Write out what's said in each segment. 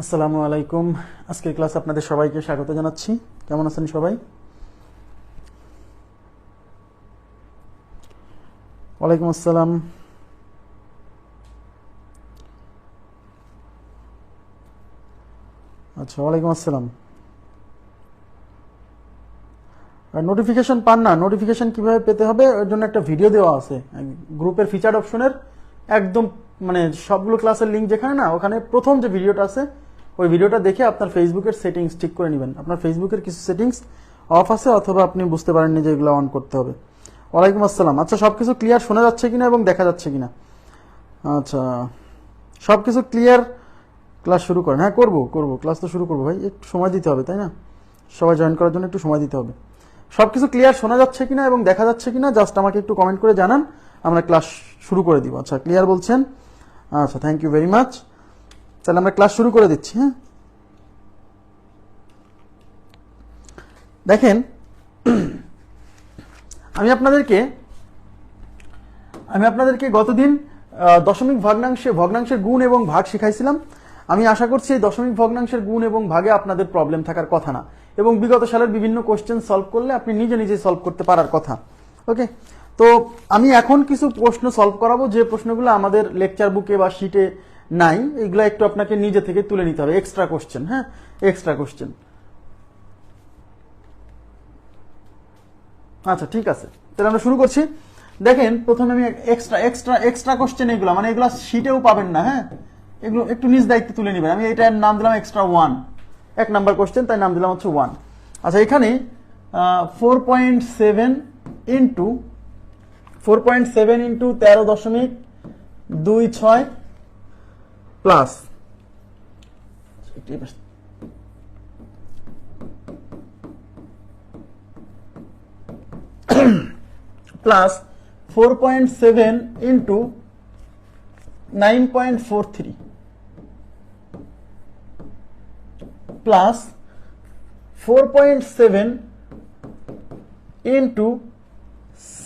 আসসালামু আলাইকুম। আজকের ক্লাসে আপনাদের সবাইকে স্বাগত জানাচ্ছি। কেমন আছেন সবাই? ওয়ালাইকুম আসসালাম। আচ্ছা, ওয়ালাইকুম আসসালাম। নোটিফিকেশন পান না? নোটিফিকেশন কিভাবে পেতে হবে ওর জন্য একটা ভিডিও দেওয়া আছে গ্রুপের ফিচার্ড অপশনের একদম, মানে সবগুলো ক্লাসের লিঙ্ক যেখানে না, ওখানে প্রথম যে ভিডিওটা আছে ওই ভিডিওটা দেখে আপনার ফেসবুকের সেটিংস ঠিক করে নেবেন। আপনার ফেসবুকের কিছু সেটিংস অফ আছে অথবা আপনি বুঝতে পারেননি যে এগুলো অন করতে হবে। ওয়ালাইকুম আসসালাম। আচ্ছা, সবকিছু ক্লিয়ার শোনা যাচ্ছে কিনা এবং দেখা যাচ্ছে কিনা? আচ্ছা, সবকিছু ক্লিয়ার। ক্লাস শুরু করেন। হ্যাঁ, করবো ক্লাস তো শুরু করবো ভাই, একটু সময় দিতে হবে তাই না? সবাই জয়েন করার জন্য একটু সময় দিতে হবে। সবকিছু ক্লিয়ার শোনা যাচ্ছে কিনা এবং দেখা যাচ্ছে কিনা জাস্ট আমাকে একটু কমেন্ট করে জানান, আমরা ক্লাস শুরু করে দিব। আচ্ছা, ক্লিয়ার বলছেন। আচ্ছা, থ্যাংক ইউ ভেরি মাচ। তাহলে আমরা ক্লাস শুরু করে দিচ্ছি। হ্যাঁ, দেখেন, আমি আপনাদেরকে গতদিন দশমিক ভগ্নাংশের গুণ এবং ভাগ শিখাইছিলাম। আমি আশা করছি এই দশমিক ভগ্নাংশের গুণ এবং ভাগে আপনাদের প্রবলেম থাকার কথা না, এবং বিগত সালের বিভিন্ন কোশ্চেন সলভ করলে আপনি নিজে নিজে সলভ করতে পারার কথা। ওকে, তো আমি এখন কিছু প্রশ্ন সলভ করাবো, যে প্রশ্নগুলো আমাদের লেকচার বুকে বা শিটে নাই, এগুলো একটু আপনাকে নিজে থেকে তুলে নিতে হবে। Extra question. হ্যাঁ, এক্সট্রা কোশ্চেন। আচ্ছা, ঠিক আছে, তাহলে আমরা শুরু করছি। দেখেন, প্রথমে আমি এক্সট্রা কোশ্চেন, এগুলো মানে এগুলো শিটেও পাবেন না। হ্যাঁ, এগুলো একটু নিজ দায়িত্বে তুলে নেবেন। আমি এটার নাম দিলাম এক্সট্রা 1, 1 নাম্বার কোশ্চেন, তাই নাম দিলাম হচ্ছে 1। আচ্ছা, এখানে 4.7 into 13.26 plus plus 4.7 into 9.43 plus 4.7 into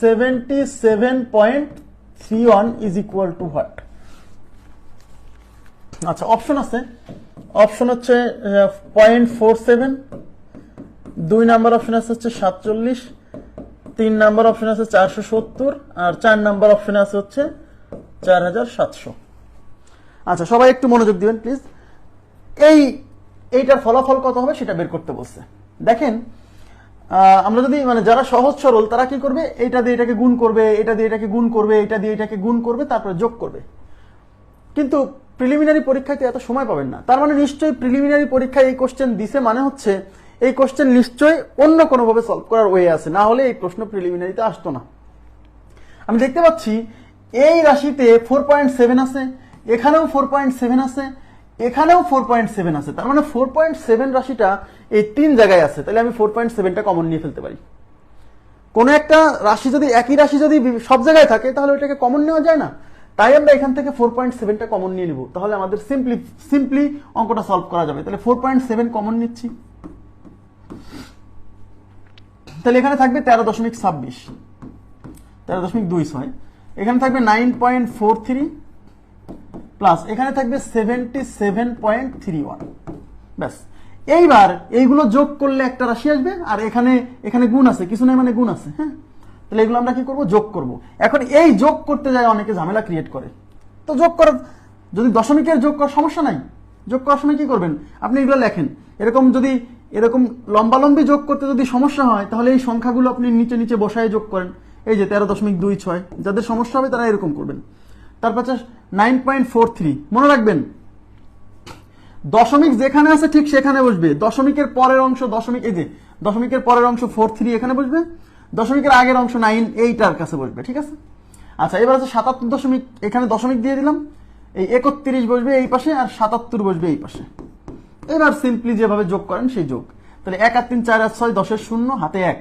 77.31 is equal to what? আচ্ছা, অপশন আছে। অপশন হচ্ছে 0.47, 2 নাম্বার অপশন আছে হচ্ছে 47, 3 নাম্বার অপশন আছে 470, আর 4 নাম্বার অপশন আছে হচ্ছে 4700। আচ্ছা, সবাই একটু মনোযোগ দিবেন প্লিজ। এইটার ফলাফল কত হবে সেটা বের করতে বলছে। দেখেন, আমরা যদি মানে যারা সহজ সরল তারা কি করবে, এইটা দিয়ে এটাকে গুণ করবে, এটা দিয়ে এটাকে গুণ করবে, এটা দিয়ে এটাকে গুণ করবে, তারপরে যোগ করবে। কিন্তু প্রিলিমিনারি পরীক্ষাতে এত সময় পাবেন না। তার মানে নিশ্চয়ই প্রিলিমিনারি পরীক্ষায় এই কোশ্চেন দিছে, মানে হচ্ছে এই কোশ্চেন নিশ্চয়ই অন্য কোনোভাবে সলভ করার ওয়ে আছে, না হলে এই প্রশ্ন প্রিলিমিনারিতে আসতো না। আমি দেখতে পাচ্ছি এই রাশিতে 4.7 আছে, এখানেও 4.7 আছে, এখানেও 4.7 আছে। তার মানে 4.7 রাশিটা এই 3 জায়গায় আছে। তাহলে আমি 4.7টা কমন নিয়ে ফেলতে পারি। কোনো একটা রাশি যদি, একই রাশি যদি সব জায়গায় থাকে, তাহলে ওইটাকে কমন নেওয়া যায় না। তাই আমরা এখান থেকে 4.7টা কমন নিয়ে নিব, তাহলে আমাদের সিম্পলি অঙ্কটা সলভ করা যাবে। তাহলে 4.7 কমন নিচ্ছি। তাহলে এখানে থাকবে 13.26, এখানে থাকবে 9.43 প্লাস এখানে থাকবে 77.31। ব্যাস, এইবার এইগুলো যোগ করলে একটা রাশি আসবে, আর এখানে গুণ আছে, কিছু নাই মানে গুণ আছে। হ্যাঁ, তাহলে এগুলো আমরা কি করব, যোগ করব। এখন এই যোগ করতে যায় অনেকে ঝামেলা ক্রিয়েট করে। তো যোগ করার, যদি দশমিকের যোগ করার সমস্যা নাই, যোগ করার সময় কি করবেন, আপনি এগুলো লেখেন। এরকম লম্বালম্বি যোগ করতে যদি সমস্যা হয়, তাহলে এই সংখ্যাগুলো আপনি নিচে নিচে বসায় যোগ করেন। এই যে 13.26, যাদের সমস্যা হবে তারা এরকম করবেন। তারপর 9.43, মনে রাখবেন দশমিক যেখানে আছে ঠিক সেখানে বসবে। দশমিকের পরের অংশ এই যে দশমিকের পরের অংশ 43 এখানে বসবে, দশমিকের আগের অংশ 9 এইটার কাছে বসবে। ঠিক আছে? আচ্ছা, এবার আছে 77, এখানে দশমিক দিয়ে দিলাম, এই 31 বসবে এই পাশে, আর 77 বসবে এই পাশে। এবার সিম্পলি যেভাবে যোগ করেন সেই যোগ। তাহলে 1 আর 3 4 আর 6 10 শূন্য, হাতে 1,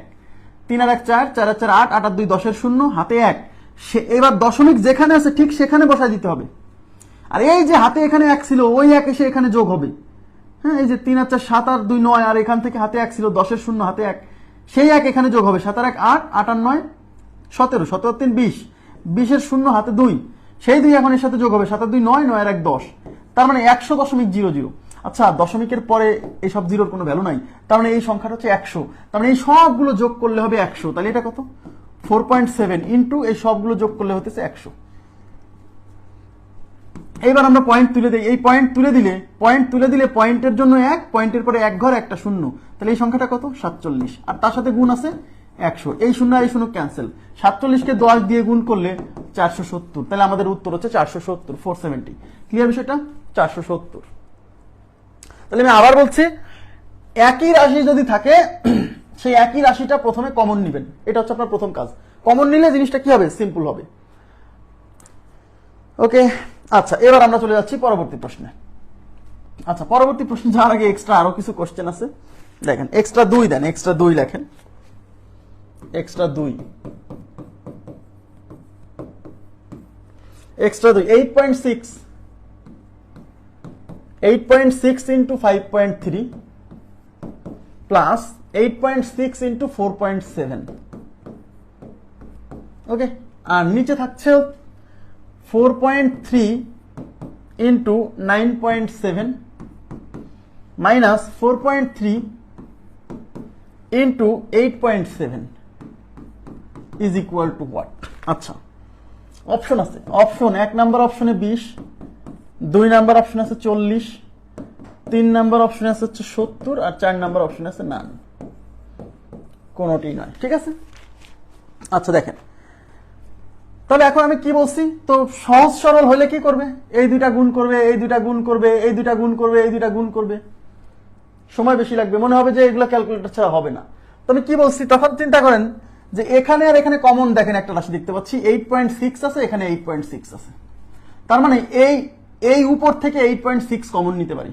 3 আর 1 4, 4 আর 4 8, 8 আর 2 10 শূন্য, হাতে 1। এবার দশমিক যেখানে আছে ঠিক সেখানে বসায় দিতে হবে। আর এই যে হাতে এখানে 1 ছিল, ওই 1 এসে এখানে যোগ হবে। হ্যাঁ, এই যে 3 আর 4 7 আর 2 9, আর এখান থেকে হাতে 1 ছিল, 10 শূন্য, হাতে 1, সেই 1 এখানে যোগ হবে। 7 আর 1 8, 8 আর 9 17, 17 আর 3 20, 20 এর শূন্য, হাতে 2, সেই 2 এখন এর সাথে যোগ হবে। 7 আর 2 9, 9 আর 1 10, তার মানে 100.00। আচ্ছা দশমিকের পরে এইসব জিরোর কোনো ভ্যালু নাই, তার মানে এই সংখ্যাটা হচ্ছে 100, তার মানে এই সবগুলো যোগ করলে হবে 100, তাহলে এটা কত 4.7 ইন্টু এই সবগুলো যোগ করলে হতেছে 100। এইবার আমরা পয়েন্ট তুলে দিই, এই পয়েন্ট তুলে দিলে পয়েন্টের জন্য 1, পয়েন্টের পরে 1 ঘর 1টা শূন্য, তাহলে এই সংখ্যাটা কত 47, আর তার সাথে গুণ আছে 100, এই শূন্য আর এই শূন্য ক্যান্সেল, 47কে 10 দিয়ে গুণ করলে 470, তাহলে আমাদের উত্তর হচ্ছে 470, 470। ক্লিয়ার বিষয়টা? 470। তাহলে আমি আবার বলছি, একই রাশি যদি থাকে সেই একই রাশিটা প্রথমে কমন নেবেন, এটা হচ্ছে আপনার প্রথম কাজ। কমন নিলে জিনিসটা কি হবে, সিম্পল হবে। ওকে, আচ্ছা এবার আমরা চলে যাচ্ছি পরবর্তী প্রশ্নে। আচ্ছা পরবর্তী প্রশ্ন যাওয়ার আগে এক্সট্রা আরো কিছু কোশ্চেন আছে, দেখেন এক্সট্রা 2 দেন, এক্সট্রা 2 লেখেন, এক্সট্রা 2 8.6 into 5.3 plus 8.6 into 4.7, ওকে, আর নিচে থাকছে 4.3 into 9.7 minus 4.3 into 8.7 is equal to what? আচ্ছা অপশন আছে, অপশন 1 নাম্বার অপশনে 20, 2 নাম্বার অপশন আছে 40, 3 নাম্বার অপশন আছে হচ্ছে 70, আর 4 নাম্বার অপশন আছে নান, কোনটি নয়। ঠিক আছে, আচ্ছা দেখেন তাহলে এখন আমি কি বলছি, তো সহজ সরল হলে কি করবে, এই দুইটা গুণ করবে, এই দুইটা গুণ করবে, এই দুইটা গুণ করবে, এই দুইটা গুণ করবে, সময় বেশি লাগবে, মনে হবে যে এগুলো ক্যালকুলেটর ছাড়া হবে না। তো আমি কি বলছি, তখন চিন্তা করেন যে এখানে আর এখানে কমন দেখেন একটা রাশি দেখতে পাচ্ছি 8.6 আছে, এখানে 8.6 আছে, তার মানে এই উপর থেকে 8.6 কমন নিতে পারি।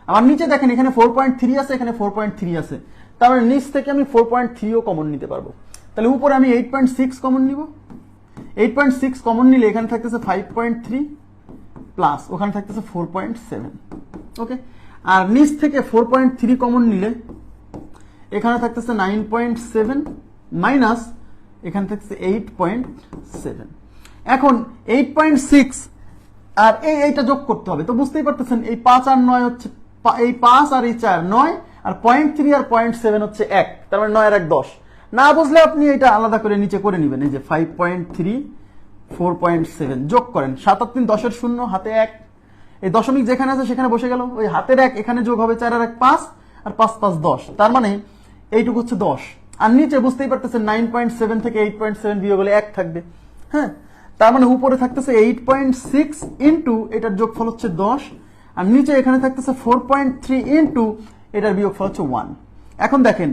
আমার নিচে দেখেন এখানে 4.3 আছে, এখানে 4.3 আছে, তার মানে নিচ থেকে আমি 4.3ও কমন নিতে পারবো। তাহলে উপরে আমি 8.6 কমন নিব, 8.6 কমন নিলে এখানে থাকতেছে 5.3 প্লাস ওখানে থাকতেছে 4.7, ওকে, আর নিচ থেকে 4.3 কমন নিলে এখানে থাকতেছে 9.7 মাইনাস এখানে থাকতেছে 8.7। এখন 8.6 আর এইটা যোগ করতে হবে, তো বুঝতেই পারতেছেন এই 5 আর 9 হচ্ছে, এই 5 আর এই 4 9, আর 0.3 আর 0.7 হচ্ছে 1, তার মানে 9 আর 1 10। না বুঝলে আপনি এটা আলাদা করে নিচে করে নেবেন, এই যে 5.3 4.7 যোগ করেন, 7 আর 3 10 শূন্য, হাতে 1, এই দশমিক যেখানে আছে সেখানে বসে গেল, ওই হাতের 1 এখানে যোগ হবে, 4 আর 1 5, আর 5 5 10, তার মানে এইটুকু হচ্ছে 10, আর নিচে বুঝতেই পারতেছেন 9.7 থেকে 8.7 বিয়োগ হলে 1 থাকবে, হ্যাঁ, তার মানে উপরে থাকতেছে 8.6 ইন্টু এটার যোগফল হচ্ছে 10, আর নিচে এখানে থাকতেছে 4.3 ইন্টু এটার বিয়োগফল হচ্ছে 1। এখন দেখেন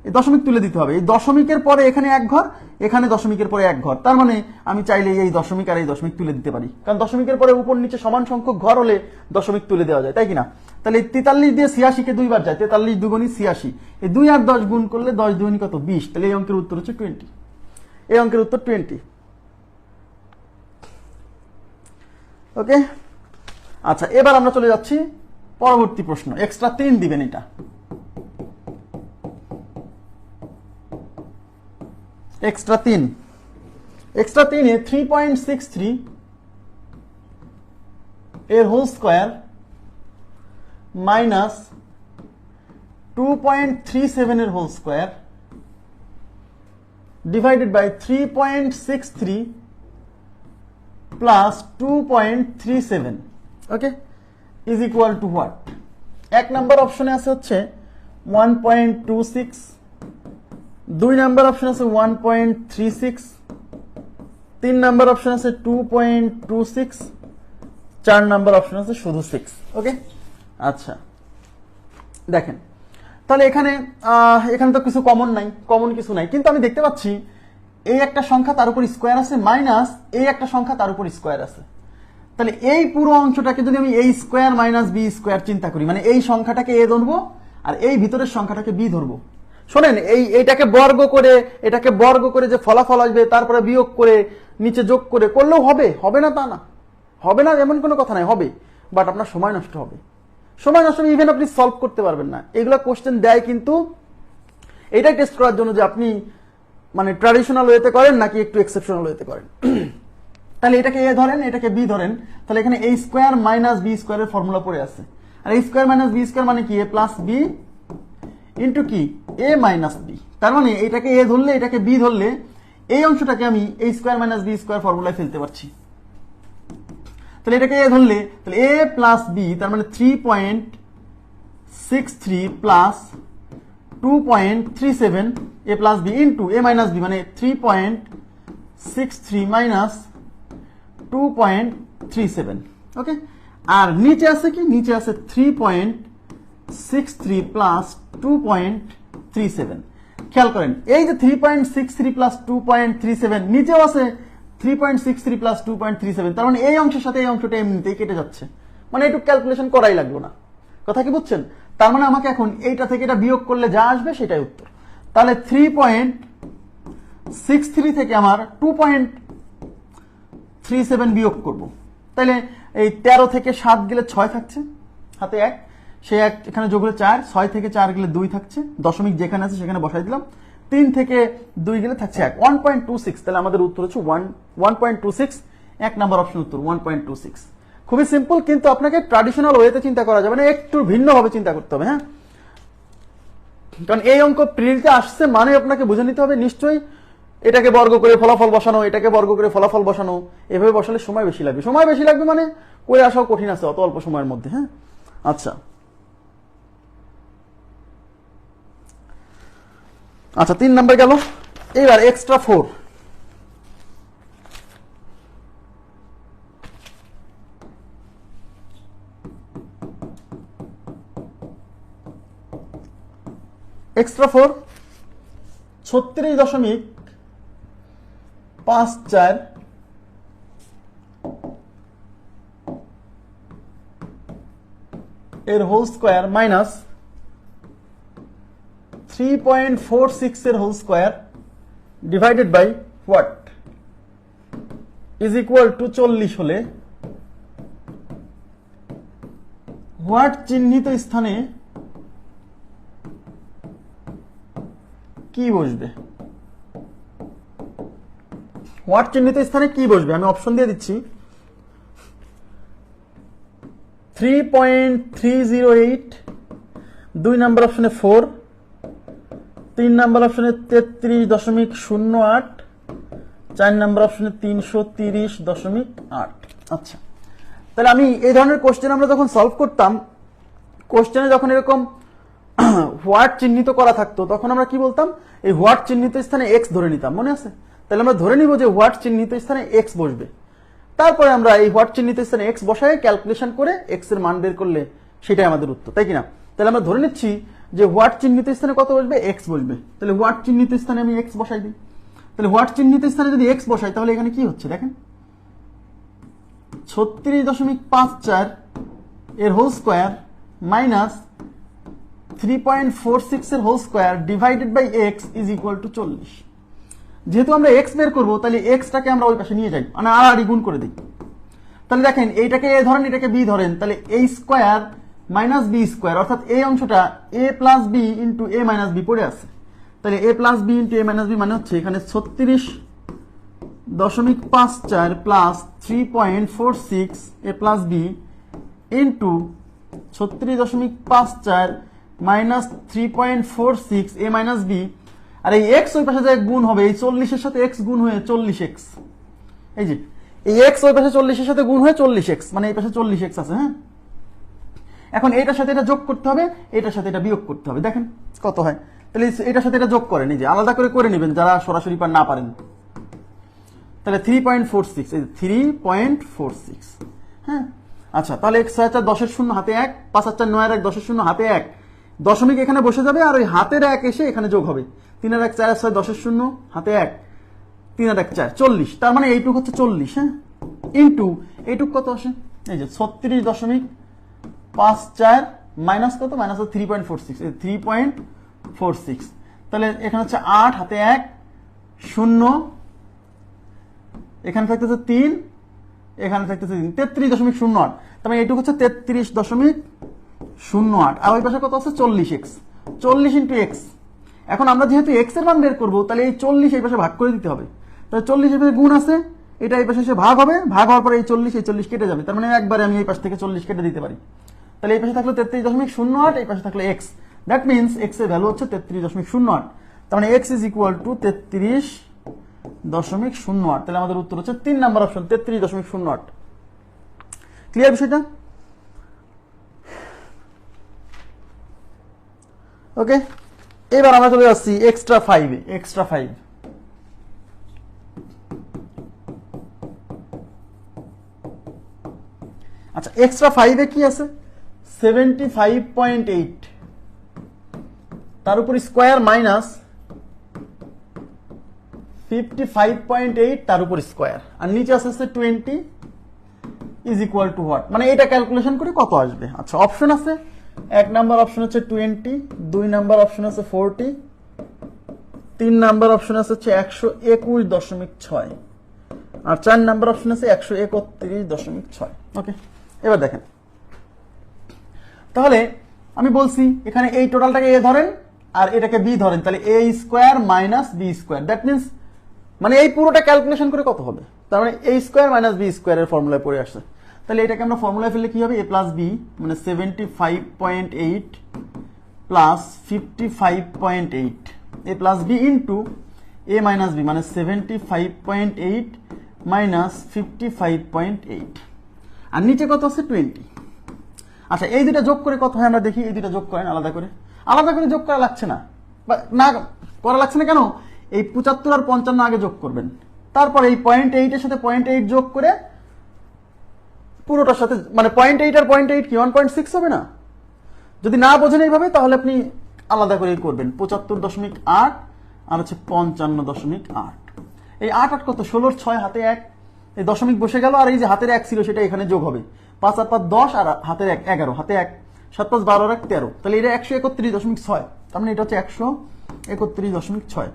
এই দশমিক তুলে দিতে হবে, এই দশমিকের পরে এখানে 1 ঘর, এখানে দশমিকের পরে 1 ঘর, তার মানে আমি চাইলে এই দশমিক আর এই দশমিক তুলে দিতে পারি, কারণ দশমিকের পরে উপর নিচে সমান সংখ্যক ঘর হলে দশমিক তুলে দেওয়া যায়, তাই কিনা? তাহলে 43 দিয়ে 86 কে 2 বার যায়, 43 দুগুণী 86, এই 2 আর 10 গুণ করলে 10 দুগুণী কত 20, তাহলে এই অঙ্কের উত্তর হচ্ছে 20, এই অঙ্কের উত্তর 20। ওকে, আচ্ছা এবার আমরা চলে যাচ্ছি পরবর্তী প্রশ্ন, এক্সট্রা 3 দিবেন, এটা এক্সট্রা 3 এ 3.63 এর হোল স্কয়ার মাইনাস 2.37 এর whole square divided by 3.63 plus 2.37, okay, is equal to what? 1 number অপশনে আছে হচ্ছে 1.26, 2 নাম্বার অপশন আছে 1.36, 3 নাম্বার অপশন আছে 2.26, 4 নাম্বার অপশন আছে শুধু 6, ওকে। আচ্ছা দেখেন তাহলে এখানে তো কিছু কমন নাই, কমন কিছু নাই, কিন্তু আমি দেখতে পাচ্ছি এই একটা সংখ্যা তার উপর স্কোয়ার আছে মাইনাস এই একটা সংখ্যা তার উপর স্কোয়ার আছে, তাহলে এই পুরো অংশটাকে যদি আমি এই স্কোয়ার মাইনাস বি স্কোয়ার চিন্তা করি, মানে এই সংখ্যাটাকে এ ধরবো আর এই ভিতরের সংখ্যাটাকে বি ধরবো। শোনেন, এইটাকে বর্গ করে এটাকে বর্গ করে যে ফলাফল আসবে তারপরে বিয়োগ করে নিচে যোগ করে করলেও হবে, হবে না তা না, হবে না এমন কোনো কথা নাই, হবে, বাট আপনার সময় নষ্ট হবে, সময় নষ্ট হবে, ইভেন আপনি সলভ করতে পারবেন না। এগুলো কোশ্চেন দেয় কিন্তু এটাই টেস্ট করার জন্য যে আপনি মানে ট্র্যাডিশনাল ওয়েতে করেন নাকি একটু এক্সেপশনাল ওয়েতে করেন। তাহলে এটাকে এ ধরেন, এটাকে বি ধরেন, তাহলে এখানে এই স্কোয়ার মাইনাস বি স্কোয়ারের ফর্মুলা পড়ে আছে, আর আর a square minus B square মানে কি a প্লাস বি ইন্টু কি a মাইনাস বি। তার মানে এটাকে a ধরলে এটাকে b ধরলে এই অংশটাকে আমি a square minus B square ফর্মুলায় ফেলতে পারছি। তাহলে এটাকে a ধরলে তাহলে a প্লাস বি তার মানে 3.63 plus 2.37 a plus b into a minus b মানে 3.63 মাইনাস 2.37। ওকে, আর নিচে আছে কি, নিচে আছে 3.63 প্লাস 2.37। খেয়াল করেন এই যে 3.63 প্লাস 2.37 নিচেও আছে 3.63 প্লাস 2.37, তার মানে এই অংশের সাথে এই অংশটা এমনিতেই কেটে যাচ্ছে, মানে একটু ক্যালকুলেশন করাই লাগলো না। কথা কি বুঝছেন? তার মানে আমাকে এখন এইটা থেকে এটা বিয়োগ করলে যা আসবে সেটাই উত্তর। তাহলে 3.63 থেকে আমার 2.37 বিয়োগ করব। তাহলে এই 13 থেকে 7 গেলে 6 থাকছে, হাতে 1, সে 1 এখানে যোগ হলে 4, 6 থেকে 4 গেলে 2 থাকছে, দশমিক যেখানে আছে সেখানে বসাই দিলাম, 3 থেকে 2 গেলে থাকছে 1, 1.26। তাহলে আমাদের উত্তর হচ্ছে 1.26, 1 নাম্বার অপশন উত্তর 1.26। খুবই সিম্পল, কিন্তু আপনাকে ট্র্যাডিশনাল ওয়েতে চিন্তা করা যাবে না, একটু ভিন্নভাবে চিন্তা করতে হবে। হ্যাঁ, কারণ এই অঙ্ক প্রিলিতে আসছে মানে আপনাকে বুঝে নিতে হবে নিশ্চয়ই এটাকে বর্গ করে ফলাফল বসানো, এটাকে বর্গ করে ফলাফল বসানো, এভাবে বসালে সময় বেশি লাগবে। সময় বেশি লাগবে মানে করে আসাও কঠিন আছে অত অল্প সময়ের মধ্যে। হ্যাঁ, আচ্ছা আচ্ছা 3 নাম্বার গেল। এবার এক্সট্রা 4। এক্সট্রা 4 36.54 এর হোল স্কোয়ার মাইনাস 3.46 এর whole square divided by what is equal to 40 হলে হোয়াট চিহ্নিত স্থানে কি বসবে? হোয়াট চিহ্নিত স্থানে কি বসবে আমি অপশন দিয়ে দিচ্ছি। 3.308, 2 নাম্বার অপশনে 4, 3 নাম্বার অপশনে 33.08, 4 নাম্বার অপশনে 330.8। আচ্ছা, তাহলে আমি এই ধরনের কোশ্চেন আমরা যখন সলভ করতাম, কোশ্চেনে যখন এরকম হোয়াট চিহ্নিত করা থাকতো তখন আমরা কি বলতাম, এই হোয়াট চিহ্নিত স্থানে এক্স ধরে নিতাম, মনে আছে? তাহলে আমরা ধরে নিব যে হোয়াট চিহ্নিত স্থানে এক্স বসবে, তারপরে আমরা এই হোয়াট চিহ্নিত স্থানে এক্স বসায় ক্যালকুলেশন করে এক্স এর মান বের করলে সেটাই আমাদের উত্তর, তাই কিনা? তাহলে আমরা ধরে নিচ্ছি যে হোয়াট চিহ্নিত স্থানে কত বসবে, এক্স বসবে। তাহলে হোয়াট চিহ্নিত স্থানে আমি এক্স বসাই দিই। তাহলে হোয়াট চিহ্নিত স্থানে যদি এক্স বসাই তাহলে এখানে কি হচ্ছে দেখেন, 36.54 এর হোল স্কোয়ার মাইনাস 3.46 এর whole square divided by x is equal to 40। যেহেতু আমরা এক্স বের করবো তাহলে এক্সটাকে আমরা ওই পাশে নিয়ে যাই, মানে আর গুণ করে দিই। তাহলে দেখেন এইটাকে এ ধরেন, এটাকে বি ধরেন, তাহলে A square minus B square, অর্থাৎ এই অংশটা এ প্লাস বি ইন্টু এ মাইনাস বি পড়ে আছে। তাহলে এ প্লাস বি ইন্টু এ মাইনাস বি মানে হচ্ছে এখানে 36.54 প্লাস 3.46 এ প্লাস বি ইন্টু 36.54 মাইনাস 3.46 এ মাইনাস বি, আর এই এক্স ওই পাশে যায় গুণ হবে, এই 40 এর সাথে এক্স গুণ হয়ে 40x, এই যে এই এক্স ওই পাশে 40 এর সাথে গুণ হয়ে 40x, মানে এই পাশে 40x আছে। হ্যাঁ, এখন এটার সাথে এটা যোগ করতে হবে, এটার সাথে এটা বিয়োগ করতে হবে, দেখেন কত হয়। তাহলে এটার সাথে এটা যোগ করেন, এই যে আলাদা করে করে নেবেন যারা সরাসরি না পারেন। তাহলে 3.46, এই 3.46। হ্যাঁ, আচ্ছা তাহলে 6 10 শূন্য হাতে 1, 5 4 9 1 10 শূন্য হাতে 1, দশমিক এখানে বসে যাবে আর ওই হাতের 1 এসে এখানে যোগ হবে। 3 1 4 6 10 শূন্য হাতে 1, 3 1 4 40, তার মানে এইটুক হচ্ছে 40। হ্যাঁ, ইন্টু এইটুক কত আসে, এই যে 36.54 মাইনাস কত, মাইনাস 3.46, 3.46। তাহলে এখানে হচ্ছে 8 হাতে 1 শূন্য, এখানে থাকতেছে 3, এখানে থাকতেছে 33.08, তার মানে এইটুকু হচ্ছে 33.08, আর ওই পাশে কত আছে 40x, 40 ইন্টু এক্স। এখন আমরা যেহেতু এক্স এর মান বের করবো তাহলে এই 40 এই পাশে ভাগ করে দিতে হবে। তাহলে 40 এর পাশে গুণ আছে, এটা এই পাশে এসে ভাগ হবে, ভাগ হওয়ার পরে এই 40 কেটে যাবে, তার মানে একবারে আমি এই পাশ থেকে 40 কেটে দিতে পারি। তাহলে এই পাশে থাকলো 33.08, এই পাশে থাকলো এক্স। দ্যাট মিনস এক্স এর ভ্যালু হচ্ছে 33.08। তার মানে এক্স ইজ ইকুয়াল টু 33.08। তাহলে আমাদের উত্তর হচ্ছে 3 নাম্বার অপশন, 33.08। ক্লিয়ার বিষয়টা? ওকে, এবার আমরা চলে যাচ্ছি এক্সট্রা 5 এ। এক্সট্রা 5, আচ্ছা এক্সট্রা 5 এ কি আছে? 75.8 তার উপর স্কোয়ার মাইনাস 55.8 তার উপর স্কোয়ার, আর নিচে আছে 20 ইজ ইকুয়াল টু হোয়াট? মানে এটা ক্যালকুলেশন করে কত আসবে? আচ্ছা অপশন আছে, 1 নাম্বার অপশন হচ্ছে 20, 2 নাম্বার অপশন আছে 40, 3 নাম্বার অপশন আছে হচ্ছে 121.6, আর 4 নাম্বার অপশন আছে 131.6। ওকে, এবার দেখেন, তাহলে আমি বলছি এখানে এই টোটালটাকে এ ধরেন আর এটাকে বি ধরেন, তাহলে A square minus B square. That means মানে এই পুরোটা ক্যালকুলেশন করে কত হবে? তার মানে এ স্কোয়ার মাইনাস বি স্কোয়ারের ফর্মুলায় পড়ে আসছে। তাহলে এটাকে আমরা ফর্মুলায় ফেললে কি হবে? এ প্লাস বি মানে 75.8 প্লাস 55.8, এ প্লাস বি ইন্টু এ মাইনাস বি মানে 75.8 মাইনাস 55.8, আর নিচে কত আছে? 20। আচ্ছা এই দুটা যোগ করে কত হয় আমরা দেখি। এই দুটা যোগ করেন আলাদা করে, আলাদা করে যোগ করা লাগছে না, না করা লাগছে না কেন? এই 75 আর 55 আগে যোগ করবেন, তারপর এই 0.8 এর সাথে 0.8 যোগ করে পুরোটার সাথে, মানে 0.8 আর 0.8 কি 1.6 হবে না? যদি না বোঝেন এইভাবে তাহলে আপনি আলাদা করে করবেন। 75.8 আর হচ্ছে 55.8। এই 8 8 কত? 16 6 হাতে 1, এই দশমিক বসে গেল, আর এই যে হাতের 1 ছিল সেটা এখানে যোগ হবে। 5 আর 5 10, আর হাতের 1 11, হাতে 1 7 5 12 আর 1 13, তাহলে এটা 131.6। তার মানে এটা হচ্ছে 131.6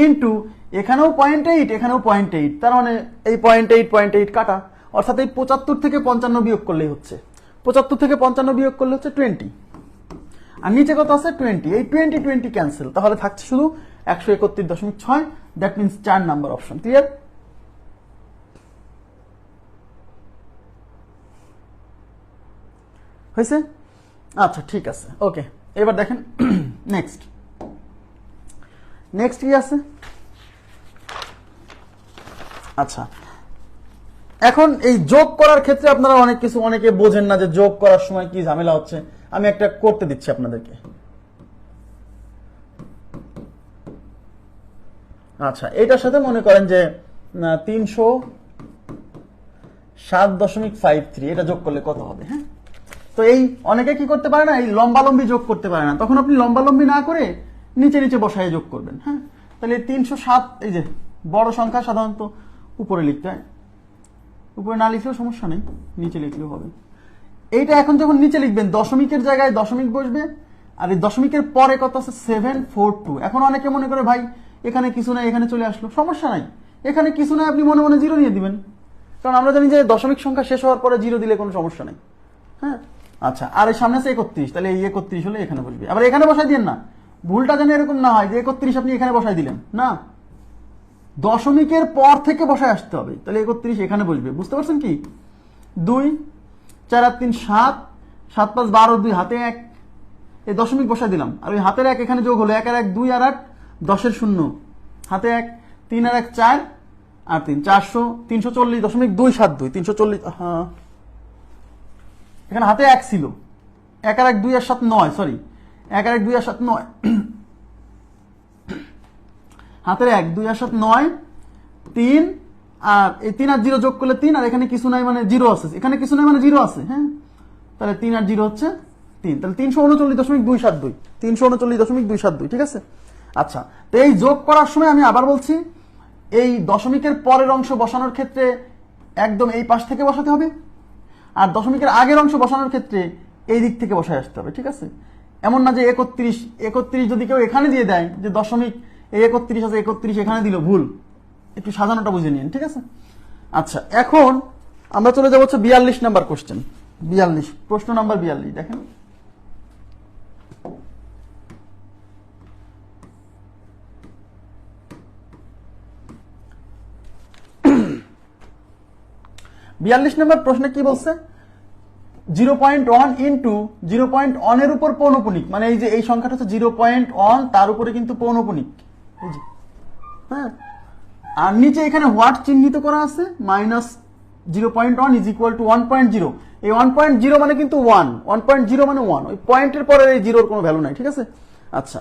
ইন্টু এখানেও 0.8 এখানেও 0.8, তার মানে এই 0.8 কাটা, অর্থাৎ এই 75 থেকে 55 বিয়োগ করলেই হচ্ছে, 75 থেকে 55 বিয়োগ করলে হচ্ছে 20, আর নিচে কত আছে? 20। এই 20 ক্যান্সেল, তাহলে থাকছে শুধু 131.6। That means 4 number option. Clear? হয়েছে? আচ্ছা ঠিক আছে, ওকে। এবার দেখেন নেক্সট কি আছে? আচ্ছা এখন এই যোগ করার ক্ষেত্রে আপনারা অনেকে বোঝেন না যে যোগ করার সময় কি ঝামেলা হচ্ছে। আমি একটা করতে দিচ্ছি আপনাদেরকে। আচ্ছা এটার সাথে মনে করেন যে 307.53 এটা যোগ করলে কত হবে? হ্যাঁ, তো এই অনেকে কি করতে পারে না, এই লম্বালম্বি যোগ করতে পারে না, তখন আপনি লম্বালম্বি না করে নিচে নিচে বসায় যোগ করবেন। হ্যাঁ, তাহলে 307, এই যে বড় সংখ্যা সাধারণত উপরে লিখতে হয়, উপরে না লিখলেও সমস্যা নেই, নিচে লিখলেও হবে। এইটা এখন যখন নিচে লিখবেন দশমিকের জায়গায় দশমিক বসবে, আর এই দশমিকের পরে কত আছে? 742। এখন অনেকে মনে করে ভাই এখানে কিছু নাই, এখানে চলে আসলো, সমস্যা নাই, এখানে কিছু নাই, আপনি মনে মনে জিরো নিয়ে দিবেন, কারণ আমরা জানি যে দশমিক সংখ্যা শেষ হওয়ার পরে জিরো দিলে কোনো সমস্যা নেই। হ্যাঁ, আচ্ছা আর এই সামনে আছে 31, তাহলে এই 31 হলে এখানে বসবে। আবার এখানে বসাই দিন না, ভুলটা যেন এরকম না হয় যে 31 আপনি এখানে বসাই দিলেন না, দশমিকের পর থেকে বসায় আসতে হবে। তাহলে 31 এখানে বসবে, বুঝতে পারছেন কি? 2 4 আর 3 7, 7 5 12, 2 হাতে 1, এই দশমিক বসাই দিলাম, আর ওই হাতের 1 এখানে যোগ হলো, 1 আর 1 2 আর 8 10 0, হাতে 1 3 আর 1 4 আর 3 440.272 340। হ্যাঁ, এখানে হাতে 1 ছিল, 1 আর 1 2 আর 7 9, সরি 1 আর 1 2 আর 7 9, হাতের 1 2 আর 7 9 3, আর এই 3 আর 0 যোগ করলে 3, আর এখানে কিছু নাই মানে 0 আছে, এখানে কিছু নাই মানে 0 আছে। হ্যাঁ, তাহলে 3 আর 0 হচ্ছে 3, তাহলে 339.272 339.272, ঠিক আছে? আচ্ছা, তো এই যোগ করার সময় আমি আবার বলছি, এই দশমিকের পরের অংশ বসানোর ক্ষেত্রে একদম এই পাশ থেকে বসাতে হবে, আর দশমিকের আগের অংশ বসানোর ক্ষেত্রে এই দিক থেকে বসায় আসতে হবে, ঠিক আছে? এমন না যে 31 যদি কেউ এখানে দিয়ে দেয় যে দশমিক এই 31 আছে 31 এখানে দিল, ভুল, একটু সাজানোটা বুঝে নিন, ঠিক আছে? আচ্ছা এখন আমরা চলে যাবো হচ্ছে 42 নাম্বার কোশ্চেন। 42, প্রশ্ন নাম্বার 42 দেখেন। বিয়াল্লিশ নম্বর প্রশ্নে কি বলছে? 0.1 ইন্টু 0.1 এর উপর পৌনপুনিক, মানে এই যে এই সংখ্যাটা হচ্ছে 0.1, তার উপরে কিন্তু পৌনপুনিক, হ্যাঁ। আর নিচে এখানে হোয়াট চিহ্নিত করা আছে, মাইনাস 0.1 ইজ ইকুয়াল টু 1.0। এই 1.0 মানে কিন্তু 1.0 মানে 1, ওই পয়েন্টের পরে এই জিরোর কোনো ভ্যালু নাই, ঠিক আছে। আচ্ছা,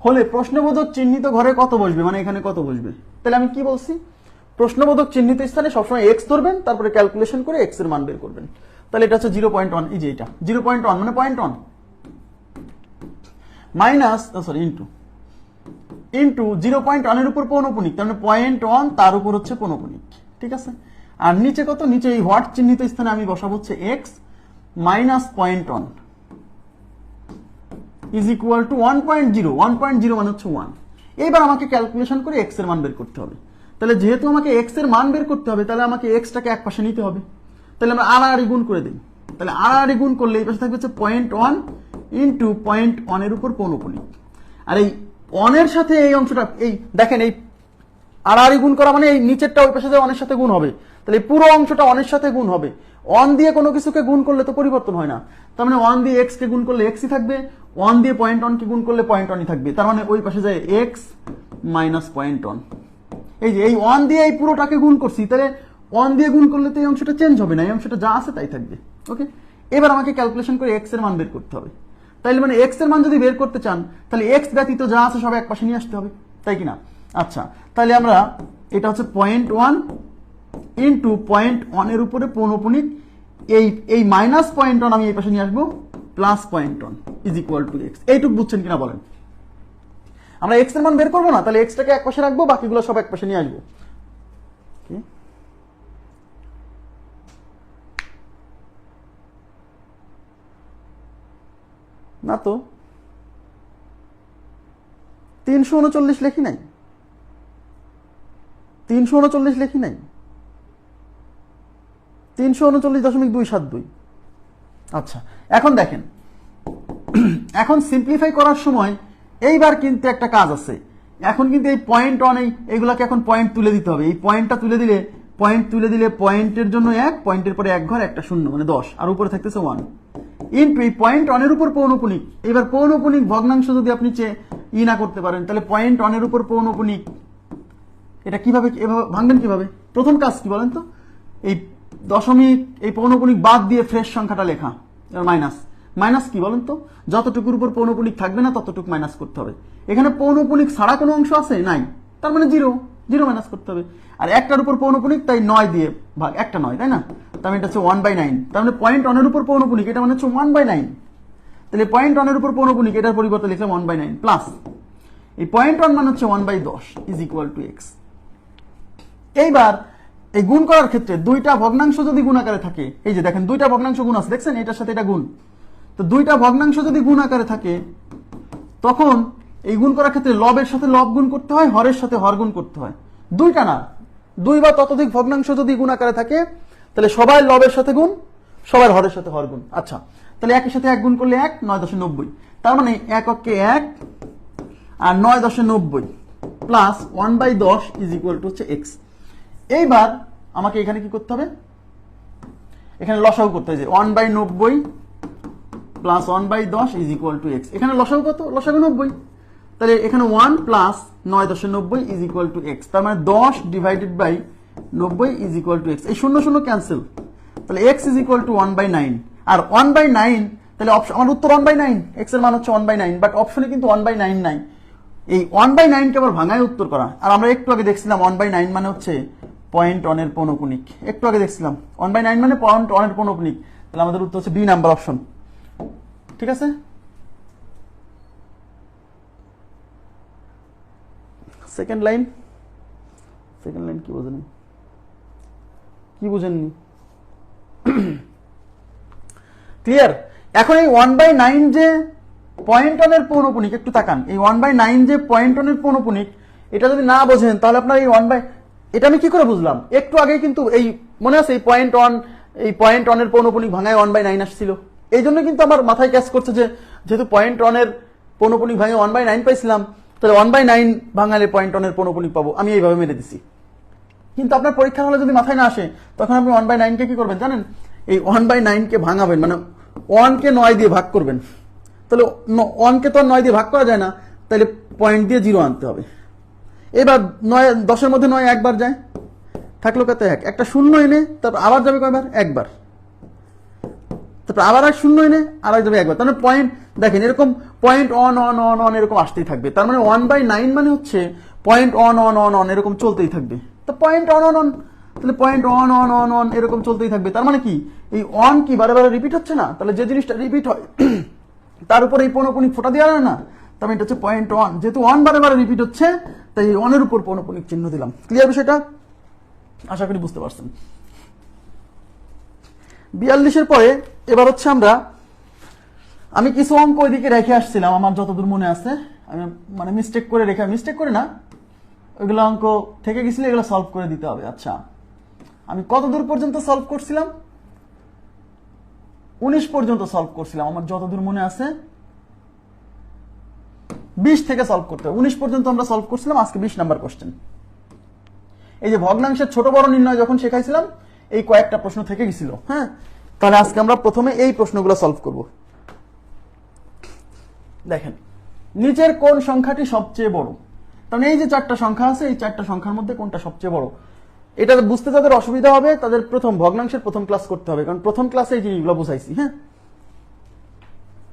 হলে প্রশ্নবোধক চিহ্নিত ঘরে কত বসবে, মানে এখানে কত বসবে। তাহলে আমি কি বলছি, প্রশ্নবোধক চিহ্নিত স্থানে সবসময় এক্স ধরবেন, তারপরে ক্যালকুলেশন করে এক্স এর মান বের করবেন। তাহলে এটা হচ্ছে 0.1, এই যে এটা 0.1 মানে 0.1 মাইনাস সরি ইন্টু 0.1 এর উপর পৌনপুনিক, তার মানে 0.1 তার উপর হচ্ছে পৌনপুনিক, ঠিক আছে। আর নিচে কত, নিচে এই হোয়াট চিহ্নিত স্থানে আমি বসাবো হচ্ছে x minus 0.1 is equal two 1.0। 1.0 মানে হচ্ছে 1। এইবার আমাকে ক্যালকুলেশন করে এক্স এর মান বের করতে হবে। তাহলে যেহেতু আমাকে এক্স এর মান বের করতে হবে, তাহলে আমাকে এক্সটাকে এক পাশে নিতে হবে। তাহলে আমরা আড়াআড়ি গুণ করে দিই। তাহলে আড়াআড়ি গুণ করলে এই পাশে থাকবে হচ্ছে 0.1 ইন্টু 0.1 এর উপর পৌনপুনিক। আর এই 1 এর সাথে এই অংশটা, এই দেখেন এই আড়াআড়ি গুণ করা মানে এই নিচেরটা ওই পাশে 1 এর সাথে গুণ হবে, তাহলে পুরো অংশটা 1 এর সাথে গুণ হবে। 1 দিয়ে কোনো কিছুকে গুণ করলে তো পরিবর্তন হয় না, তার মানে 1 দিয়ে এক্স কে গুণ করলে এক্সই থাকবে, 1 দিয়ে 0.1 কে গুণ করলে 0.1ই থাকবে, তার মানে ওই পাশে যায় এক্স মাইনাস 0.1। এই যে এই 1 দিয়ে এই পুরোটাকে গুণ করছি, তাহলে 1 দিয়ে গুণ করলে তো এই অংশটা চেঞ্জ হবে না, এই অংশটা যা আছে তাই থাকবে, ওকে। এবার আমাকে ক্যালকুলেশন করে এক্স এর মান বের করতে হবে। তাইলে মানে এক্স এর মান যদি বের করতে চান, তাহলে এক্স ব্যতীত যা আছে সব এক পাশে নিয়ে আসতে হবে, তাই কি না। আচ্ছা, তাহলে আমরা এটা হচ্ছে 0.1 ইন্টু 0.1 এর উপরে পৌনপুনিক, এই মাইনাস 0.1 আমি এই পাশে নিয়ে আসবো, plus 0.1 is equal to x. এইটুকু বুঝছেন কিনা বলেন। আমরা এক্স এর মান বের করবো না, তাহলে এক্সটাকে এক পাশে রাখবো, বাকিগুলো সব এক পাশে নিয়ে আসবো। না তো 339 লেখি নাই, 339 লেখি নাই, 339.272। আচ্ছা, এখন দেখেন, এখন সিম্পলিফাই করার সময় এইবার কিন্তু একটা কাজ আছে। এখন কিন্তু এই 0.1 এইগুলাকে এখন পয়েন্ট তুলে দিতে হবে। এই পয়েন্টটা তুলে দিলে, পয়েন্টের জন্য 1, পয়েন্টের পরে এক ঘর একটা শূন্য, মানে 10, আর উপরে থাকতেছে 1 ইন্টু এই 0.1 এর উপর পৌনপুনিক। এবার পৌনপুনিক ভগ্নাংশ যদি আপনি না করতে পারেন, তাহলে 0.1 এর উপর পৌনপুনিক এটা কিভাবে ভাঙবেন, কিভাবে? প্রথম কাজ কি বলেন তো, এই দশমিক এই পৌনপুনিক বাদ দিয়ে ফ্রেশ সংখ্যাটা লেখা, মাইনাস কি বলেন তো, যতটুকুর উপর পৌনপুনিক থাকবে না ততটুকু মাইনাস করতে হবে। এখানে পৌনপুনিক ছাড়া কোনো অংশ আছে নাই, তার মানে 0 মাইনাস করতে হবে। আর একটার উপর পৌনপুনিক, তাই 9 দিয়ে ভাগ, একটা 9, তাই না, তার মানে এটা হচ্ছে 1/9। তার মানে 0.1 এর উপর পৌনপুনিক, এটা মানে হচ্ছে 1/9। তাহলে 0.1 এর উপর পৌনপুনিক, এটার পরিবর্তে লিখলাম 1/9 প্লাস এই 0.1 মানে হচ্ছে 1/10 ইজ ইকুয়াল টু এক্স। এইবার এই গুণ করার ক্ষেত্রে দুইটা ভগ্নাংশ যদি গুণ আকারে থাকে, এই যে দেখেন দুইটা ভগ্নাংশ গুণ আছে, দেখছেন এটার সাথে এটা গুণ, তো দুইটা ভগ্নাংশ যদি গুণ আকারে থাকে, তখন এই গুণ করার ক্ষেত্রে লবের সাথে লব গুণ করতে হয়, হরের সাথে হর গুণ করতে হয়। দুইটা না, 2 বা ততোধিক ভগ্নাংশ যদি গুণ আকারে থাকে, তাহলে সবাই লবের সাথে গুণ, সবার হরের সাথে হর গুণ। আচ্ছা, তাহলে একের সাথে এক গুণ করলে 1, 9/90, তার মানে 1 অক্ষে 1 আর 9/90 প্লাস 1/10 ইজ ইকুয়াল টু হচ্ছে এক্স। এইবার আমাকে এখানে কি করতে হবে, এখানে লসাগু করতে হবে, যে 1/90 plus 1/10 is equal to x. এখানে লসাগু কত, লসাগু 90, তাহলে এখানে 1 plus 9/90 is equal to x, তার মানে 10 divided by 90 is equal to x. এই 0 0 ক্যান্সেল, তাহলে এক্স ইজ ইকুয়াল টু 1/9। আর 1/9, তাহলে আমার উত্তর 1/9, এক্স এর মান হচ্ছে 1/9, বাট অপশনে কিন্তু 1/9 নাই। এই 1/9 কে আবার ভাঙায় উত্তর করা। আর আমরা একটু আগে দেখছিলাম 1/9 মানে হচ্ছে 0.1 এর পৌনপুনিক, একটু আগে দেখছিলাম 1/9 মানে 0.1 এর পৌনপুনিক, তাহলে আমাদের উত্তর হচ্ছে বি নাম্বার অপশন, ঠিক আছে। সেকেন্ড লাইন কি বোঝেননি, ক্লিয়ার? এখন এই 1/9 যে 0.1 এর পৌনপুনিক, একটু তাকান, এই 1/9 যে 0.1 এর পৌনপুনিক, এটা যদি না বোঝেন তাহলে আপনার এই এটা আমি কি করে বুঝলাম, একটু আগে কিন্তু এই মনে আছে এই 0.1 এর পৌনপুনিক ভাঙায় 1/9 আসছিল, এই জন্য কিন্তু আমার মাথায় ক্যাচ করছে যে যেহেতু 0.1 এর পৌনপুনিক ভাঙে 1/9 পাইছিলাম, তাহলে 1/9 ভাঙালে 0.1 এর পৌনপুনিক পাবো, আমি এইভাবে মেরে দিছি। কিন্তু আপনার পরীক্ষা হলে যদি মাথায় না আসে, তখন আপনি 1/9 কে কি করবেন জানেন, এই 1/9 ভাঙাবেন, মানে 1 9 দিয়ে ভাগ করবেন। তাহলে 1 তো 9 দিয়ে ভাগ করা যায় না, তাহলে পয়েন্ট দিয়ে 0 আনতে হবে। এবার 10 মধ্যে 9 একবার যায়, থাকলো কত 1, একটা শূন্য এনে তারপর আবার যাবে কয়বার, একবার, তারপর আবার এক শূন্য এনে আর যাবে একবার। তার মানে পয়েন্ট দেখেন এরকম পয়েন্ট অন এরকম আসতেই থাকবে। তার মানে 1/9 মানে হচ্ছে পয়েন্ট অন এরকম চলতেই থাকবে। তো পয়েন্ট অন, তাহলে পয়েন্ট অন এরকম চলতেই থাকবে। তার মানে কি এই অন কি বারে বারে রিপিট হচ্ছে না? তাহলে যে জিনিসটা রিপিট হয় তার উপরে এই পৌনঃপুনিক ফোঁটা দেওয়া যায় না, তার মানে এটা হচ্ছে পয়েন্ট অন। যেহেতু অন বারে বারে রিপিট হচ্ছে, তাই এই অনের উপর পৌনঃপুনিক চিহ্ন দিলাম। ক্লিয়ার বিষয়টা? আশা করি বুঝতে পারছেন। 42-এর পরে এবার হচ্ছে আমি কিছু অঙ্ক ওইদিকে রেখে আসছিলাম, আমার যতদূর মনে আছে। আমি মানে মিস্টেক করে না, ওইগুলো অঙ্ক থেকে গেছিল, এগুলো সলভ করে দিতে হবে। আচ্ছা, আমি কত দূর পর্যন্ত সলভ করছিলাম? 19 পর্যন্ত সলভ করছিলাম, আমার যতদূর মনে আছে। 20 থেকে সলভ করতে হবে। 19 পর্যন্ত আমরা সলভ করছিলাম, আজকে 20 নাম্বার কোশ্চেন। এই যে ভগ্নাংশের ছোট বড় নির্ণয় যখন শেখাইছিলাম, এই কয়েকটা প্রশ্ন থেকে গেছিল। হ্যাঁ, তাহলে আজকে আমরা প্রথমে এই প্রশ্নগুলো সলভ করব। দেখেন, নিচের কোন সংখ্যাটি সবচেয়ে বড়? কারণ এই যে 4টা সংখ্যা আছে, এই 4টা সংখ্যার মধ্যে কোনটা সবচেয়ে বড়, এটা বুঝতে যাদের অসুবিধা হবে তাদের প্রথম ভগ্নাংশের প্রথম ক্লাস করতে হবে, কারণ প্রথম ক্লাসে এই জিনিসগুলো বুঝাইছি। হ্যাঁ,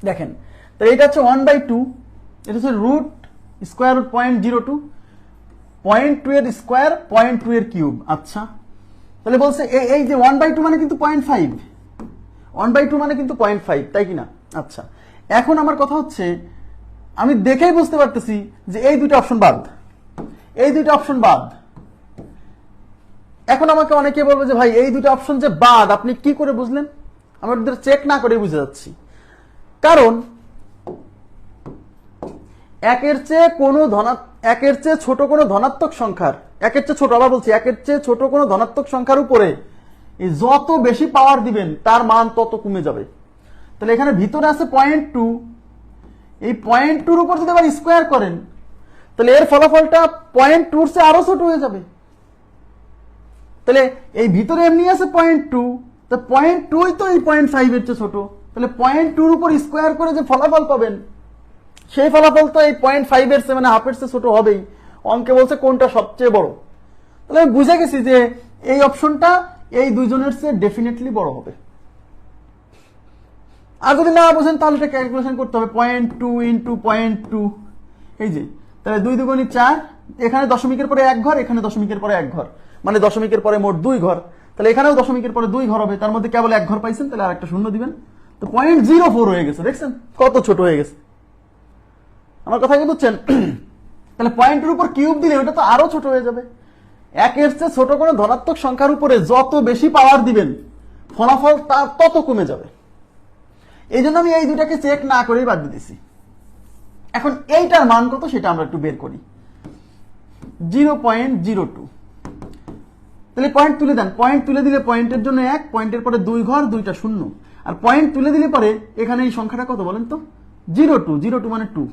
দেখেন, তো এটা হচ্ছে 1/2, এটা হচ্ছে রুট স্কোয়ার রুট 0.02, 0.2 এর স্কোয়ার 0.2 এর কিউব। আচ্ছা, তাহলে বলছে এই যে 1/2 মানে কিন্তু 0.5, 1/2 মানে কিন্তু 0.5, তাই কিনা? আচ্ছা, এখন আমার কথা হচ্ছে আমি দেখেই বুঝতে পারতেছি যে এই দুটো অপশন বাদ, এই দুটো অপশন বাদ। এখন আমাকে অনেকে বলবে যে ভাই এই দুটো অপশন যে বাদ, আপনি কি করে বুঝলেন? আমরা ওদের চেক না করে বুঝে যাচ্ছি। কারণ একের চেয়ে ছোট কোনো ধনাত্মক সংখ্যার, একের চেয়ে ছোট, আবার বলছি একের চেয়ে ছোট কোনো ধনাত্মক সংখ্যার উপরে যত বেশি পাওয়ার দিবেন তার মান তত কমে যাবে। তাহলে এখানে ভিতরে আছে 0.2, এই 0.2-র উপর যদি আবার স্কোয়ার করেন, তাহলে এর ফলাফলটা 0.2-র চেয়ে আরো ছোট হয়ে যাবে। তাহলে এই ভিতরে এমনি আছে 0.2, তো 0.2 তো এই 0.5 এর চেয়ে ছোট। তাহলে 0.2-র উপর স্কোয়ার করে যে ফলাফল পাবেন, সেই ফলাফল তো এই 0.5 এর চেয়ে মানে হাফের চেয়ে ছোট হবেই। অঙ্কে বলছে কোনটা সবচেয়ে বড়, তাহলে আমি বুঝে গেছি যে এই অপশনটা এই দুইজনের চেয়ে ডেফিনেটলি বড় হবে। আর যদি না বুঝেন তাহলে এটা ক্যালকুলেশন করতে হবে, 0.2 ইন্টু 0.2, এই যে, তাহলে 2 দুগুণে 4, এখানে দশমিকের পরে 1 ঘর, এখানে দশমিকের পরে 1 ঘর, মানে দশমিকের পরে মোট 2 ঘর। তাহলে এখানেও দশমিকের পরে 2 ঘর হবে, তার মধ্যে কেবল 1 ঘর পাইছেন, তাহলে আরেকটা শূন্য দিবেন। তো 0.04 হয়ে গেছে, দেখছেন কত ছোট হয়ে গেছে। আমার কথা কি বুঝছেন? তাহলে 0.2-র উপর কিউব দিলে ওটা তো আরো ছোট হয়ে যাবে। একের চেয়ে ছোট কোনো ধনাত্মক সংখ্যার উপরে যত বেশি পাওয়ার দিবেন ফলাফল তার তত কমে যাবে। এই জন্য আমি এই দুটাকে চেক না করেই বাদ দিতেছি। এখন এইটার মান কত সেটা আমরা একটু বের করি। 0.02, তাহলে পয়েন্ট তুলে দেন। পয়েন্ট তুলে দিলে পয়েন্টের জন্য 1, পয়েন্টের পরে 2 ঘর, 2টা শূন্য, আর পয়েন্ট তুলে দিলে পরে এখানে এই সংখ্যাটা কত বলেন তো? 02 মানে 2।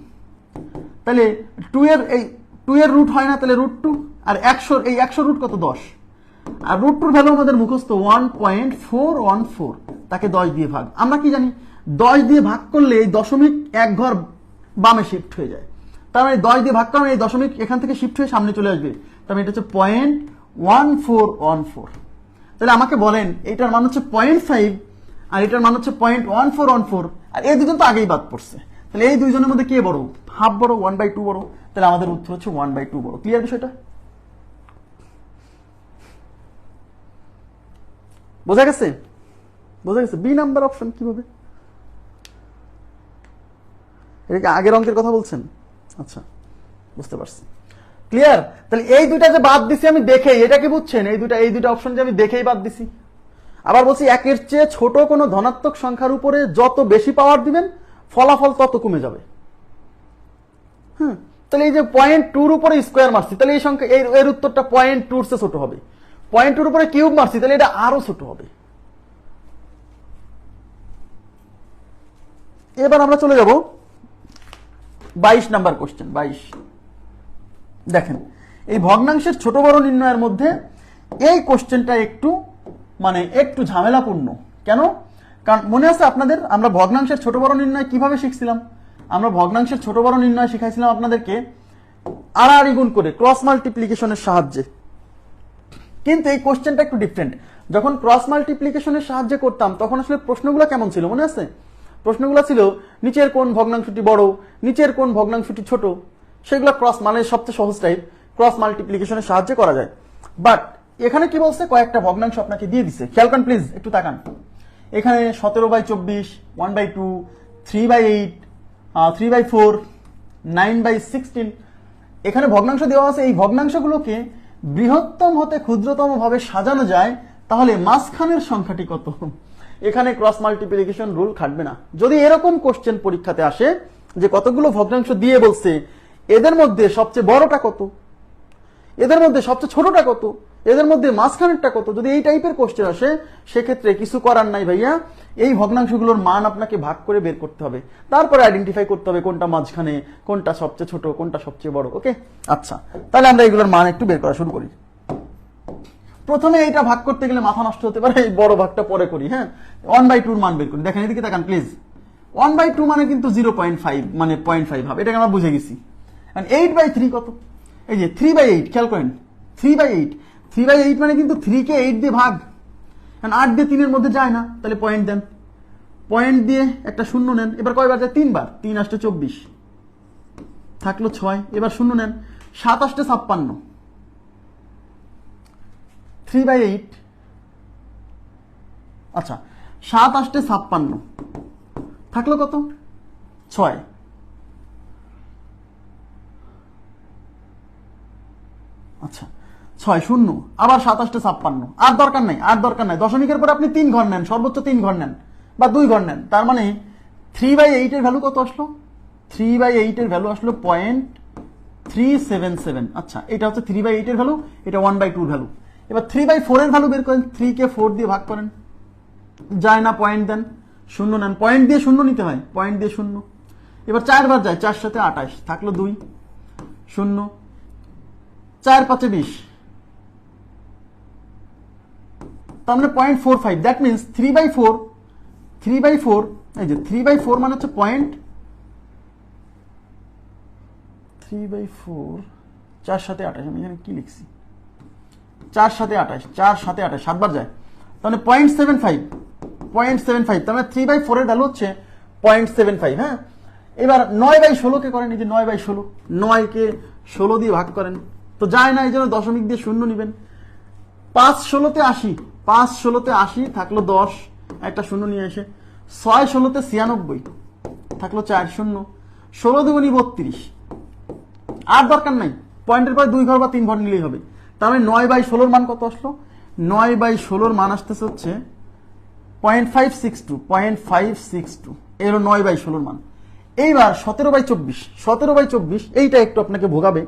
তাহলে 2 এর রুট হয় না, তাহলে √2, আর 100 রুট কত? 10, আর √2-র ভ্যালু আমাদের মুখস্থ 1.414, তাকে 10 দিয়ে ভাগ। আমরা কি জানি 10 দিয়ে ভাগ করলে এই দশমিক 1 ঘর বামে শিফট হয়ে যায়, তার মানে 10 দিয়ে ভাগ করলে এই দশমিক এখান থেকে শিফট হয়ে সামনে চলে আসবে, তার মানে এটা হচ্ছে 0.1414। তাহলে আমাকে বলেন এইটার মান হচ্ছে 0.5 আর এটার মান হচ্ছে 0.1414, আর এই দুজন তো আগেই বাদ পড়ছে। তাহলে এই দুইজনের মধ্যে কে বড়? হাফ বড়, 1/2 বড়। তাহলে আমাদের উত্তর হচ্ছে 1/2 বড়। ক্লিয়ার বিষয়টা? বোঝা গেছে? বি নাম্বার অপশন কিভাবে? এটা কি আগের অঙ্কের কথা বলছেন? আচ্ছা, বুঝতে পারছি। ক্লিয়ার? তাহলে এই দুইটা যে বাদ দিছি আমি দেখেই, এটা কি বুঝছেন? এই দুইটা অপশন যে আমি দেখেই বাদ দিছি। আবার বলছি একের চেয়ে ছোট কোনো ধনাত্মক সংখ্যার উপরে যত বেশি পাওয়ার দিবেন ফলাফল তত কমে যাবে। হ্যাঁ, তাহলে এই যে 0.2-র উপরে স্কোয়ার মারছি, তাহলে এই সংখ্যা এর উত্তরটা 0.2-র চেয়ে ছোট হবে। 0.2-র উপরে কিউব মারছি, তাহলে এটা আরো ছোট হবে। এবার আমরা চলে যাব 22 নাম্বার কোশ্চেন। 22 দেখেন, এই ভগ্নাংশের ছোট বড় নির্ণয়ের মধ্যে এই কোশ্চেনটা একটু ঝামেলাপূর্ণ। কেন? কারণ মনে আছে আপনাদের, আমরা ভগ্নাংশের ছোট বড় নির্ণয় কিভাবে শিখছিলাম? আমরা ভগ্নাংশের ছোট বড় নির্ণয় শিখাইছিলাম আপনাদেরকে আড়াআড়ি গুণ করে, ক্রস মাল্টিপ্লিকেশনের সাহায্যে। কিন্তু এই কোশ্চেনটা একটু ডিফারেন্ট। যখন ক্রস মাল্টিপ্লিকেশনের সাহায্যে করতাম তখন আসলে প্রশ্নগুলো কেমন ছিল মনে আছে? প্রশ্নগুলো ছিল নিচের কোন ভগ্নাংশটি বড়, নিচের কোন ভগ্নাংশটি ছোট, সেগুলো ক্রস, মানে সবচেয়ে সহজ টাইপ, ক্রস মাল্টিপ্লিকেশনের সাহায্যে করা যায়। বাট এখানে কি বলছে, কয়েকটা ভগ্নাংশ আপনাকে দিয়ে দিছে, খেয়াল করেন প্লিজ, একটু তাকান। এখানে 17/24, 1/2, 3/8, 3/4, 9/16 এখানে ভগ্নাংশ দেওয়া আছে। এই ভগ্নাংশগুলোকে বৃহত্তম হতে ক্ষুদ্রতম ভাবে সাজানো যায়, তাহলে মাঝখানের সংখ্যাটি কত? এখানে ক্রস মাল্টিপ্লিকেশন রুল খাটবে না। যদি এরকম কোশ্চেন পরীক্ষাতে আসে যে কতগুলো ভগ্নাংশ দিয়ে বলছে, এদের মধ্যে সবচেয়ে বড়টা কত, এদের মধ্যে সবচেয়ে ছোটটা কত, এদের মধ্যে মাঝখানেরটা কত, যদি এই টাইপের কোশ্চেন আসে, সেক্ষেত্রে কিছু করার নাই ভাইয়া, এই ভগ্নাংশগুলোর মান আপনাকে ভাগ করে বের করতে হবে, তারপরে আইডেন্টিফাই করতে হবে কোনটা মাঝখানে, কোনটা সবচেয়ে ছোট, কোনটা সবচেয়ে বড়। ওকে, আচ্ছা, তাহলে আমরা এগুলোর মান একটু বের করা শুরু করি। প্রথমে এইটা ভাগ করতে গেলে মাথা নষ্ট হতে পারে, এই বড় ভাগটা পরে করি। হ্যাঁ, 1/2 মান বের করি। দেখেন এদিকে তাকান প্লিজ, 1/2 মানে কিন্তু 0.5, মানে 0.5 ভাব, এটাকে আমরা বুঝে গেছি। 8/3 কত? এই যে 3/8, খেয়াল করেন, 3/8, 3/8 মানে কিন্তু 3 কে 8 দিয়ে ভাগ, কারণ 8 দিয়ে 3 এর মধ্যে যায় না, তাহলে পয়েন্ট দেন, পয়েন্ট দিয়ে একটা শূন্য নেন। এবার কয়বার যায়? 3 বার, 3 8 24, থাকলো 6, এবার শূন্য নেন, 7 8 56, 3/8, আচ্ছা 7 8 56, থাকলো কত? 6, আচ্ছা 6 0, আবার 7 8 56, আর দরকার নাই, আর দরকার নাই। দশমিকের পরে আপনি 3 ঘর নেন, সর্বোচ্চ 3 ঘর নেন বা 2 ঘর নেন, তার মানে 3/8 এর ভ্যালু কত আসলো? 3/8 এর ভ্যালু আসলো 0.377। আচ্ছা, এটা হচ্ছে 3/8 এর ভ্যালু, এটা 1/2 ভ্যালু। এবার 3/4 এর ভ্যালু বের করেন, 3 কে 4 দিয়ে ভাগ করেন, যায় না, পয়েন্ট দেন, শূন্য নেন, পয়েন্ট দিয়ে শূন্য নিতে হয়, পয়েন্ট দিয়ে শূন্য। এবার 4 বার যায়, 4 7 28, থাকলো 2 0, 4 5 20, তার মানে 0.45। দ্যাট মিনস 3/4, 3/4, এই যে 3/4 মানে হচ্ছে 3/4, 4 7 28, আমি এখানে কি লিখছি, 4 7 28, 4 7 28, 7 বার যায়, তাহলে 0.75, 0.75, তার মানে 3/4 এর ভ্যালু হচ্ছে 0.75। হ্যাঁ, এবার 9/16 কে করেন, এই যে 9/16, 9 কে 16 দিয়ে ভাগ করেন, তো যায় না, এই জন্য দশমিক দিয়ে শূন্য নেবেন। 5 16 80, 5 16 80, থাকলো 10, একটা শূন্য নিয়ে এসে 6 16 96, থাকলো 4 0, 16 দুগুণী 32, আর দরকার নাই, পয়েন্টের পরে 2 ঘর বা 3 ঘর নিলেই হবে। তার মানে 9/16 মান কত আসলো? 9/16 মান আসতেছে হচ্ছে 0.562, 0.562, এই হলো 9/16 মান। এইবার 17/24, 17/24 এইটা একটু আপনাকে ভোগাবে।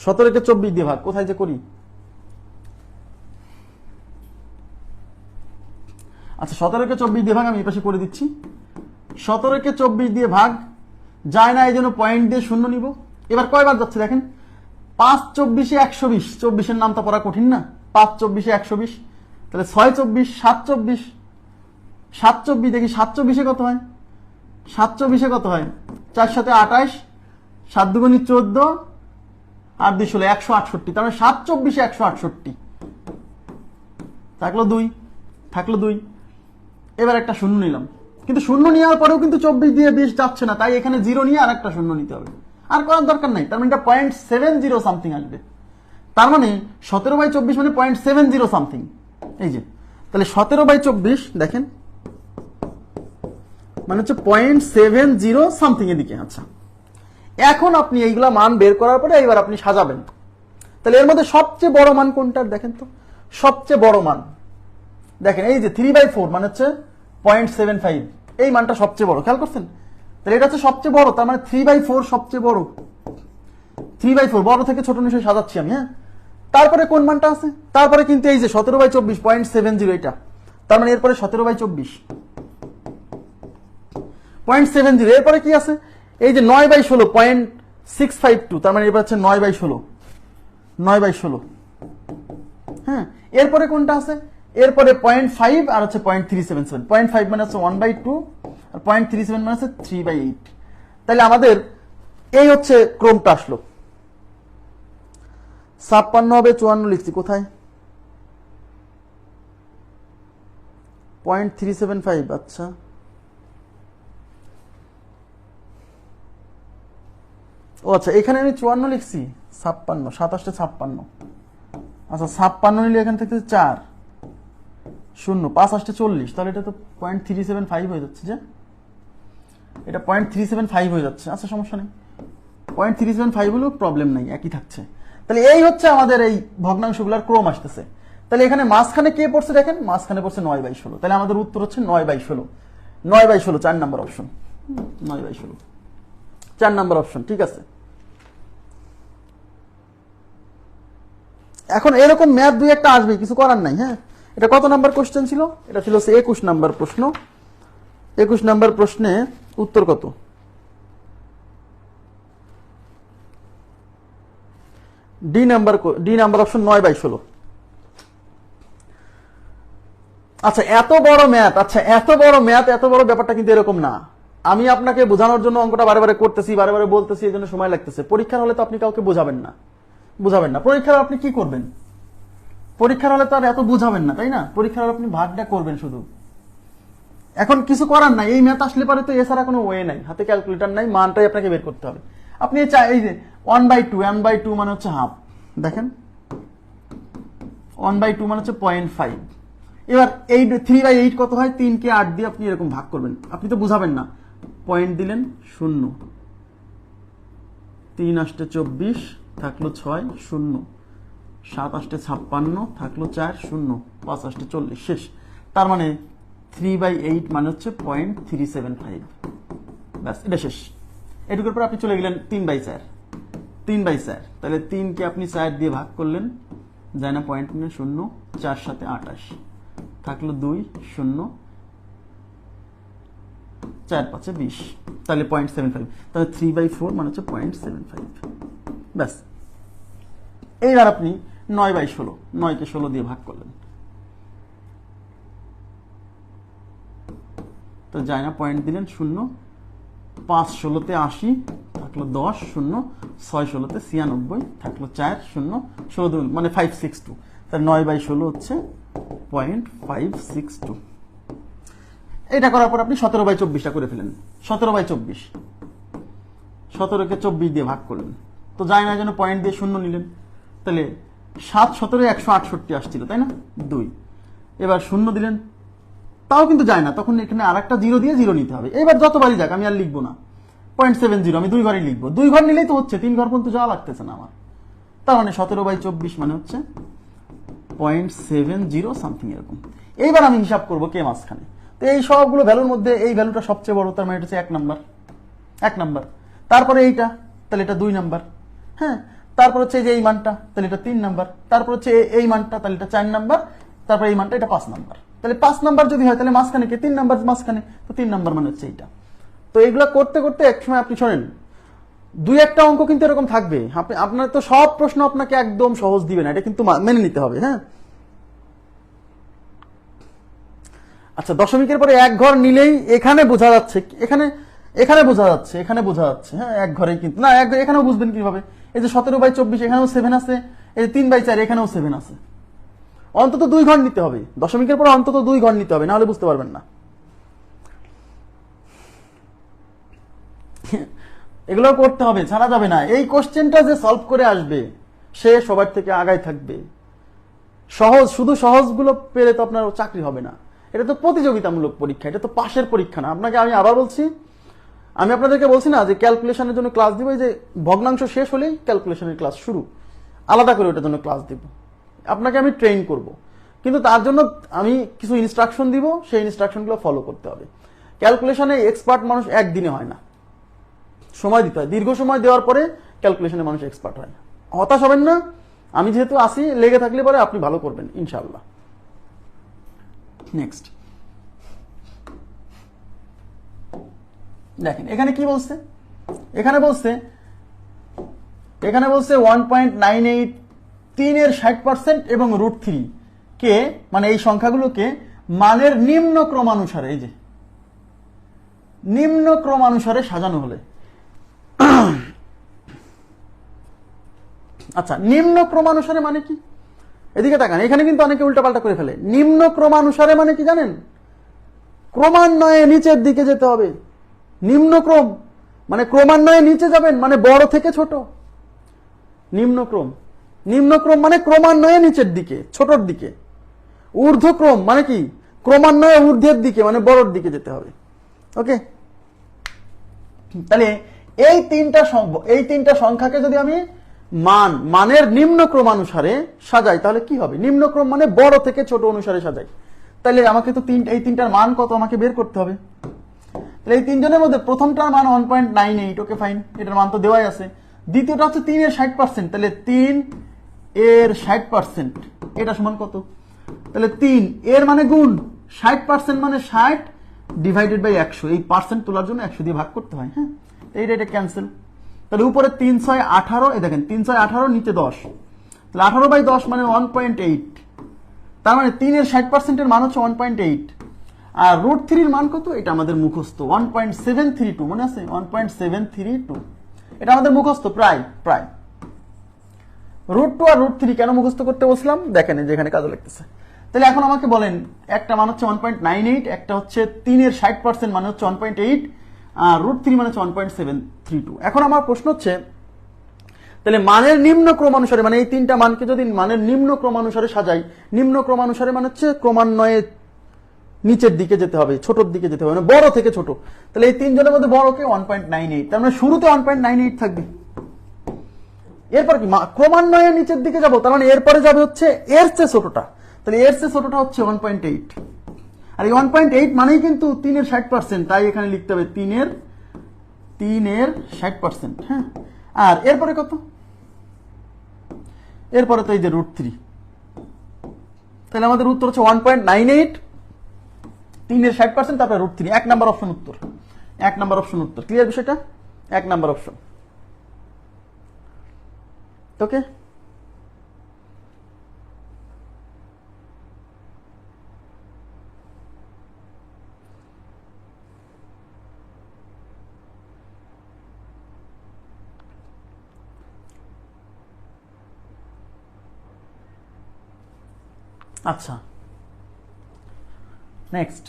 17 কে 24 দিয়ে ভাগ, কোথায় যে করি, আচ্ছা 17 কে 24 দিয়ে ভাগ আমি এই পাশে করে দিচ্ছি। 17 কে 24 দিয়ে ভাগ, যায় না, এই জন্য পয়েন্ট দিয়ে শূন্য নিব। এবার কয়বার যাচ্ছে দেখেন, 5 24 120, 24 এর নামটা পড়া কঠিন না, 5 24 120, তাহলে 6 24, 7 24, 7 24, দেখি 7 24 কত হয়, 7 24 কত হয়, 4 7 28, 7 দুগুণী 14, আর 2 16, 168, তার মানে 7 24 168, থাকলো 2, থাকলো 2। এবার একটা শূন্য নিলাম, কিন্তু শূন্য নেওয়ার পরেও কিন্তু 24 দিয়ে বেশ যাচ্ছে না, তাই এখানে 0 নিয়ে আর একটা শূন্য নিতে হবে, আর করার দরকার নাই। তার মানে এটা 0.70 সামথিং আসবে, তার মানে 17/24 মানে 0.70 সামথিং। এই যে তাহলে 17/24 দেখেন, মানে হচ্ছে 0.70 সামথিং এদিকে। আচ্ছা, এখন আপনি এইগুলা মান বের করার পরে এবার আপনি সাজাবেন। তাহলে এর মধ্যে সবচেয়ে বড় মান কোনটা দেখেন তো, সবচেয়ে বড় মান দেখেন, এই যে 3/4 মানে হচ্ছে 0.75, এই মানটা সবচেয়ে বড়, খেয়াল করছেন? তাহলে এটা হচ্ছে সবচেয়ে বড়, তার মানে 3/4 সবচেয়ে বড়। 3/4 বড় থেকে ছোট নিশ্চয়ই সাজাচ্ছি আমি। হ্যাঁ, তারপরে কোন মানটা আছে? তারপরে কিন্তু এই যে 17/24, 0.70 এটা, তার মানে এরপরে 17/24, 0.70, এরপরে কি আছে? এই যে 9/16, 0.652, তার মানে এবার হচ্ছে 9/16, 9/16। হ্যাঁ, এরপরে কোনটা আছে? এরপরে 0.5 আর হচ্ছে 0.377। 0.5 মানে হচ্ছে 1/2 আর 0.37 মানে হচ্ছে 3/8। তাহলে আমাদের এই হচ্ছে ক্রমটা আসলো। 56 হবে 54 লিখছি কোথায়? 0.375। আচ্ছা ও আচ্ছা, এখানে আমি 54 লিখছি, 56 27 56। আচ্ছা 56 নিলে এখান থেকে 4 0 5 8 40, তাহলে এটা তো 0.375 হয়ে যাচ্ছে, যে এটা 0.375 হয়ে যাচ্ছে। আচ্ছা সমস্যা নেই, 0.375 হলেও প্রবলেম নাই, একই থাকছে। তাহলে এই হচ্ছে আমাদের এই ভগ্নাংশগুলোর ক্রম আসতেছে। তাহলে এখানে মাঝখানে কে পড়ছে দেখেন, মাঝখানে পড়ছে 9/16। তাহলে আমাদের উত্তর হচ্ছে 9/16। 9/16 4 নাম্বার অপশন, 9/16 4 নাম্বার অপশন, ঠিক আছে। এখন এরকম ম্যাথ দুই একটা আসবে, কিছু করার নাই। হ্যাঁ, এটা কত নাম্বার কোশ্চেন ছিল? এটা ছিল 21 নাম্বার প্রশ্ন। 21 নাম্বার প্রশ্নে উত্তর কত? D number option 9/16। আচ্ছা এত বড় ম্যাথ, এত বড় ব্যাপারটা কিন্তু এরকম না। আমি আপনাকে বোঝানোর জন্য অঙ্কটা বারে বারে করতেছি, বারে বারে বলতেছি, এই জন্য সময় লাগতেছে। পরীক্ষার হলে তো আপনি কাউকে বোঝাবেন না। পরীক্ষার আপনি কি করবেন? পরীক্ষার হলে তো আর এত বুঝাবেন না, তাই না? পরীক্ষার হলে আপনি ভাগটা করবেন শুধু। এখন কিছু করার নাই, এই ম্যাথ আসলে পারে তো এছাড়া কোনো ওয়ে নাই, হাতে ক্যালকুলেটর নাই, মানটাই আপনাকে বের করতে হবে। আপনি এই যে 1/2 মানে হচ্ছে হাফ, দেখেন 1/2 মানে হচ্ছে 0.5। এবার এই 3/8 কত হয়? 3 কে 8 দিয়ে আপনি এরকম ভাগ করবেন, আপনি তো বুঝাবেন না। পয়েন্ট দিলেন 0, 3 8 24 থাকলো 6 0, 7 8 56 থাকলো 4 0, 5 8 40 শেষ। তার মানে 3/8 মানে হচ্ছে 0.375। ব্যাস, এটা শেষ। এটুকুর পর আপনি চলে গেলেন 3/4। 3/4 তাহলে 3 কে আপনি 4 দিয়ে ভাগ করলেন, যায় না পয়েন্ট 0, 4 7 28 থাকলো 2 0, 4 5 20, তাহলে 0.75। তাহলে 3/4 মানে হচ্ছে 0.75। ব্যাস, এইবার আপনি 9/16, 9 কে 16 দিয়ে ভাগ করলেন, তো যায় না পয়েন্ট দিলেন 0, 5 16 80 থাকলো 10 0, 6 16 96 থাকলো 4 0, 16 মানে 562। তাহলে 9/16 হচ্ছে 0.562। এটা করার পর আপনি 17/24টা করে ফেলেন। 17/24, 17 কে 24 দিয়ে ভাগ করলেন, তো যায় না, যেন পয়েন্ট দিয়ে 0 নিলেন। তাহলে 7 17 168 আসছিল, তাই না? 2, এবার 0 দিলেন, তাও কিন্তু যায় না, তখন এখানে আর একটা 0 দিয়ে 0 নিতে হবে। এবার যতবারই যাক, আমি আর লিখবো না 0.70, আমি 2 ঘরই লিখবো। 2 ঘর নিলেই তো হচ্ছে, 3 ঘর পর্যন্ত যাওয়া লাগতেছে না আমার। তার মানে 17/24 মানে হচ্ছে 0.70 সামথিং এরকম। এইবার আমি হিসাব করবো কে মাঝখানে। তো এই সবগুলো ভ্যালুর মধ্যে এই ভ্যালুটা সবচেয়ে বড়, তার মানে এটা হচ্ছে 1 নাম্বার। তারপরে এইটা, তাহলে এটা 2 নাম্বার। হ্যাঁ, তারপর হচ্ছে যে এই মানটা, তাহলে এটা 3 নাম্বার। তারপর হচ্ছে এই মানটা, তাহলে এটা 4 নাম্বার। তারপর এই মানটা, এটা 5 নাম্বার। তাহলে 5 নাম্বার যদি হয়, তাহলে মাঝখানে কে? 3 নাম্বার মাঝখানে, তো 3 নাম্বার মানে হচ্ছে এইটা। তো এগুলা করতে করতে একসময় আপনি শোনেন, 2-1টা অঙ্ক কিন্তু এরকম থাকবে। আপনার তো সব প্রশ্ন আপনাকে একদম সহজ দিবে না, এটা কিন্তু মেনে নিতে হবে। হ্যাঁ, আচ্ছা দশমিকের পরে 1 ঘর নিলেই এখানে বোঝা যাচ্ছে, এখানে বোঝা যাচ্ছে। হ্যাঁ, 1 ঘরেই কিন্তু না, এখানেও বুঝবেন কিভাবে। এই যে 17/24 এখানেও 7 আছে, এই যে 3/4 এখানেও 7 আছে। অন্তত 2 ঘর নিতে হবে, দশমিকের পরে অন্তত 2 ঘর নিতে হবে, নাহলে বুঝতে পারবেন না। এগুলো করতে হবে, ছাড়া যাবে না। এই কোশ্চেনটা যে সলভ করে আসবে সে সবার থেকে আগায় থাকবে। শুধু সহজগুলো পেলে তো আপনার চাকরি হবে না। এটা তো প্রতিযোগিতামূলক পরীক্ষা, এটা তো পাশের পরীক্ষা না। আপনাকে আমি আবার বলছি, আমি আপনাদেরকে বলছি না যে ক্যালকুলেশনের জন্য ক্লাস দিব, যে ভগ্নাংশ শেষ হলেই ক্যালকুলেশনের ক্লাস শুরু, আলাদা করে ওটার জন্য ক্লাস দিব, আপনাকে আমি ট্রেন করব। কিন্তু তার জন্য আমি কিছু ইনস্ট্রাকশন দিব, সেই ইনস্ট্রাকশনগুলো ফলো করতে হবে। ক্যালকুলেশনে এক্সপার্ট মানুষ একদিনে হয় না, সময় দিতে হয়। দীর্ঘ সময় দেওয়ার পরে ক্যালকুলেশনে মানুষ এক্সপার্ট হয়। হতাশ হবেন না, আমি যেহেতু আসি, লেগে থাকলে পরে আপনি ভালো করবেন ইনশাআল্লাহ। নেক্সট দেখেন এখানে কি বলছে। এখানে বলছে 1.98, 3 এর 60% এবং √3 কে মানে এই সংখ্যাগুলোকে মানের নিম্ন ক্রমানুসারে, এই যে নিম্ন ক্রমানুসারে সাজানো হলে, আচ্ছা নিম্ন ক্রমানুসারে মানে কি, এদিকে তাকান, এখানে কিন্তু অনেকে উল্টাপাল্টা করে ফেলে। নিম্ন ক্রমানুসারে মানে কি জানেন? ক্রমান্বয়ে নিচের দিকে যেতে হবে। নিম্ন ক্রম মানে ক্রমান্বয়ে নিচে যাবেন, মানে বড় থেকে ছোট। নিম্নক্রম, নিম্নক্রম মানে ক্রমান্বয়ে নিচের দিকে, ছোটর দিকে। ঊর্ধ্বক্রম মানে কি? ক্রমান্বয়ে ঊর্ধ্বের দিকে, মানে বড়র দিকে যেতে হবে। ওকে, তাহলে এই তিনটা সংখ্যাকে যদি আমি মানের নিম্ন ক্রমানুসারে সাজাই তাহলে কি হবে? নিম্নক্রম মানে বড় থেকে ছোট অনুসারে সাজাই। তাহলে আমাকে তো এই তিনটার মান কত আমাকে বের করতে হবে। তাহলে এই তিনজনের মধ্যে প্রথমটার মান 1.98, ওকে ফাইন, এটার মান তো দেওয়াই আছে। দ্বিতীয়টা হচ্ছে 3 এর 60%, তাহলে 3 এর 60%, এটা সমান কত? তাহলে 3 এর মানে গুণ 60% মানে 60 ডিভাইডেড বাই 100, এই পার্সেন্ট তোলার জন্য 100 দিয়ে ভাগ করতে হয়। হ্যাঁ, এটা ক্যান্সেল। তাহলে উপরে 3 6 18, এই দেখেন 3 6 18, নিচে 10, তাহলে 18/10 মানে 1.8। তার মানে 3 এর 60%-এর মান হচ্ছে 1.8। আর √3 এর মান কত? এটা আমাদের মুখস্থ, 1.732, মনে আছে? 1.732, এটা আমাদের মুখস্থ প্রায়। √2 আর √3 কেন মুখস্থ করতে বসলাম দেখেন, যেখানে কাজে লাগতেছে। তাহলে এখন আমাকে বলেন, একটা মান হচ্ছে 1.98, একটা হচ্ছে 3 এর 60% মানে হচ্ছে 1.8, আর √3 মানে হচ্ছে 1.732। এখন আমার প্রশ্ন হচ্ছে, তাহলে মানের নিম্ন ক্রমানুসারে, মানে এই তিনটা মানকে যদি মানের নিম্ন ক্রমানুসারে সাজাই, নিম্ন ক্রমানুসারে মানে হচ্ছে ক্রমান্বয়ে নিচের দিকে যেতে হবে, ছোটর দিকে যেতে হবে, মানে বড় থেকে ছোট। তাহলে এই তিনজনের মধ্যে বড়কে 1.98, তার মানে শুরুতে 1.98 থাকবে। এরপর কি ক্রমান্বয়ে নিচের দিকে যাব, তার মানে এরপরে যাবে হচ্ছে এর চেয়ে ছোটটা। তাহলে এর চেয়ে ছোটটা হচ্ছে 1.8, আর এই 1.8 মানেই কিন্তু 3 এর 60%, তাই এখানে লিখতে হবে 3 এর 60%। হ্যাঁ, আর এরপরে কত? এরপরে তো এই যে √3, তাহলে আমাদের উত্তর হচ্ছে 1.98, 3 এর 60%, তারপরে √3। 1 নাম্বার অপশন উত্তর, 1 নাম্বার অপশন উত্তর। ক্লিয়ার বিষয়টা? 1 নাম্বার অপশন। ওকে, আচ্ছা নেক্সট,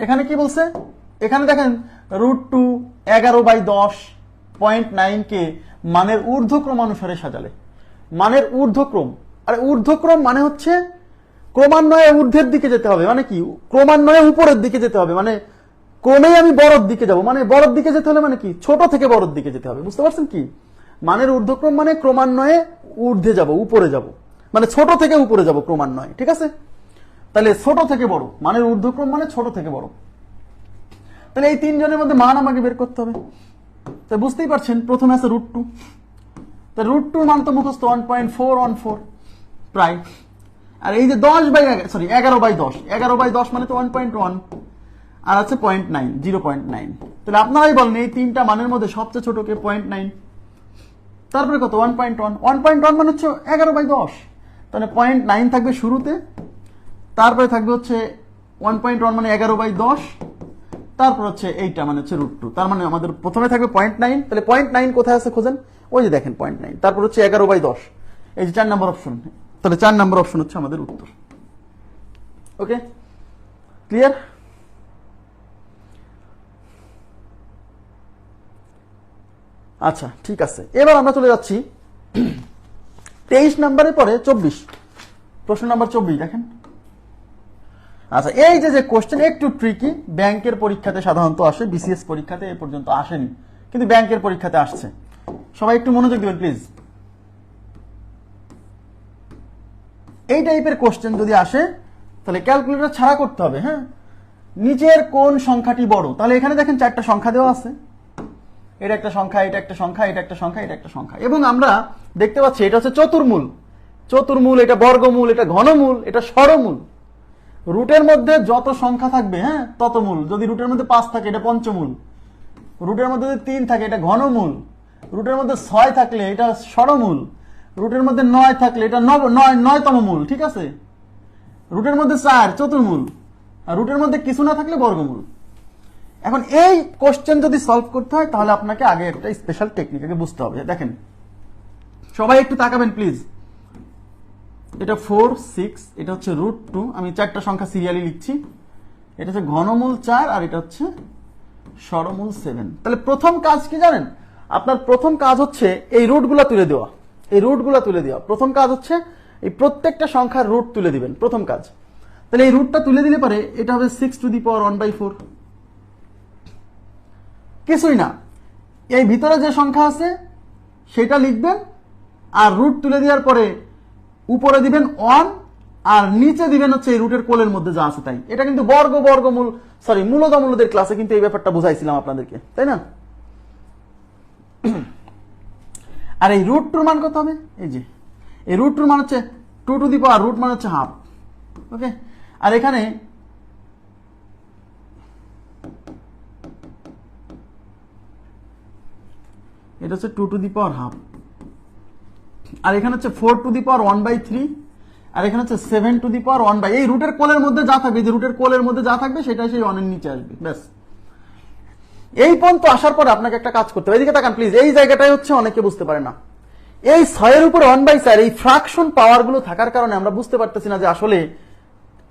এখানে কি বলছে? এখানে দেখেন √2 11/10.9 কে মানের ঊর্ধ্বক্রম অনুসারে সাজালে, মানের ঊর্ধ্বক্রম, আর ঊর্ধ্বক্রম মানে হচ্ছে ক্রমান্বয়ে ঊর্ধ্বের দিকে যেতে হবে, মানে কি ক্রমান্বয়ে উপরের দিকে যেতে হবে, মানে ক্রমেই আমি বড়র দিকে যাব, মানে বড়র দিকে যেতে হলে মানে কি ছোট থেকে বড়র দিকে যেতে হবে। বুঝতে পারছেন কি? মানের ঊর্ধ্বক্রম মানে ক্রমান্বয়ে ঊর্ধ্বে যাব, উপরে যাব, মানে ছোট থেকে উপরে যাব ক্রমান্বয়ে। ঠিক আছে, তাহলে ছোট থেকে বড়, মানের ঊর্ধ্বক্রম মানে ছোট থেকে বড়। তাহলে এই তিনজনের মধ্যে মান আমাকে বের করতে হবে। তাই বুঝতেই পারছেন, প্রথমে আছে √2, তাহলে √2 মান তো মুখস্থ 1.414 প্রায়। আর এই যে 11/10 মানে তো 1.1, আর আছে 0.9, 0.9। তাহলে আপনারাই বলেন এই তিনটা মানের মধ্যে সবচেয়ে ছোট কে? 0.9। তারপরে কত? 1.1 মানে হচ্ছে 11/10, তাহলে 0.9 থাকবে শুরুতে, তারপরে থাকবে হচ্ছে 1.1 মানে 11/10, তারপর হচ্ছে এইটা মানে হচ্ছে √2, তার মানে আমাদের প্রথমে থাকবে 0.9। তাহলে 0.9 কোথায় আছে খোঁজেন, ওই যে দেখেন 0.9, তারপর হচ্ছে 11/10, এই যে 4 নম্বর অপশন। তাহলে 4 নম্বর অপশন হচ্ছে আমাদের উত্তর। ওকে, ক্লিয়ার? আচ্ছা ঠিক আছে, এবার আমরা চলে যাচ্ছি 23 নম্বরের পরে 24, প্রশ্ন নাম্বার 24 দেখেন। আচ্ছা, এই যে কোশ্চেন একটু ট্রিকি, ব্যাংকের পরীক্ষাতে সাধারণত আসে, বিসিএস পরীক্ষাতে এ পর্যন্ত আসেনি, কিন্তু ব্যাংকের পরীক্ষাতে আসছে। সবাই একটু মনোযোগ দিবেন প্লিজ। এই টাইপের কোশ্চেন যদি আসে তাহলে ক্যালকুলেটর ছাড়া করতে হবে। হ্যাঁ, নিচের কোন সংখ্যাটি বড়? তাহলে এখানে দেখেন 4টা সংখ্যা দেওয়া আছে, এটা একটা সংখ্যা, এটা একটা সংখ্যা, এটা একটা সংখ্যা, এটা একটা সংখ্যা, এবং আমরা দেখতে পাচ্ছি এটা হচ্ছে চতুর্মূল, এটা বর্গমূল, এটা ঘনমূল, এটা স্বরমূল। রুটের মধ্যে যত সংখ্যা থাকবে, হ্যাঁ, তত মূল। যদি রুটের মধ্যে 5 থাকে এটা পঞ্চমূল, রুটের মধ্যে যদি 3 থাকে এটা ঘনমূল, রুটের মধ্যে 6 থাকলে এটা স্বরমূল, রুটের মধ্যে 9 থাকলে এটা 9তম মূল, ঠিক আছে। রুটের মধ্যে 4 চতুর্মূল, আর রুটের মধ্যে কিছু না থাকলে বর্গমূল। এখন এই কোশ্চেন যদি সলভ করতে হয় তাহলে আপনাকে আগে একটা স্পেশাল টেকনিক আগে বুঝতে হবে। দেখেন সবাই একটু তাকাবেন প্লিজ। এটা 4 6, এটা হচ্ছে √2। আমি 4টা সংখ্যা সিরিয়ালি লিখছি। এটা হচ্ছে ঘনমূল 4 আর এটা হচ্ছে সরমূল 7। তাহলে প্রথম কাজ কি জানেন? আপনার প্রথম কাজ হচ্ছে এই রুটগুলা তুলে দেওয়া। এই রুটগুলা তুলে দেওয়া প্রথম কাজ হচ্ছে এই প্রত্যেকটা সংখ্যার রুট তুলে দিবেন প্রথম কাজ। তাহলে এই রুটটা তুলে দিলে পারে এটা হবে 6⁴ কিছুই না, এই ভিতরে যে সংখ্যা আছে সেটা লিখবেন, আর রুট তুলে দেওয়ার পরে উপরে দিবেন 1 আর নিচে দিবেন হচ্ছে এই রুটের কোলের মধ্যে যা আছে তাই। এটা কিন্তু মূলদের ক্লাসে কিন্তু এই ব্যাপারটা বুঝাইছিলাম আপনাদেরকে, তাই না? আর এই √2 মান কত হবে? এই যে এই √2 মান হচ্ছে 2⁴, রুট মান হচ্ছে হাফ। ওকে, আর এখানে এটা হচ্ছে 2⁴, আর এখানে হচ্ছে 4⁴1/3, আর এখানে হচ্ছে 7⁴1/। এই রুটের কোলের মধ্যে যা থাকবে, যে রুটের কোলের মধ্যে যা থাকবে সেটাই সেই 1 এর নিচে আসবে, ব্যাস। এই পর্যন্ত আসার পরে আপনাকে একটা কাজ করতে হবে। এদিকে তাকান প্লিজ, এই জায়গাটাই হচ্ছে অনেকে বুঝতে পারে না। এই 6 এর উপরে 1/4 এই ফ্র্যাকশন পাওয়ার গুলো থাকার কারণে আমরা বুঝতে পারতেছি না যে আসলে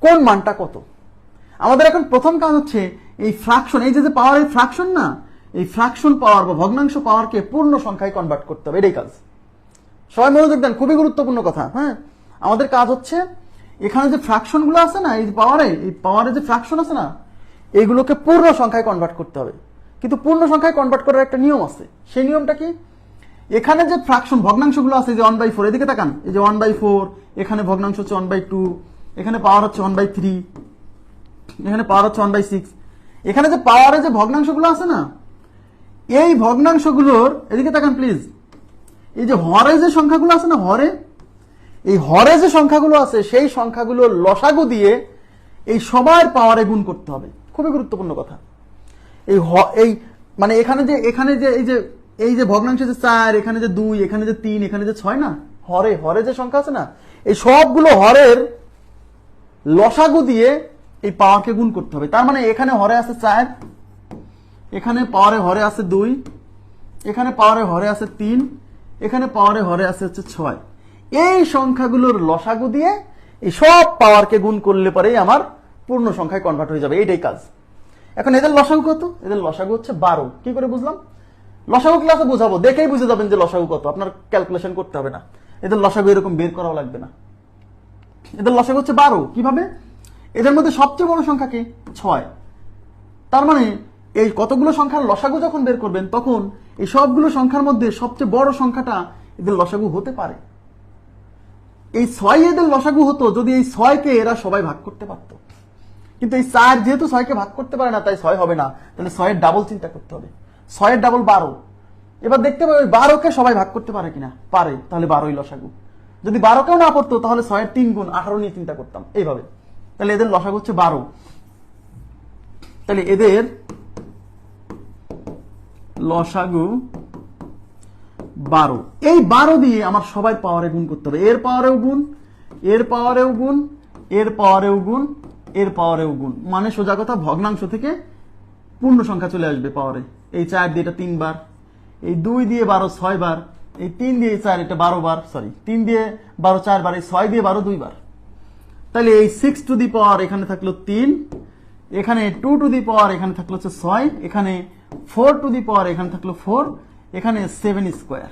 কোন মানটা কত। আমাদের এখন প্রথম কাজ হচ্ছে এই ফ্র্যাকশন, এই যে পাওয়ারের ফ্র্যাকশন না, এই ফ্র্যাকশন পাওয়ার বা ভগ্নাংশ পাওয়ারকে পূর্ণ সংখ্যায় কনভার্ট করতে হবে, এটাই কাজ। সবাই মনোযোগ দেন, খুবই গুরুত্বপূর্ণ কথা। হ্যাঁ, আমাদের কাজ হচ্ছে এখানে যে ফ্র্যাকশন গুলো আছে না, এই পাওয়ারে যে ফ্র্যাকশন আছে না, এইগুলোকে পূর্ণ সংখ্যায় কনভার্ট করতে হবে। কিন্তু পূর্ণ সংখ্যায় কনভার্ট করার একটা নিয়ম আছে। সেই নিয়মটা কি? এখানে যে ফ্র্যাকশন ভগ্নাংশগুলো আছে, যে 1/4, এদিকে তাকান, এই যে 1/4, এখানে ভগ্নাংশ হচ্ছে 1/2, এখানে পাওয়ার হচ্ছে 1/3, এখানে পাওয়ার হচ্ছে 1/6। এখানে যে পাওয়ারে যে ভগ্নাংশগুলো আছে না, এই ভগ্নাংশগুলোর, এদিকে তাকান প্লিজ, এই যে হরে যে সংখ্যাগুলো আছে না, এই হরে যে সংখ্যাগুলো আছে সেই সংখ্যাগুলোর লসাগু দিয়ে এই সবার পাওয়ারে গুণ করতে হবে। খুবই গুরুত্বপূর্ণ কথা। এই মানে এখানে যে এই যে ভগ্নাংশে যে 4, এখানে যে 2, এখানে যে 3, এখানে যে 6 না, হরে যে সংখ্যা আছে না, এই সবগুলো হরের লসাগু দিয়ে এই পাওয়ারকে গুণ করতে হবে। তার মানে এখানে হরে আছে 4, এখানে পাওয়ারে হরে আছে 2, এখানে পাওয়ারে হরে আছে 3, এখানে পাওয়ারে হরে আছে হচ্ছে 6। এই সংখ্যাগুলোর লসাগু দিয়ে এই সব পাওয়ারকে গুণ করলে পরেই আমার পূর্ণ সংখ্যায় কনভার্ট হয়ে যাবে, এইটাই কাজ। এখন এদের লসাগু কত? এদের লসাগু হচ্ছে 12। কি করে বুঝলাম? লসাগু ক্লাসে বোঝাবো, দেখেই বুঝে যাবেন যে লসাগু কত, আপনার ক্যালকুলেশন করতে হবে না। এদের লসাগু এরকম বের করাও লাগবে না। এদের লসাগু হচ্ছে 12। কিভাবে? এদের মধ্যে সবচেয়ে বড় সংখ্যা কি? 6। তার মানে এই কতগুলো সংখ্যার লসাগু যখন বের করবেন তখন এই সবগুলো সংখ্যার মধ্যে সবচেয়ে বড় সংখ্যাটা এদের লসাগু হতে পারে। এই 6 এদের লসাগু হতো যদি এই 6কে এরা সবাই ভাগ করতে পারত। কিন্তু এই 4 যেহেতু 6কে ভাগ করতে পারে না, তাই 6 হবে না। তাহলে 6 এর ডাবল চিন্তা করতে হবে। 6 এর ডাবল 12। এবার দেখতে পাবে ওই 12কে সবাই ভাগ করতে পারে কিনা, পারে, তাহলে 12ই লসাগু। যদি 12কেও না পড়তো তাহলে 6 এর 3 গুণ 18 নিয়ে চিন্তা করতাম, এইভাবে। তাহলে এদের লসাগু হচ্ছে 12। তাহলে এদের লসাগু 12। এই 12 দিয়ে আমার সবাই পাওয়ারে গুণ করতে হবে। এর পাওয়ারেও গুণ, এর পাওয়ারেও গুণ, এর পাওয়ারেও গুণ, এর পাওয়ারেও গুণ। মানে সোজা কথা, ভগ্নাংশ থেকে পূর্ণ সংখ্যা চলে আসবে পাওয়ারে। এই 4 দিয়ে এটা 3 বার, এই 2 দিয়ে 12 6 বার, এই 3 দিয়ে 4 এটা 12 বার, 3 দিয়ে 12 4 বার, এই 6 দিয়ে 12 2 বার। তাহলে এই 6⁴ এখানে থাকলো 3, এখানে 2⁴ এখানে থাকলো হচ্ছে 6, এখানে 4⁴ এখানে থাকলো 4, এখানে 7²।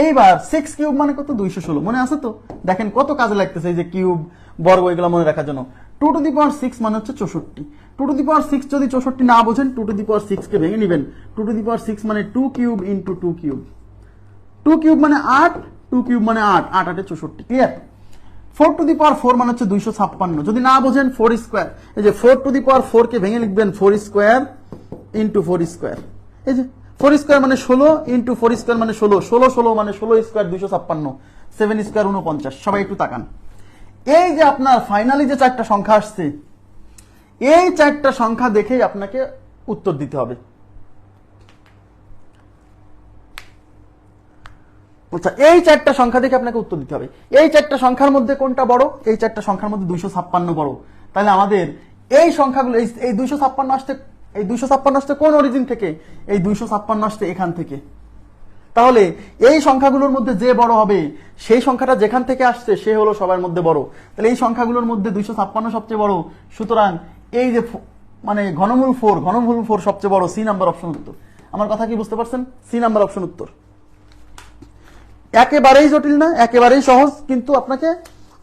এইবার 6³ মানে কত? 216। মনে আছে তো? দেখেন কত কাজে লাগতেছে এই যে কিউব, বর্গ, এগুলো মনে রাখার জন্য। 2⁶ মানে হচ্ছে 64। 2⁶ যদি 64 না বোঝেন, 2⁶ কে ভেঙে নেবেন। 2⁶ মানে 2³ ইন্টু 2³ 2³ মানে 8, 2³ মানে 8, 8 8 64। ক্লিয়ার? 4⁴ মানে হচ্ছে 256। যদি না বোঝেন 4², এই যে 4⁴ কে ভেঙে লিখবেন 4² ইন্টু 4²। এই যে 4² মানে 16 ইন্টু 4² মানে 16, 16 মানে 16² 256, 7² 49। সবাই একটু তাকান, এই যে আপনার ফাইনালি যে 4টা সংখ্যা আসছে, এই 4টা সংখ্যা দেখেই আপনাকে উত্তর দিতে হবে। আচ্ছা, এই চারটা সংখ্যা দেখে আপনাকে উত্তর দিতে হবে। এই চারটা সংখ্যার মধ্যে কোনটা বড়? এই চারটা সংখ্যার মধ্যে 256 বড়। তাহলে আমাদের এই সংখ্যাগুলো, এই 256 আসছে, এই 256 আসছে কোন অরিজিন থেকে? এই 256 আসছে এখান থেকে। তাহলে এই সংখ্যাগুলোর মধ্যে যে বড় হবে, সেই সংখ্যাটা যেখান থেকে আসছে সে হলো সবার মধ্যে বড়। তাহলে এই সংখ্যাগুলোর মধ্যে 256 সবচেয়ে বড়। সুতরাং এই যে মানে ঘনমূল 4 সবচেয়ে বড়। সি নাম্বার অপশন উত্তর। আমার কথা কি বুঝতে পারছেন? সি নাম্বার অপশন উত্তর। একেবারেই জটিল না, একেবারেই সহজ, কিন্তু আপনাকে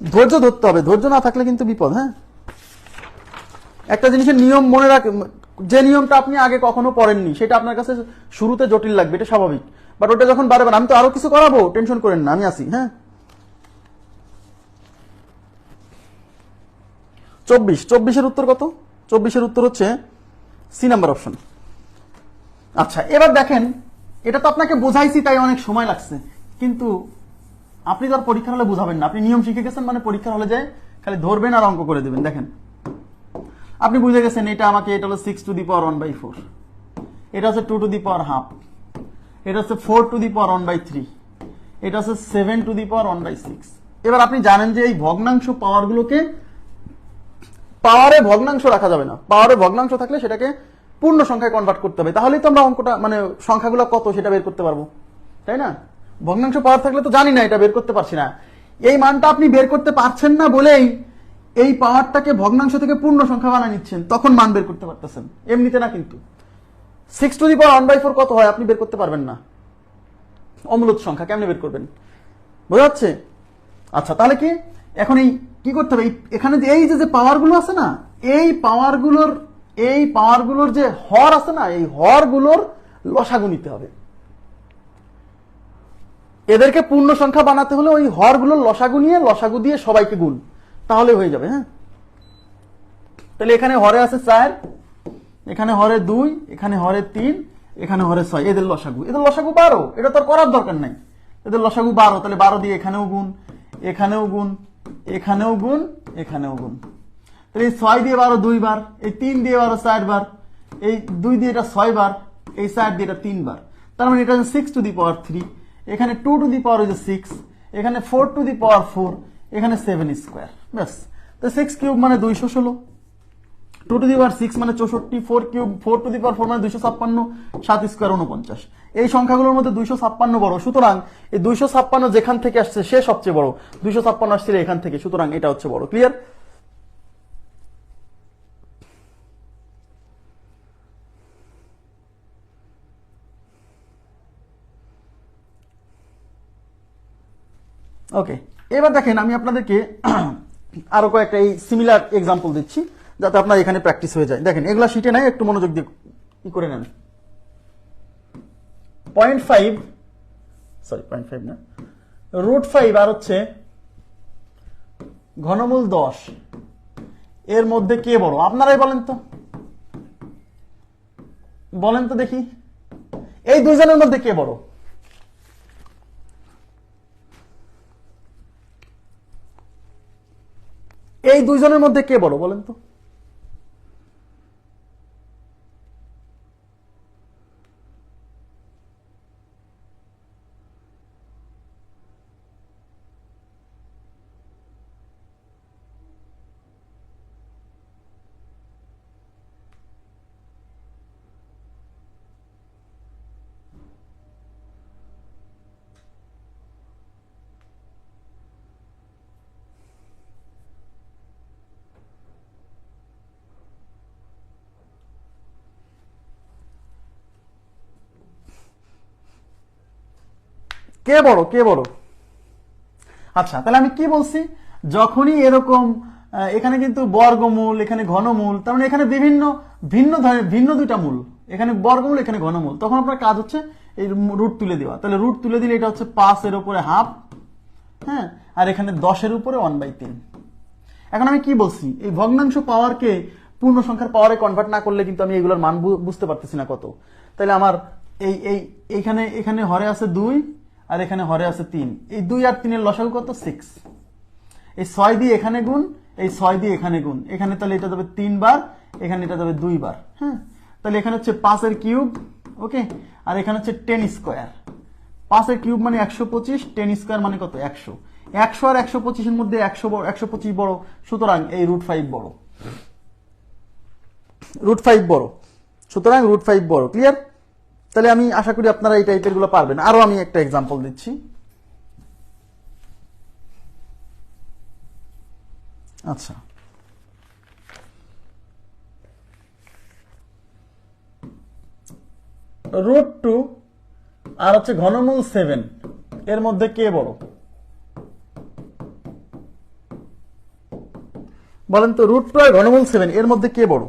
ধৈর্য ধরতে হবে। ধৈর্য না থাকলে কিন্তু বিপদ। হ্যাঁ, একটা জিনিসের নিয়ম মনে রাখ, যে নিয়মটা আপনি আগে কখনো পড়েননি সেটা আপনার কাছে শুরুতে জটিল লাগবে, এটা স্বাভাবিক। বাট ওটা যখন বারবার, আমি তো আরো কিছু করাবো, টেনশন করেন না, আমি আসি। হ্যাঁ, 24 উত্তর কত? 24 উত্তর হচ্ছে সি নাম্বার অপশন। আচ্ছা, এবার দেখেন, এটা তো আপনাকে বোঝাইছি তাই অনেক সময় লাগছে, কিন্তু আপনি তো আর পরীক্ষার হলে বুঝাবেন না। আপনি নিয়ম শিখে গেছেন, মানে পরীক্ষার হলে যায় খালি ধরবেন আর অঙ্ক করে দেবেন। দেখেন, আপনি বুঝে গেছেন এটা আমাকে, এটা হলো 6⁴, এটা হচ্ছে 2½ এটা হচ্ছে 4⁴, এটা হচ্ছে 7⁴. এবার আপনি জানেন যে এই ভগ্নাংশ পাওয়ারগুলোকে পাওয়ারে ভগ্নাংশ রাখা যাবে না। পাওয়ারে ভগ্নাংশ থাকলে সেটাকে পূর্ণ সংখ্যায় কনভার্ট করতে হবে, তাহলেই তো আমরা অঙ্কটা মানে সংখ্যাগুলো কত সেটা বের করতে পারবো, তাই না? ভগ্নাংশ পাওয়ার থাকলে তো জানি না, এটা বের করতে পারছি না। এই মানটা আপনি বের করতে পারছেন না বলেই এই পাওয়ারটাকে ভগ্নাংশ থেকে পূর্ণ সংখ্যা বানিয়ে নিচ্ছেন, তখন মান বের করতে পারতেছেন, এমনিতে না। কিন্তু 6⁴ কত হয় আপনি বের করতে পারবেন না। অমূলত সংখ্যা কেমনে বের করবেন? বোঝা যাচ্ছে? আচ্ছা, তাহলে কি এখন এই কি করতে হবে? এখানে যে এই যে পাওয়ারগুলো আছে না, এই পাওয়ারগুলোর যে হর আছে না, এই হরগুলোর লসাগু নিতে হবে। এদেরকে পূর্ণ সংখ্যা বানাতে হলে ওই হরগুলোর লসাগু নিয়ে, লসাগু দিয়ে সবাইকে গুণ, তাহলে হয়ে যাবে। হ্যাঁ, তাহলে এখানে হরে আছে 4, এখানে হরে 2, এখানে হরে 3, এখানে হরে 6, এদের লসাগু 12। এটা তো আর করার দরকার নাই, এদের লসাগু 12। তাহলে 12 দিয়ে এখানেও গুণ, এখানেও গুণ, এখানেও গুণ, এখানেও গুণ। তাহলে এই 6 দিয়ে 12 2 বার, এই 3 দিয়ে 12 4 বার, এই 2 দিয়ে এটা 6 বার, এই 4 দিয়ে এটা 3 বার। তার মানে এটা 6⁴, এখানে 2⁴ 6, এখানে 4⁴, এখানে 7²। ব্যাস, তো 6³ মানে 216, 2⁴ মানে 64, 4³ মানে 256, 7² 49। এই সংখ্যাগুলোর মধ্যে 256 বড়। সুতরাং এই 256 যেখান থেকে আসছে সে সবচেয়ে বড়। 256 আসছিল এখান থেকে, সুতরাং এটা হচ্ছে বড়। ক্লিয়ার? ওকে, এবার দেখেন আমি আপনাদেরকে আরো কয়েকটা এই সিমিলার এক্সাম্পল দিচ্ছি যাতে আপনার এখানে প্র্যাকটিস হয়ে যায়। দেখেন, এগুলা শিটে নাই, একটু মনোযোগ দিয়ে কি করে নেন। 0.5 না, √5 আর হচ্ছে ঘনমূল 10 এর মধ্যে কে বড়? আপনারাই বলেন তো, বলেন তো দেখি, এই দুইজনের মধ্যে কে বড়? এই দুইজনের মধ্যে কে বড় বলেন তো? কে বড়? কে বড়? আচ্ছা, তাহলে আমি কি বলছি, যখনই এরকম এখানে কিন্তু বর্গমূল, এখানে ঘনমূল, তার মানে এখানে ভিন্ন দুইটা মূল, এখানে বর্গমূল, এখানে ঘনমূল, তখন আপনার কাজ হচ্ছে এই রুট তুলে দেওয়া। তাহলে রুট তুলে দিলে এটা হচ্ছে 5 এর উপরে হাফ, হ্যাঁ, আর এখানে 10 এর উপরে 1/3। এখন আমি কি বলছি, এই ভগ্নাংশ পাওয়ারকে পূর্ণ সংখ্যার পাওয়ারে কনভার্ট না করলে কিন্তু আমি এগুলোর মান বুঝতে পারতেছি না কত। তাহলে আমার এখানে হরে আছে 2 আর এখানে হরে আছে 3, এই 2 আর 3 এর লসাগু কত? 6। এই 6 দিয়ে এখানে গুণ, এই 6 দিয়ে এখানে গুণ, এখানে তাহলে এটা যাবে 3 বার, এখানে এটা যাবে 2 বার। হ্যাঁ, তাহলে এখানে হচ্ছে 5 এর কিউব, ওকে, আর এখানে হচ্ছে 10²। 5 এর কিউব মানে 125, 10 স্কয়ার মানে কত 100। 100 আর 125 এর মধ্যে 100 বড়, 125 বড়, সুতরাং এই √5 বড়, √5 বড়, সুতরাং √5 বড়। ক্লিয়ার? তাহলে আমি আশা করি আপনারা এই টাইপের গুলো পারবেন। আরো আমি একটা এক্সাম্পল দিচ্ছি। আচ্ছা, √2 আর হচ্ছে ঘনমূল 7 এর মধ্যে কে বড়? বলেন তো, √2 আর ঘনমূল 7 এর মধ্যে কে বড়?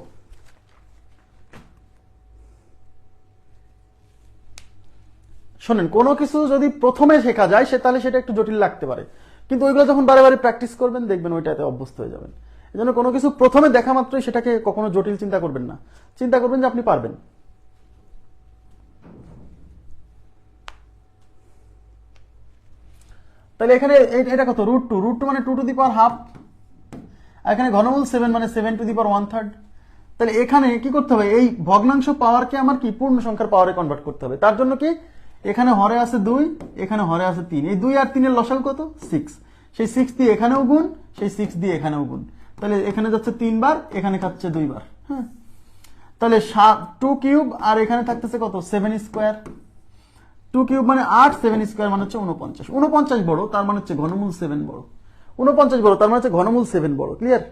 শোনেন, কোনো কিছু যদি প্রথমে শেখা যায় তাহলে সেটা একটু জটিল লাগতে পারে, কিন্তু ওইগুলো যখন বারে বারে প্র্যাকটিস করবেন দেখবেন ওইটাতে অভ্যস্ত হয়ে যাবেন। এই জন্য কোনো কিছু প্রথমে দেখা মাত্রই সেটাকে কখনো জটিল চিন্তা করবেন না, চিন্তা করবেন যে আপনি পারবেন। তাহলে এখানে এটা কত? √2, √2 মানে 2 টু দি পাওয়ার হাফ, আর এখানে ঘনমূল 7 মানে 7 টু দি পাওয়ার 1/3। তাহলে এখানে কি করতে হবে? এই ভগ্নাংশ পাওয়ারকে আমার কি পূর্ণ সংখ্যার পাওয়ারে কনভার্ট করতে হবে। তার জন্য কি, এখানে হরে আছে 2, এখানে হরে আছে 3, এই 2 আর 3 এর লসাগু কত? 6। সেই 6 দিয়ে এখানেও গুণ, সেই 6 দিয়ে এখানেও গুণ, তাহলে এখানে যাচ্ছে 3 বার, এখানে খাচ্ছে 2 বার। হ্যাঁ, তাহলে 2 কিউব আর এখানে থাকতেছে কত? 7 স্কয়ার। 2 কিউব মানে 8, 7 স্কয়ার মানে হচ্ছে 49। 49 বড়, তার মানে হচ্ছে ঘনমূল 7 বড়। 49 বড়, তার মানে হচ্ছে ঘনমূল 7 বড়। ক্লিয়ার?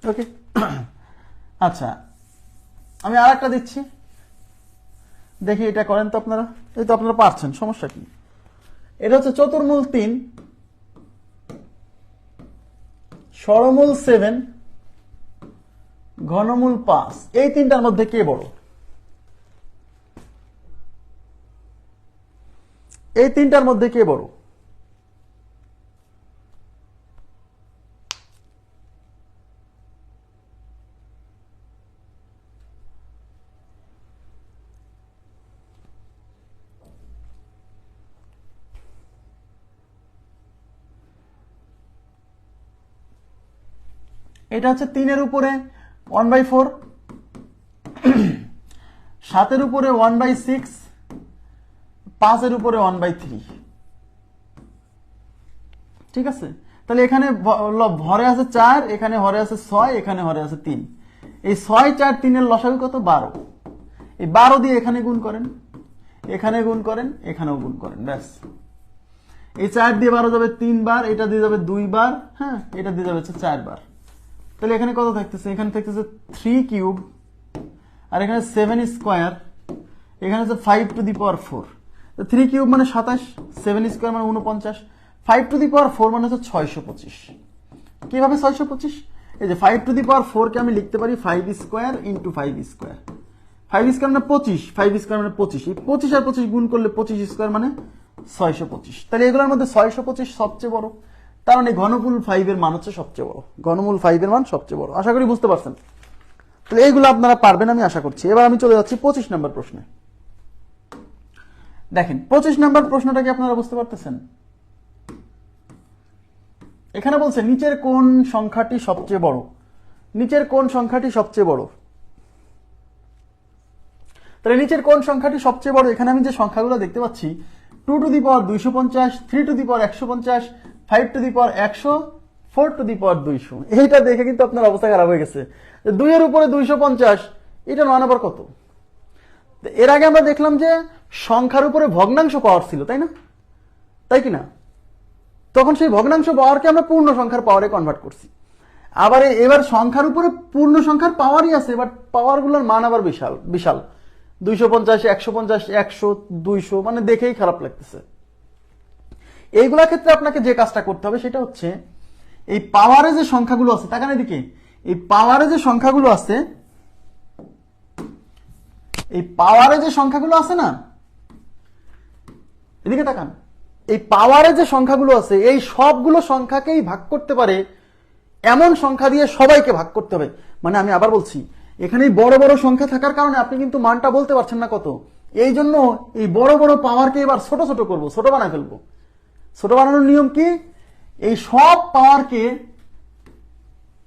ওকে। আচ্ছা, আমি আর একটা দিচ্ছি, দেখি এটা করেন তো আপনারা। এই তো আপনারা পারছেন, সমস্যা কি? এটা হচ্ছে চতুর্মূল 3, ষড়মূল 7, ঘনমূল 5, এই তিনটার মধ্যে কে বড়? এই তিনটার মধ্যে কে বড়? এটা হচ্ছে 3 এর উপরে 1/4, 7 এর উপরে 1/6, 5 এর উপরে 1/3। ঠিক আছে? তাহলে এখানে হরে আছে 4, এখানে হরে আছে 6, এখানে হরে আছে 3। এই 6, 4, 3 এর লসাগু কত? 12। এই 12 দিয়ে এখানে গুণ করেন, এখানে গুণ করেন, এখানেও গুণ করেন, ব্যাস। এই 4 দিয়ে 12 যাবে 3 বার, এটা দিয়ে যাবে 2 বার, হ্যাঁ, এটা দিয়ে যাবে 4 বার। তাহলে এখানে কত থাকতেছে? এখানে থাকতেছে 3 কিউব, আর এখানে 7 স্কয়ার, এখানে হচ্ছে 5 টু দি পাওয়ার 4। 3 কিউব মানে 27, 7 স্কয়ার মানে 49, 5 টু দি পাওয়ার 4 মানে হচ্ছে 625। কিভাবে 625? এই যে 5 টু দি পাওয়ার 4 কে আমি লিখতে পারি 5 স্কয়ার ইন্টু 5 স্কয়ার। 5 স্কয়ার মানে 25, 5 স্কয়ার মানে 25। এই 25 আর 25 গুণ করলে 25 স্কয়ার মানে 625। তাহলে এগুলোর মধ্যে 625 সবচেয়ে বড়, তার মানে ঘনমূল 5 এর মান হচ্ছে সবচেয়ে বড়। ঘনমূল 5 এর মান সবচেয়ে বড়। আশা করি বুঝতে পারছেন। তাহলে এইগুলো আপনারা পারবেন আমি আশা করছি। এবার আমি চলে যাচ্ছি 25 নম্বর প্রশ্নে। দেখেন 25 নম্বর প্রশ্নটা কি আপনারা বুঝতে পারতেছেন? এখানে বলছে নিচের কোন সংখ্যাটি সবচেয়ে বড়? নিচের কোন সংখ্যাটি সবচেয়ে বড়? তাহলে নিচের কোন সংখ্যাটি সবচেয়ে বড়? এখানে আমি যে সংখ্যাগুলো দেখতে পাচ্ছি 2 to the power 250, 3 to the power 150, 5 to the power 100, 4 to the power 200। এইটা দেখে কিন্তু আপনার অবস্থা খারাপ হয়ে গেছে। 2 এর উপরে 250, এটা মান আবার কত? এর আগে আমরা দেখলাম যে সংখ্যার উপরে ভগ্নাংশ পাওয়ার ছিল, তাই না? তাই কি না? তখন সেই ভগ্নাংশ পাওয়ারকে আমরা পূর্ণ সংখ্যার পাওয়ারে কনভার্ট করছি। আবার এবার সংখ্যার উপরে পূর্ণ সংখ্যার পাওয়ারই আছে, বাট পাওয়ারগুলোর মান আবার বিশাল বিশাল। 250, 150, 100, 200, মানে দেখেই খারাপ লাগতেছে। এইগুলোর ক্ষেত্রে আপনাকে যে কাজটা করতে হবে সেটা হচ্ছে এই পাওয়ারে যে সংখ্যাগুলো আছে, তাকান এদিকে, এই পাওয়ারে যে সংখ্যাগুলো আছে, এই পাওয়ারে যে সংখ্যাগুলো আছে না, এদিকে তাকান, এই পাওয়ারে যে সংখ্যাগুলো আছে এই সবগুলো সংখ্যাকেই ভাগ করতে পারে এমন সংখ্যা দিয়ে সবাইকে ভাগ করতে হবে। মানে আমি আবার বলছি, এখানে বড় বড় সংখ্যা থাকার কারণে আপনি কিন্তু মানটা বলতে পারছেন না কত। এই জন্য এই বড় বড় পাওয়ারকে এবার ছোট ছোট করব, ছোট বানায় ফেলবো। ছোট বানানোর নিয়ম কি? এই সব পাওয়ারকে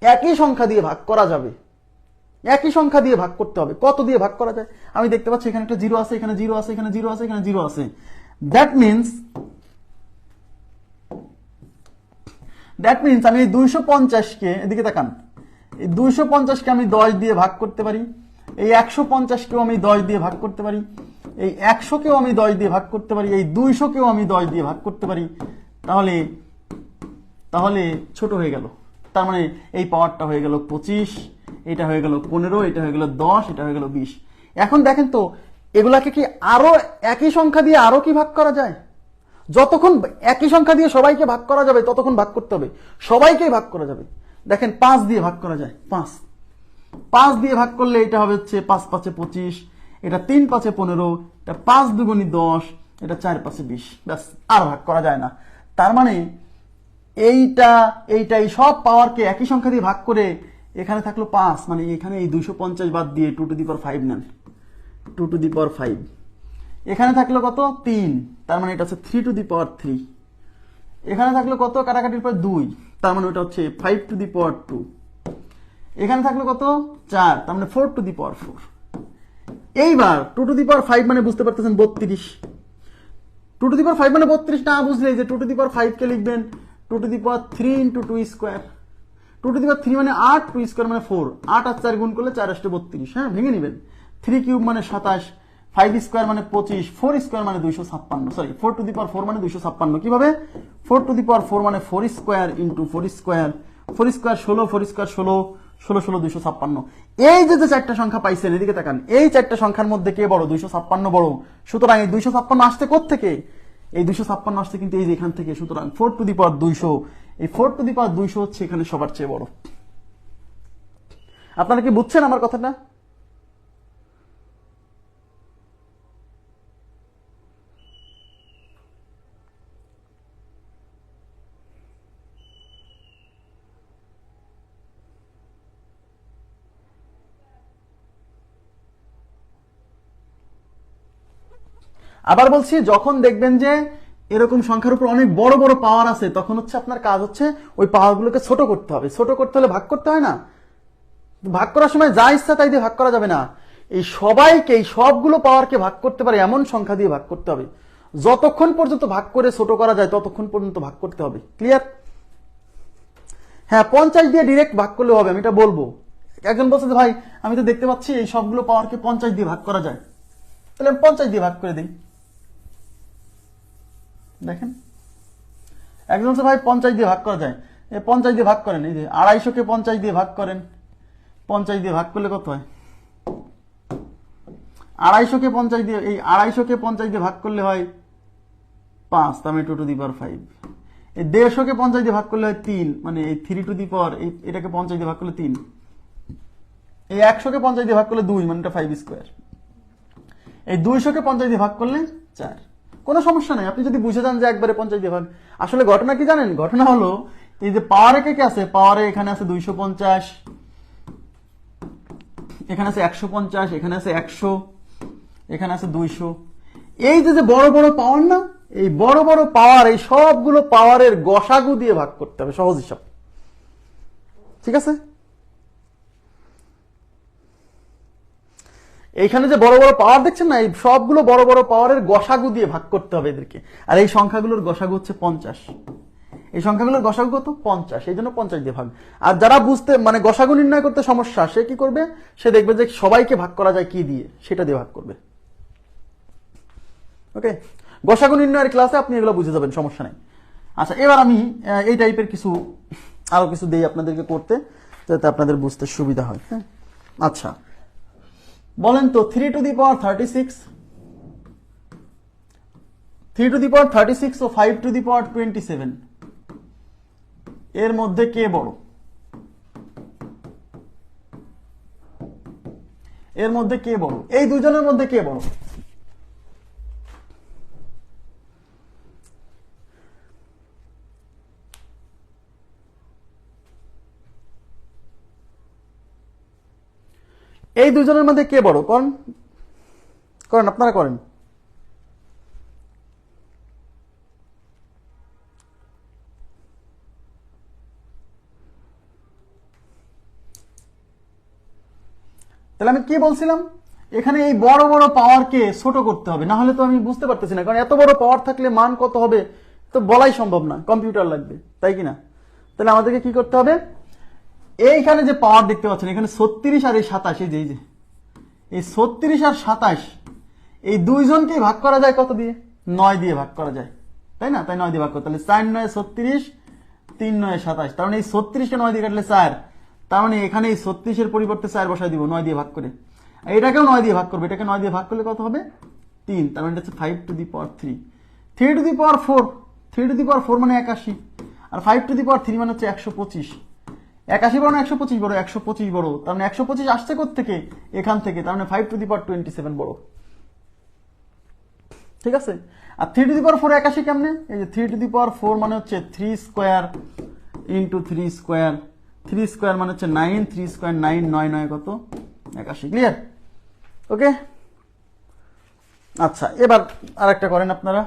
একই সংখ্যা দিয়ে ভাগ করা যাবে, একই সংখ্যা দিয়ে ভাগ করতে হবে। কত দিয়ে ভাগ করা যায়? আমি দেখতে পাচ্ছি এখানে একটা জিরো আছে, এখানে জিরো আছে, এখানে জিরো আছে, এখানে জিরো আছে। দ্যাট মিনস আমি এই 250-কে, এদিকে তাকান, এই 250-কে আমি 10 দিয়ে ভাগ করতে পারি, এই 150-কেও আমি 10 দিয়ে ভাগ করতে পারি, এই 100-কেও আমি 10 দিয়ে ভাগ করতে পারি, এই 200-কেও আমি 10 দিয়ে ভাগ করতে পারি। তাহলে তাহলে ছোট হয়ে গেল। তার মানে এই পাওয়ারটা হয়ে গেল 25, এটা হয়ে গেল 15, এটা হয়ে গেল 10, এটা হয়ে গেল 20। এখন দেখেন তো এগুলাকে কি আরো একই সংখ্যা দিয়ে আরো কি ভাগ করা যায়? যতক্ষণ একই সংখ্যা দিয়ে সবাইকে ভাগ করা যাবে ততক্ষণ ভাগ করতে হবে, সবাইকেই ভাগ করা যাবে। দেখেন 5 দিয়ে ভাগ করা যায়, 5 দিয়ে ভাগ করলে এটা হবে হচ্ছে 5 5 25, এটা 3 5 15, এটা 5 2 10, এটা 4 5 20। ব্যাস, আর ভাগ করা যায় না। তার মানে এই সব পাওয়ারকে একই সংখ্যা দিয়ে ভাগ করে এখানে থাকলো 5, মানে এখানে এই 250 বাদ দিয়ে 2 টু দি পাওয়ার 5 নেন, 2 টু দি পাওয়ার 5। এখানে থাকলো কত? 3, তার মানে এটা হচ্ছে 3 টু দি পাওয়ার 3। এখানে থাকলো কত? কাটাকাটির পর 2, তার মানে ওটা হচ্ছে 5 টু দি পাওয়ার 2। এখানে থাকলো কত? 4, তার মানে 4 টু দি পাওয়ার 4। এইবার 2 টু দি পাওয়ার 5 মানে বুঝতে পারতেছেন 32। 2 টু দি পাওয়ার 5 মানে 32 না বুঝলে যে 2 টু দি পাওয়ার 5 কে লিখবেন 2 to the power 3 into 2 square. 2 to the power 3 মানে 8, 2 স্কোয়ার মানে 4, 8 আর 4 গুণ করলে 4 8 32। হ্যাঁ, ভেঙে নেবেন। 3 কিউব মানে 27, 5 স্কোয়ার মানে 25, 4 স্কোয়ার মানে 256, সরি 4 টু দি পাওয়ার 4 মানে 256। কিভাবে? 4 টু দি পাওয়ার 4 মানে 4 square into 4 square, 4 square 16, 4 square 16, 16 16 256। এই যে চারটা সংখ্যা পাইছেন, এদিকে তাকান, এই চারটা সংখ্যার মধ্যে কে বড়? 256 বড়। সুতরাং এই 256 আসছে কোত্থেকে? এই 256 আসছে কিন্তু এই যে এখান থেকে। সুতরাং 4 টু দি পাওয়ার 200, এই 4 টু দি পাওয়ার 200 হচ্ছে এখানে সবার চেয়ে বড়। আপনারা কি বুঝছেন আমার কথাটা? আবার বলছি, যখন দেখবেন যে এরকম সংখ্যার উপর অনেক বড় বড় পাওয়ার আছে, তখন হচ্ছে আপনার কাজ হচ্ছে ওই পাওয়ারগুলোকে ছোট করতে হবে। ছোট করতে হলে ভাগ করতে হয় না? ভাগ করার সময় যা ইচ্ছা তাই দিয়ে ভাগ করা যাবে না। এই সবাইকে, এই সবগুলো পাওয়ারকে ভাগ করতে পারে এমন সংখ্যা দিয়ে ভাগ করতে হবে। যতক্ষণ পর্যন্ত ভাগ করে ছোট করা যায় ততক্ষণ পর্যন্ত ভাগ করতে হবে। ক্লিয়ার? হ্যাঁ, 50 দিয়ে ডিরেক্ট ভাগ করলে হবে, আমি এটা বলবো। একজন বলছে যে ভাই আমি তো দেখতে পাচ্ছি এই সবগুলো পাওয়ারকে 50 দিয়ে ভাগ করা যায়, তাহলে আমি 50 দিয়ে ভাগ করে দিই। দেখেন, একজন বলছে ভাই 50 দিয়ে ভাগ করা যায়, 50 দিয়ে ভাগ করেন। এই যে 250-কে 50 দিয়ে ভাগ করেন, 50 দিয়ে ভাগ করলে কত হয়? 250-কে 50 দিয়ে, এই 250-কে 50 দিয়ে ভাগ করলে হয় 5, তার মানে 2 টু দি পাওয়ার 5। এই 150-কে 50 দিয়ে ভাগ করলে হয় 3, মানে এই 3 টু দি পাওয়ার, এটাকে 50 দিয়ে ভাগ করলে 3। এই 100-কে 50 দিয়ে ভাগ করলে 2, মানে এটা 5 স্কোয়ার। এই 200-কে 50 দিয়ে ভাগ করলে 4। কোনো সমস্যা নাই, আপনি যদি বুঝে যান যে একবারে 50 দিয়ে ভাগ। আসলে ঘটনা কি জানেন? ঘটনা হলো এই যে পাওয়ারে কে কে আছে, পাওয়ারে এখানে আছে 250, এখানে আছে 150, এখানে আছে 100, এখানে আছে 200। এই যে বড় বড় পাওয়ার না, এই বড় বড় পাওয়ার, এই সবগুলো পাওয়ারের গসাগু দিয়ে ভাগ করতে হবে, সহজ হিসাব। ঠিক আছে? এইখানে যে বড় বড় পাওয়ার দেখছেন না, এই সবগুলো বড় বড় পাওয়ারের গসাগু দিয়ে ভাগ করতে হবে এদেরকে। আর এই সংখ্যাগুলোর গসাগু হচ্ছে 50। এই সংখ্যাগুলোর গসাগু কত? 50। এই জন্য 50 দিয়ে ভাগ। আর যারা বুঝতে, মানে গসাগু নির্ণয় করতে সমস্যা, সে কি করবে? সে দেখবে যে সবাইকে ভাগ করা যায় কি দিয়ে, সেটা দিয়ে ভাগ করবে। ওকে, গসাগু নির্ণয়ের ক্লাসে আপনি এগুলো বুঝে যাবেন, সমস্যা নেই। আচ্ছা, এবার আমি এই টাইপের কিছু আরো কিছু দেই আপনাদেরকে করতে, যাতে আপনাদের বুঝতে সুবিধা হয়। হ্যাঁ, আচ্ছা বলেন তো 3 to the power 36, 3 to the power 36 ও 5 টু দি পাওয়ার 27 এর মধ্যে কে বড়? এর মধ্যে কে বড়? এই দুজনের মধ্যে কে বড়? এই দুজনের মধ্যে কে বড়? করেন, করেন, আপনারা করেন। তাহলে আমি কি বলছিলাম, এখানে এই বড় বড় পাওয়ারকে ছোট করতে হবে, না হলে তো আমি বুঝতে পারতেছি না, কারণ এত বড় পাওয়ার থাকলে মান কত হবে তো বলাই সম্ভব না, কম্পিউটার লাগবে, তাই কি না? তাহলে আমাদেরকে কি করতে হবে, এইখানে যে পাওয়ার দেখতে পাচ্ছেন এখানে 36 আর এই 27, এই যে এই 36 আর 27 এই দুইজনকে ভাগ করা যায় কত দিয়ে, 9 দিয়ে ভাগ করা যায়, তাই না? তাই 9 দিয়ে ভাগ করতে, তাহলে 4 9 36, 3 9 27, তার মানে এই 36 কে 9 দিয়ে কাটলে 4, তার মানে এখানে এই 36 এর পরিবর্তে 4 বসাই দিব 9 দিয়ে ভাগ করে, এটাকেও 9 দিয়ে ভাগ করবে, এটাকে 9 দিয়ে ভাগ করলে কত হবে 3, তার মানে এটা হচ্ছে 5 to the power 3, 3 to the power 4, 3 to the power 4 মানে 81, আর 5 টু দি পাওয়ার 3 মানে হচ্ছে 125, 81 বড় না 125 বড়, 125 বড়, তার মানে 125 আসছে কোত্থেকে, এখান থেকে, তার মানে 5 টু দি পাওয়ার 27 বড়, ঠিক আছে? আর 3 টু দি পাওয়ার 4 81 কেমনে, এই যে 3 টু দি পাওয়ার 4 মানে হচ্ছে 3 স্কয়ার ইনটু 3 স্কয়ার, 3 স্কয়ার মানে হচ্ছে 9, 3 স্কয়ার 9, 9 9 কত 81, ক্লিয়ার? ওকে, আচ্ছা এবার আরেকটা করেন আপনারা,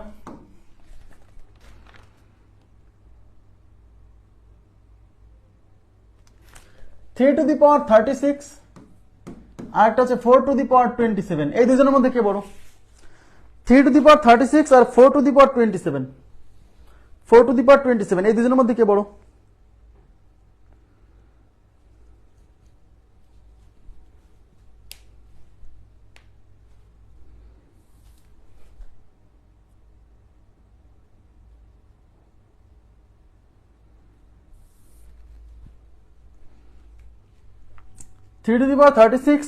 3 টু দি পাওয়ার 36 আর একটা হচ্ছে 4 টু দি পাওয়ার 27, এই দুজনের মধ্যে কে বড়? 3 টু দি পাওয়ার 36 আর 4 to the power 27, 4 to the power 27 এই দুজনের মধ্যে কে বড়? Three to the power 36,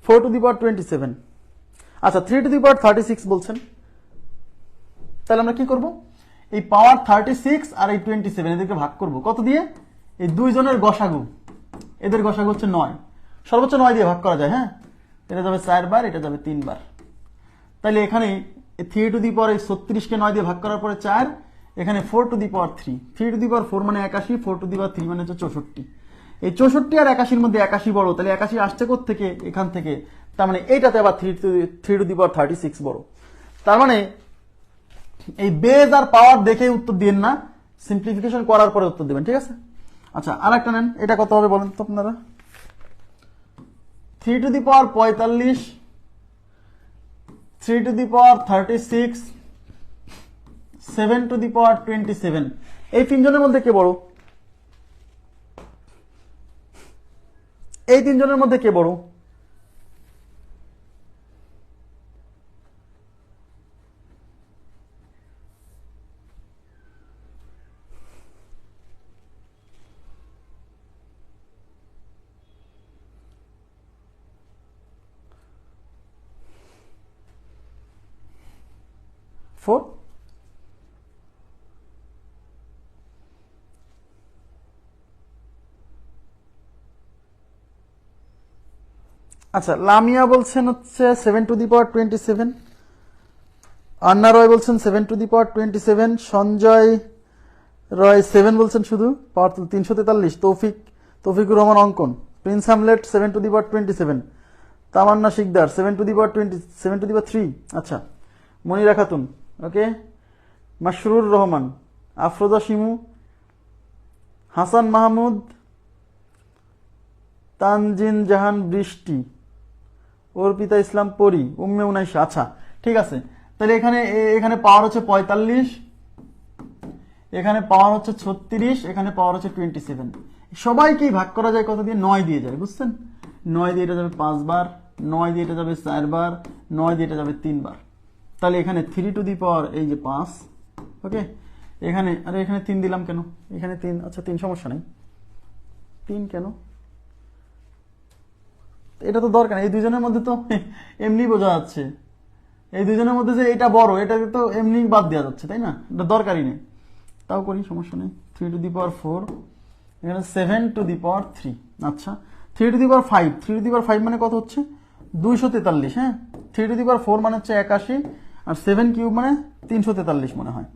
4 to the power 27, আচ্ছা 3 টু দি পাওয়ার 36 বলছেন, তাহলে আমরা কি করব, এই পাওয়ার 36 আর এই 27 এদেরকে ভাগ করব কত দিয়ে, এই দুইজনের গসাগু, এদের গসাগু হচ্ছে 9, সর্বোচ্চ 9 দিয়ে ভাগ করা যায়, হ্যাঁ, এটা যাবে 4 বার, এটা যাবে 3 বার, তাহলে এখানে 3 টু দি পাওয়ার 36 কে 9 দিয়ে ভাগ করার পরে 4, এখানে 4 to the power 3, 3 to the power 4 মানে 81, 4 টু দি পাওয়ার 3 মানে হচ্ছে 64, এই 64 আর 81 মধ্যে 81 বড়, তাহলে 81 আসছে কোত্থেকে, এখান থেকে, তার মানে এইটাতে আবার 3 টু দি পাওয়ার 36 বড়, তার মানে এই বেজ আর পাওয়ার দেখে উত্তর দিবেন না, সিম্পলিফিকেশন করার পরে উত্তর দিবেন, ঠিক আছে? আচ্ছা আরেকটা নেন, এটা কত হবে বলেন তো আপনারা, 3 to the power 45, 3 to the power 36, 7 to the power 27, এই তিনজনের মধ্যে কে বড়, এই তিনজনের মধ্যে কে বড়? ফোর, আচ্ছা লামিয়া বলছেন হচ্ছে 7 টু দি পাওয়ার 27, আন্না রয় বলছেন 7 টু দি পাওয়ার 27, সঞ্জয় রয় 7 বলছেন শুধু, পাওয়ার 343, Taufiqur Rahman Ankon, Prince Hamlet 7 to the power 27, Tamanna Sikder 7 to the power 7 to the power 3, আচ্ছা মনিরা খাতুন, ওকে, মাশরুর রহমান, আফরোজা শিমু, হাসান মাহমুদ, তানজিন জাহান বৃষ্টি, অর্পিতা ইসলাম পরি, উম্মে উনাইশা, আচ্ছা ঠিক আছে, তাহলে এখানে পাওয়ার হচ্ছে 45, এখানে পাওয়ার হচ্ছে 36, এখানে পাওয়ার হচ্ছে 27, সবাইকেই ভাগ করা যায় কত দিয়ে, 9 দিয়ে যায়, বুঝছেন? 9 দিয়ে এটা যাবে 5 বার, 9 দিয়ে এটা যাবে 4 বার, 9 দিয়ে এটা যাবে 3 বার, তাহলে এখানে 3 টু দি পাওয়ার এই যে 5, ওকে, এখানে আরে এখানে 3 দিলাম কেন, এখানে 3, আচ্ছা 3 সমস্যা নেই, 3 কেন, এটা তো দরকার, এই দুজনের মধ্যে তো এমনি বোঝা যাচ্ছে, এই দুজনের মধ্যে যে এটা বড়, এটাকে তো এমনি বাদ দেওয়া যাচ্ছে, তাই না? এটা দরকারই নেই, তাও করি, সমস্যা নেই। 3 টু দি পাওয়ার 4, এখানে 7 টু দি পাওয়ার 3, আচ্ছা 3 to the power 5, 3 to the পাওয়ার 5 মানে কত হচ্ছে 243, হ্যাঁ, 3 টু দি পাওয়ার 4 মানে হচ্ছে 81, আর 7 কিউব মানে 343 মনে হয়,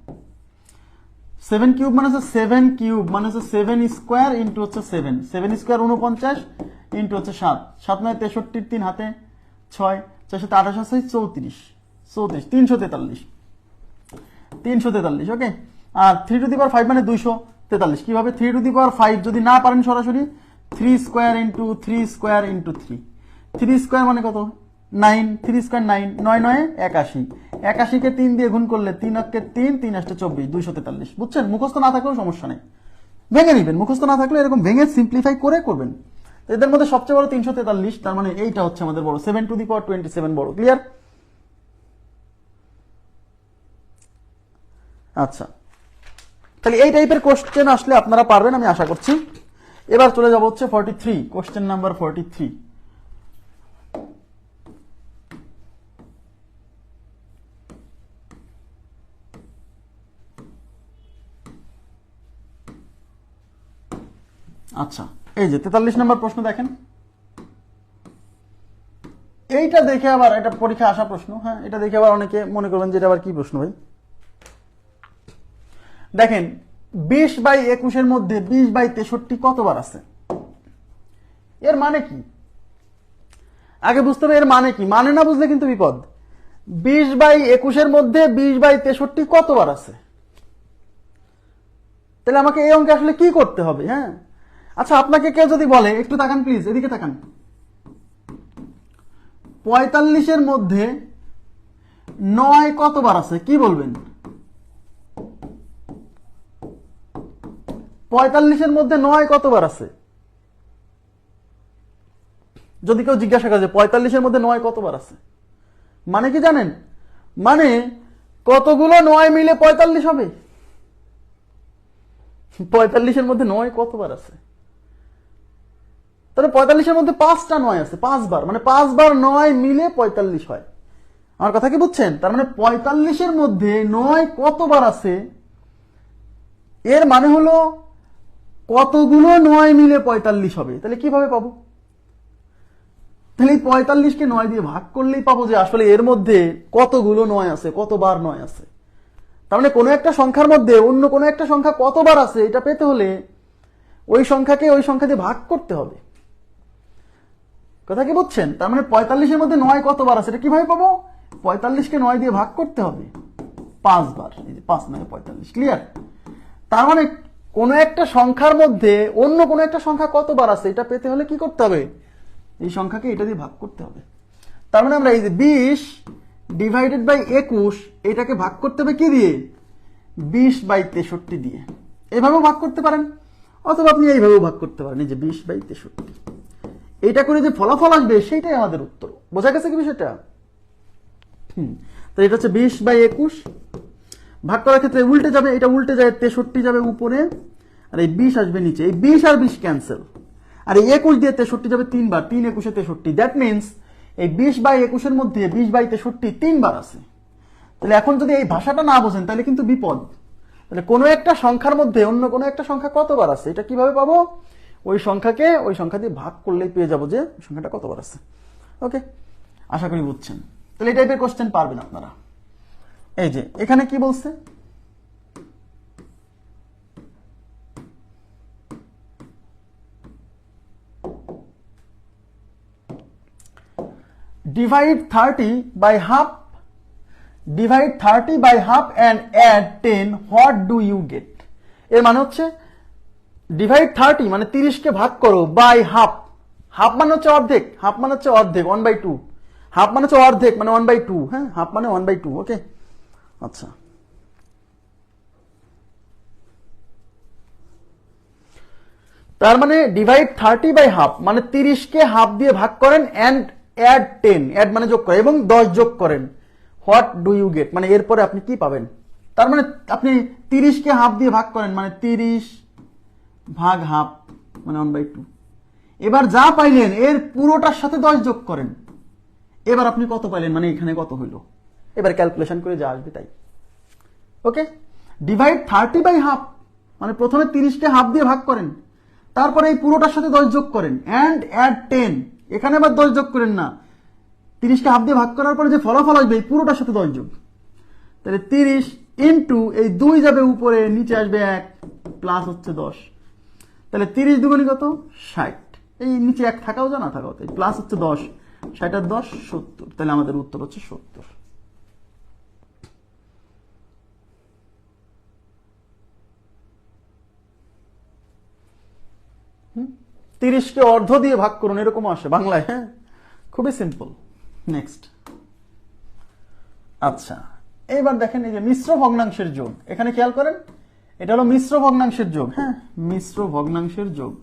7 কিউব মানে হচ্ছে 7 কিউব মানে হচ্ছে 7 স্কোয়ার ইন্টু হচ্ছে 7, 7 স্কোয়ার 49 ইন্টু হচ্ছে 7, 7 9 63, 3 হাতে 6, 4 সাথে 28 আছে 34, 343, 343, ওকে। আর 3 টু দি পাওয়ার 5 মানে 243, কিভাবে 3 টু দি পাওয়ার 5 যদি না পারেন সরাসরি 3 square into 3 square into 3, 3 square মানে কত 9, 3 স্কোয়ার 9, 9 9 81, 81 কে 3 দিয়ে গুণ করলে 3 অক্ষে 3, 3 8 24, 243। বুঝছেন? মুখস্থ না থাকলেও সমস্যা নেই, ভেঙে নিবেন। মুখস্থ না থাকলে এরকম ভেঙে সিম্পলিফাই করে করবেন। এদের মধ্যে সবচেয়ে বড় 343, তার মানে এইটা হচ্ছে আমাদের বড়, 7 টু দি পাওয়ার 27 বড়। ক্লিয়ার? আচ্ছা, তাহলে এই টাইপের কোশ্চেন আসলে আপনারা পারবেন আমি আশা করছি। এবার চলে যাব হচ্ছে 43, কোশ্চেন নাম্বার 43। আচ্ছা, এই যে 43 নম্বর প্রশ্ন দেখেন। এইটা দেখে আবার, এটা পরীক্ষা আসা প্রশ্ন, হ্যাঁ, এটা দেখে আবার অনেকে মনে করবেন যে এটা আবার কি প্রশ্ন ভাই। দেখেন 20/21 এর মধ্যে 20/63 কতবার আছে? এর মানে কি আগে বুঝতে হবে, এর মানে কি, মানে না বুঝলে কিন্তু বিপদ। 20/21 এর মধ্যে 20/63 কতবার আছে? তাহলে আমাকে এই অঙ্কে আসলে কি করতে হবে? হ্যাঁ, আচ্ছা, আপনাকে কেউ যদি বলে, একটু তাকান প্লিজ, এদিকে তাকান, 45 এর মধ্যে 9 কতবার আছে, কি বলবেন? 45 এর মধ্যে 9 কতবার আছে? যদি কেউ জিজ্ঞাসা করে যে 45 এর মধ্যে 9 কতবার আছে, মানে কি জানেন? মানে কতগুলো 9 মিলে 45 হবে। 45 এর মধ্যে 9 কতবার আছে? তাহলে 45 এর মধ্যে 5টা 9 আছে, 5 বার, মানে 5 বার 9 মিলে 45 হয়। আমার কথা কি বুঝছেন? তার মানে 45 এর মধ্যে 9 কতবার আছে, এর মানে হলো কতগুলো 9 মিলে 45 হবে। তাহলে কিভাবে পাবো? তাহলে 45কে 9 দিয়ে ভাগ করলেই পাবো যে আসলে এর মধ্যে কতগুলো 9 আছে, কতবার 9 আছে। তার মানে কোনো একটা সংখ্যার মধ্যে অন্য কোনো একটা সংখ্যা কতবার আছে এটা পেতে হলে ওই সংখ্যাকে ওই সংখ্যা দিয়ে ভাগ করতে হবে। কথা কি বুঝছেন? তার মানে 45 এর মধ্যে 9 কতবার আছে এটা কিভাবে পাবো? 45কে 9 দিয়ে ভাগ করতে হবে 5 বার। এই যে 5 9 45। ক্লিয়ার? তার মানে কোন একটা সংখ্যার মধ্যে অন্য কোন একটা সংখ্যা কতবার আছে এটা পেতে হলে কি করতে হবে? এই সংখ্যাকে এটা দিয়ে ভাগ করতে হবে। তার মানে আমরা এই যে 20/21 এটাকে ভাগ করতে হবে কি দিয়ে? 20/63 দিয়ে। এইভাবেও ভাগ করতে পারেন, অথবা আপনি এইভাবেও ভাগ করতে পারেন, এই যে 20/63। এটা করে যে ফলাফল আসবে সেটাই আমাদের উত্তর। বোঝা গেছে কি বিষয়টা? তো এটা হচ্ছে 20/21। ভাগ করার ক্ষেত্রে উল্টে যাবে, এটা উল্টে যায়, 63 যাবে উপরে, আর এই 20 আসবে নিচে। এই 20 আর 20 ক্যান্সেল, আর এই 21 দিয়ে 63 যাবে 3 বার, 3 21 63। দ্যাট মিনস এই 20/21 এর মধ্যে 20/63 3 বার আছে। তাহলে এখন যদি এই ভাষাটা না বোঝেন তাহলে কিন্তু বিপদ। তাহলে কোনো একটা সংখ্যার মধ্যে অন্য কোনো একটা সংখ্যা কতবার আছে এটা কিভাবে পাবো? ওই সংখ্যাকে ওই সংখ্যা দিয়ে ভাগ করলেই পেয়ে যাবো যে সংখ্যাটা কতবার আছে। ওকে, আশা করি বুঝছেন। তাহলে এই টাইপের কোশ্চেন পারবেন আপনারা। এই যে এখানে কি বলছে, divide 30 by half, divide 30 by half and add 10, what do you get? এর মানে হচ্ছে ডিভাইড 30 মানে 30 কে ভাগ করো বাই হাফ। হাফ মানে হচ্ছে অর্ধেক, হাফ মানে হচ্ছে অর্ধেক, 1/2। হাফ মানে হচ্ছে অর্ধেক মানে 1/2। হ্যাঁ, হাফ মানে 1/2। ওকে, আচ্ছা, তার মানে ডিভাইড 30 বাই হাফ মানে 30 কে হাফ দিয়ে ভাগ করেন, এন্ড অ্যাড 10, অ্যাড মানে যোগ করেন, এবং 10 যোগ করেন। হোয়াট ডু ইউ গেট মানে এরপরে আপনি কি পাবেন? তার মানে আপনি 30 কে হাফ দিয়ে ভাগ করেন মানে 30 ভাগ হাফ মানে 1/2। এবার যা পাইলেন এর পুরোটার সাথে 10 যোগ করেন। এবার আপনি কত পাইলেন মানে এখানে কত হইল, এবার ক্যালকুলেশন করে যা আসবে তাই। ওকে, ডিভাইড 30 বাই হাফ মানে প্রথমে 30 কে হাফ দিয়ে ভাগ করেন, তারপরে এই পুরোটার সাথে 10 যোগ করেন, এন্ড অ্যাড 10। এখানে আবার 10 যোগ করেন না, 30 কে হাফ দিয়ে ভাগ করার পরে যে ফলাফল আসবে এই পুরোটার সাথে 10 যোগ। তাহলে 30 ইন্টু এই 2 যাবে উপরে, নিচে আসবে 1, প্লাস হচ্ছে 10। তাহলে 30 দুগুণী কত? 60। এই নিচে 1 থাকাও যা না থাকাও তাই, প্লাস হচ্ছে 10, 60 আর 10 70। তাহলে আমাদের উত্তর হচ্ছে 70। 30 কে অর্ধ দিয়ে ভাগ করুন, এরকম আসে বাংলায়। হ্যাঁ, খুবই সিম্পল। নেক্সট, আচ্ছা এইবার দেখেন এই যে মিশ্র ভগ্নাংশের যোগ, এখানে খেয়াল করেন এটা হলো মিশ্র ভগ্নাংশের যোগ। হ্যাঁ, মিশ্র ভগ্নাংশের যোগ।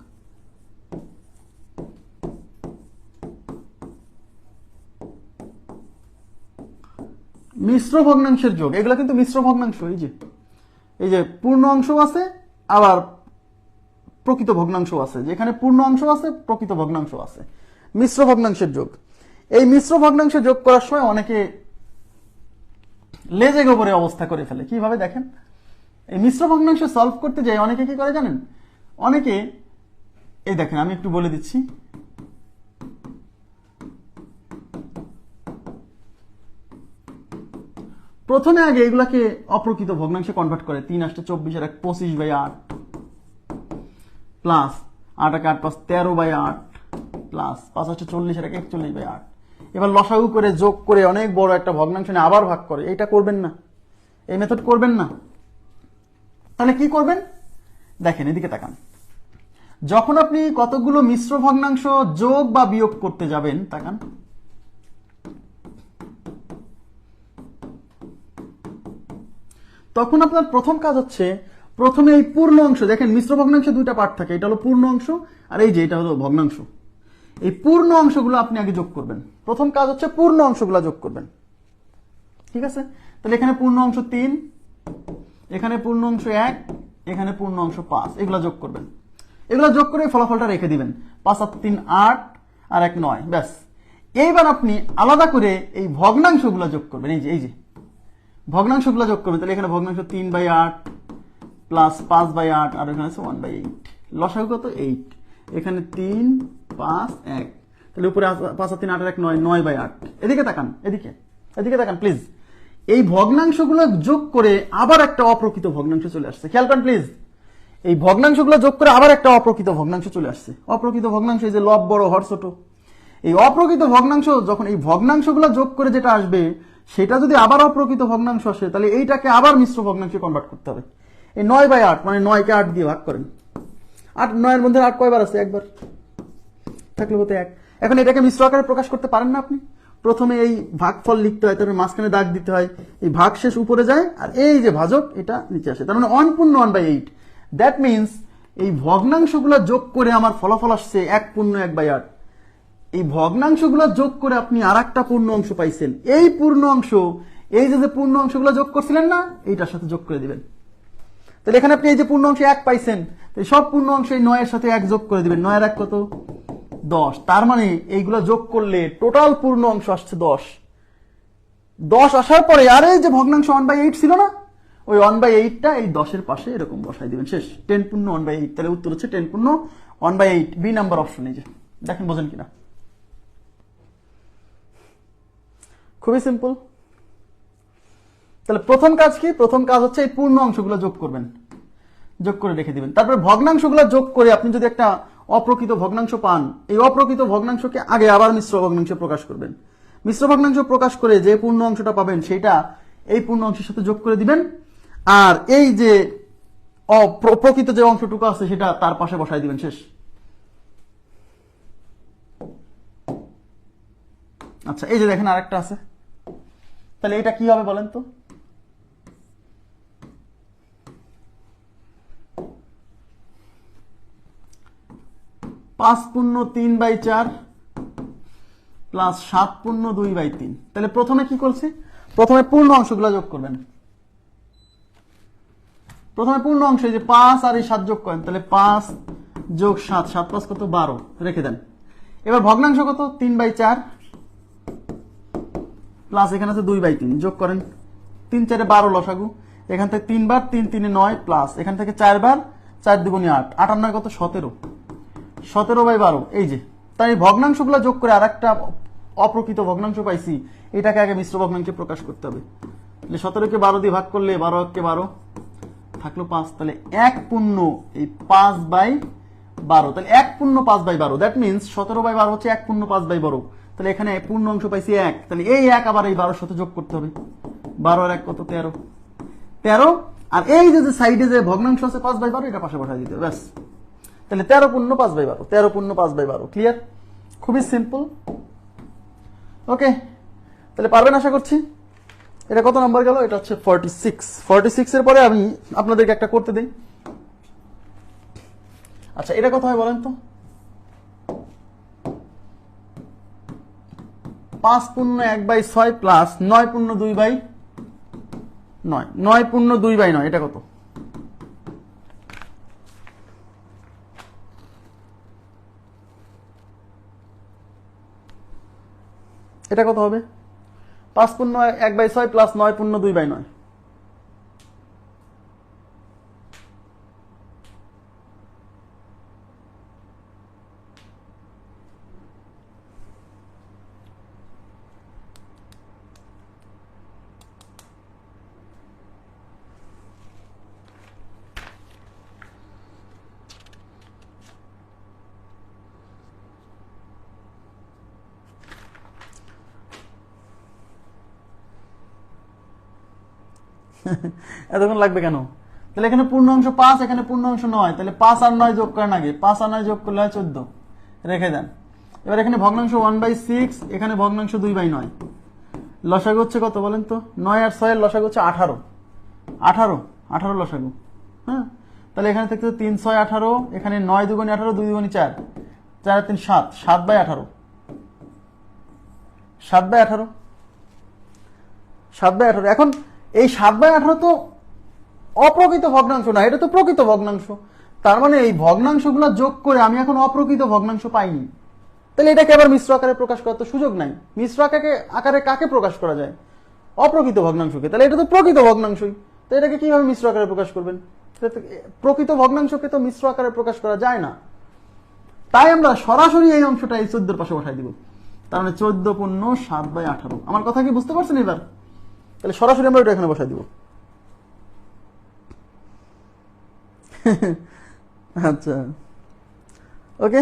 মিশ্র ভগ্নাংশের যোগ, এগুলো কিন্তু মিশ্র ভগ্নাংশ। এই যে পূর্ণ অংশ আছে আবার প্রকৃত ভগ্নাংশ আছে, যেখানে পূর্ণ অংশ আছে প্রকৃত ভগ্নাংশ আছে, মিশ্র ভগ্নাংশের যোগ। এই মিশ্র ভগ্নাংশ যোগ করার সময় অনেকে লেজে গোবরে অবস্থা করে ফেলে। কিভাবে দেখেন, এই মিশ্র ভগ্নাংশ সলভ করতে যাই অনেকে কি করে জানেন, অনেকে এই দেখেন আমি একটু বলে দিচ্ছি। প্রথমে আগে এগুলাকে অপ্রকৃত ভগ্নাংশে কনভার্ট করে। 3 8 24 আর 25/8 প্লাস 8 8 5 13/8 প্লাস 5 8 40 আর 41/8। এবার লসাগু করে যোগ করে অনেক বড় একটা ভগ্নাংশ নিয়ে আবার ভাগ করে। এটা করবেন না, এই মেথড করবেন না। তাহলে কি করবেন দেখেন, এদিকে তাকান। যখন আপনি কতগুলো মিশ্র ভগ্নাংশ যোগ বা বিয়োগ করতে যাবেন, তাকান, তখন আপনার প্রথম কাজ হচ্ছে প্রথমে এই পূর্ণ অংশ, দেখেন মিশ্র ভগ্নাংশে দুইটা পার্ট থাকে, এটা হলো পূর্ণ অংশ আর এই যে এটা হলো ভগ্নাংশ। এই পূর্ণ অংশগুলো আপনি আগে যোগ করবেন। প্রথম কাজ হচ্ছে পূর্ণ অংশগুলো যোগ করবেন, ঠিক আছে? তাহলে এখানে পূর্ণ অংশ 3, এখানে পূর্ণ অংশ 1, এখানে পূর্ণ অংশ 5, এগুলো যোগ করবেন। এগুলো যোগ করে ফলাফলটা রেখে দিবেন, 5 আর 3 8 আর 1 9, ব্যাস। এইবার আপনি আলাদা করে এই ভগ্নাংশগুলো যোগ করবেন। এই যে ভগ্নাংশগুলো যোগ করবেন। তাহলে এখানে ভগ্নাংশ 3/8 প্লাস 5/8 আর এখানে আছে 1/8। লসাগু কত 8, এখানে 3 5 1, তাহলে উপরে 5 আর 3 8 আর 1 9, 9/8। এদিকে তাকান, এদিকে তাকান প্লিজ। এই ভগ্নাংশগুলো যোগ করে আবার একটা অপ্রকৃত ভগ্নাংশ চলে আসছে। খেয়াল করেন প্লিজ, এই ভগ্নাংশগুলো যোগ করে আবার একটা অপ্রকৃত ভগ্নাংশ চলে আসছে। অপ্রকৃত ভগ্নাংশ, এই যে লব বড় হর ছোট, এই অপ্রকৃত ভগ্নাংশ যখন এই ভগ্নাংশগুলো যোগ করে যেটা আসবে সেটা যদি আবার অপ্রকৃত ভগ্নাংশ আসে, তাহলে এইটাকে আবার মিশ্র ভগ্নাংশে কনভার্ট করতে হবে। এই 9/8 মানে 9কে 8 দিয়ে ভাগ করেন। 8 9 এর মধ্যে 8 কয়বার আছে? একবার, থাকলে হতে 1। এখন এটাকে মিশ্র আকারে প্রকাশ করতে পারেন না আপনি? প্রথমে এই ভাগফল লিখতে হয়, তারপরে মাঝখানে দাগ দিতে হয়, এই ভাগ শেষ উপরে যায় আর এই যে ভাজক এটা নিচে আসে, তার মানে 1 পূর্ণ 1/8। দ্যাট মিনস এই ভগ্নাংশগুলো যোগ করে আমার ফলাফল আসছে 1 পূর্ণ 1/8। এই ভগ্নাংশগুলো যোগ করে আপনি আর একটা পূর্ণ অংশ পাইছেন। এই পূর্ণ অংশ, এই যে পূর্ণ অংশগুলো যোগ করছিলেন না, এইটার সাথে যোগ করে দিবেন। তাহলে এখানে আপনি এই যে পূর্ণ অংশে 1 পাইছেন, সব পূর্ণ অংশ এই 9 এর সাথে 1 যোগ করে দিবেন। 9 আর 1 কত? 10। তার মানে এইগুলো যোগ করলে টোটাল পূর্ণ অংশ আসছে 10। 10 আসার পরে আর এই যে ভগ্নাংশ 1/8 ছিল না, ওই 1/8টা এই 10 এর পাশে এরকম বসাই দিবেন, শেষ। 10 পূর্ণ 1/8। তাহলে উত্তর হচ্ছে 10 পূর্ণ 1/8, বি নাম্বার অপশন। এই যে দেখেন, বোঝেন কিনা? খুবই সিম্পল। তাহলে প্রথম কাজ কি? প্রথম কাজ হচ্ছে এই পূর্ণ অংশগুলো যোগ করবেন, যোগ করে রেখে দিবেন। তারপরে ভগ্নাংশগুলো যোগ করে আপনি যদি একটা অপ্রকৃত ভগ্নাংশ পান, এই অপ্রকৃত ভগ্নাংশকে আগে আবার মিশ্র ভগ্নাংশে প্রকাশ করবেন। মিশ্র ভগ্নাংশ প্রকাশ করে যে পূর্ণ অংশটা পাবেন সেটা এই পূর্ণ অংশের সাথে যোগ করে দিবেন, আর এই যে অপ্রকৃত যে অংশটুকু আছে সেটা তার পাশে বসাই দিবেন, শেষ। আচ্ছা, এই যে দেখেন আরেকটা আছে, তাহলে এটা কি হবে বলেন তো? পাঁচ পূর্ণ 3/4 প্লাস 7 পূর্ণ 2/3। তাহলে প্রথমে কি করছে? প্রথমে পূর্ণ অংশগুলো যোগ করবেন। প্রথমে পূর্ণ অংশ, এই যে 5 আর এই 7 যোগ করেন, তাহলে 5 যোগ 7, 7 5 কত? 12, রেখে দেন। এবার ভগ্নাংশ কত? 3/4 প্লাস এখানে আছে 2/3, যোগ করেন। 3 4 12 লসাগু, এখান থেকে 3 বার, 3 3 9 প্লাস এখান থেকে 4 বার, 4 2 8, 8 আর 9 কত? 17, 17/12। এই যে, তাই ভগ্নাংশগুলো যোগ করে আর একটা অপ্রকৃত ভগ্নাংশ পাইছি, এটাকে আগে মিশ্র ভগ্নাংশে প্রকাশ করতে হবে। তাহলে 17কে 12 দিয়ে ভাগ করলে 12 কে 12 থাকলো 5, তাহলে 1 পূর্ণ এই 5/12। তাহলে 1 পূর্ণ 5/12, দ্যাট মিনস 17/12 হচ্ছে 1 পূর্ণ 5/12। তাহলে এখানে পূর্ণ অংশ পাইছি 1, তাহলে এই 1 আবার এই 12 সাথে যোগ করতে হবে। 12 আর 1 কত? 13, 13। আর এই যে সাইডে যে ভগ্নাংশ আছে 5/12, এটা পাশে বসাই দিতে হবে, ব্যাস। তাহলে 13 পূর্ণ 5/12, 13 পূর্ণ 5/12। ক্লিয়ার? খুবই সিম্পল। ওকে, তাহলে পারবেন আশা করছি। এটা কত নাম্বার গেল? এটা হচ্ছে 46। 46 এর পরে আমি আপনাদেরকে একটা করতে দিই। আচ্ছা, এটা কত হয় বলেন তো? 5 পূর্ণ 1/6 প্লাস 9 পূর্ণ 2/9। 9 পূর্ণ 2/9 এটা কত? এটা কত হবে? 5 পূর্ণ 1/6 প্লাস 9 পূর্ণ 2/9। এতক্ষণ লাগবে কেন? তাহলে এখানে পূর্ণাংশ 5, এখানে পূর্ণাংশ 9, তাহলে 5 আর 9 যোগ করেন আগে। 5 আর 9 যোগ করলে হয় 14, রেখে দেন। এবার এখানে ভগ্নাংশ 1/6, এখানে ভগ্নাংশ 2/9। লসাগু হচ্ছে কত বলেন তো? 9 আর 6 এর লসাগু হচ্ছে 18। 18 লসাগু। হ্যাঁ, তাহলে এখানে থেকে 3 6 18, এখানে 9 দুগুণে 18, 2 দুগুণে 4, 4 আর 3 7, 7/18। 7/18, 7/18। এখন এই 7/18 তো অপ্রকৃত ভগ্নাংশ না, এটা তো প্রকৃত ভগ্নাংশ। তার মানে এই ভগ্নাংশগুলো যোগ করে আমি এখন অপ্রকৃত ভগ্নাংশ পাইনি। তাহলে এটাকে আবার মিশ্র আকারে প্রকাশ করার তো সুযোগ নাই। মিশ্র আকারে কাকে প্রকাশ করা যায়? অপ্রকৃত ভগ্নাংশকে। তাহলে এটা তো প্রকৃত ভগ্নাংশই, তো এটাকে কিভাবে মিশ্র আকারে প্রকাশ করবেন? প্রকৃত ভগ্নাংশকে তো মিশ্র আকারে প্রকাশ করা যায় না। তাই আমরা সরাসরি এই অংশটা এই 14 পাশে বসাই দিব। তার মানে 14 পূর্ণ 7/18। আমার কথা কি বুঝতে পারছেন এবার? তাহলে সরাসরি আমরা এটা এখানে বসাই দিব। আচ্ছা, ওকে।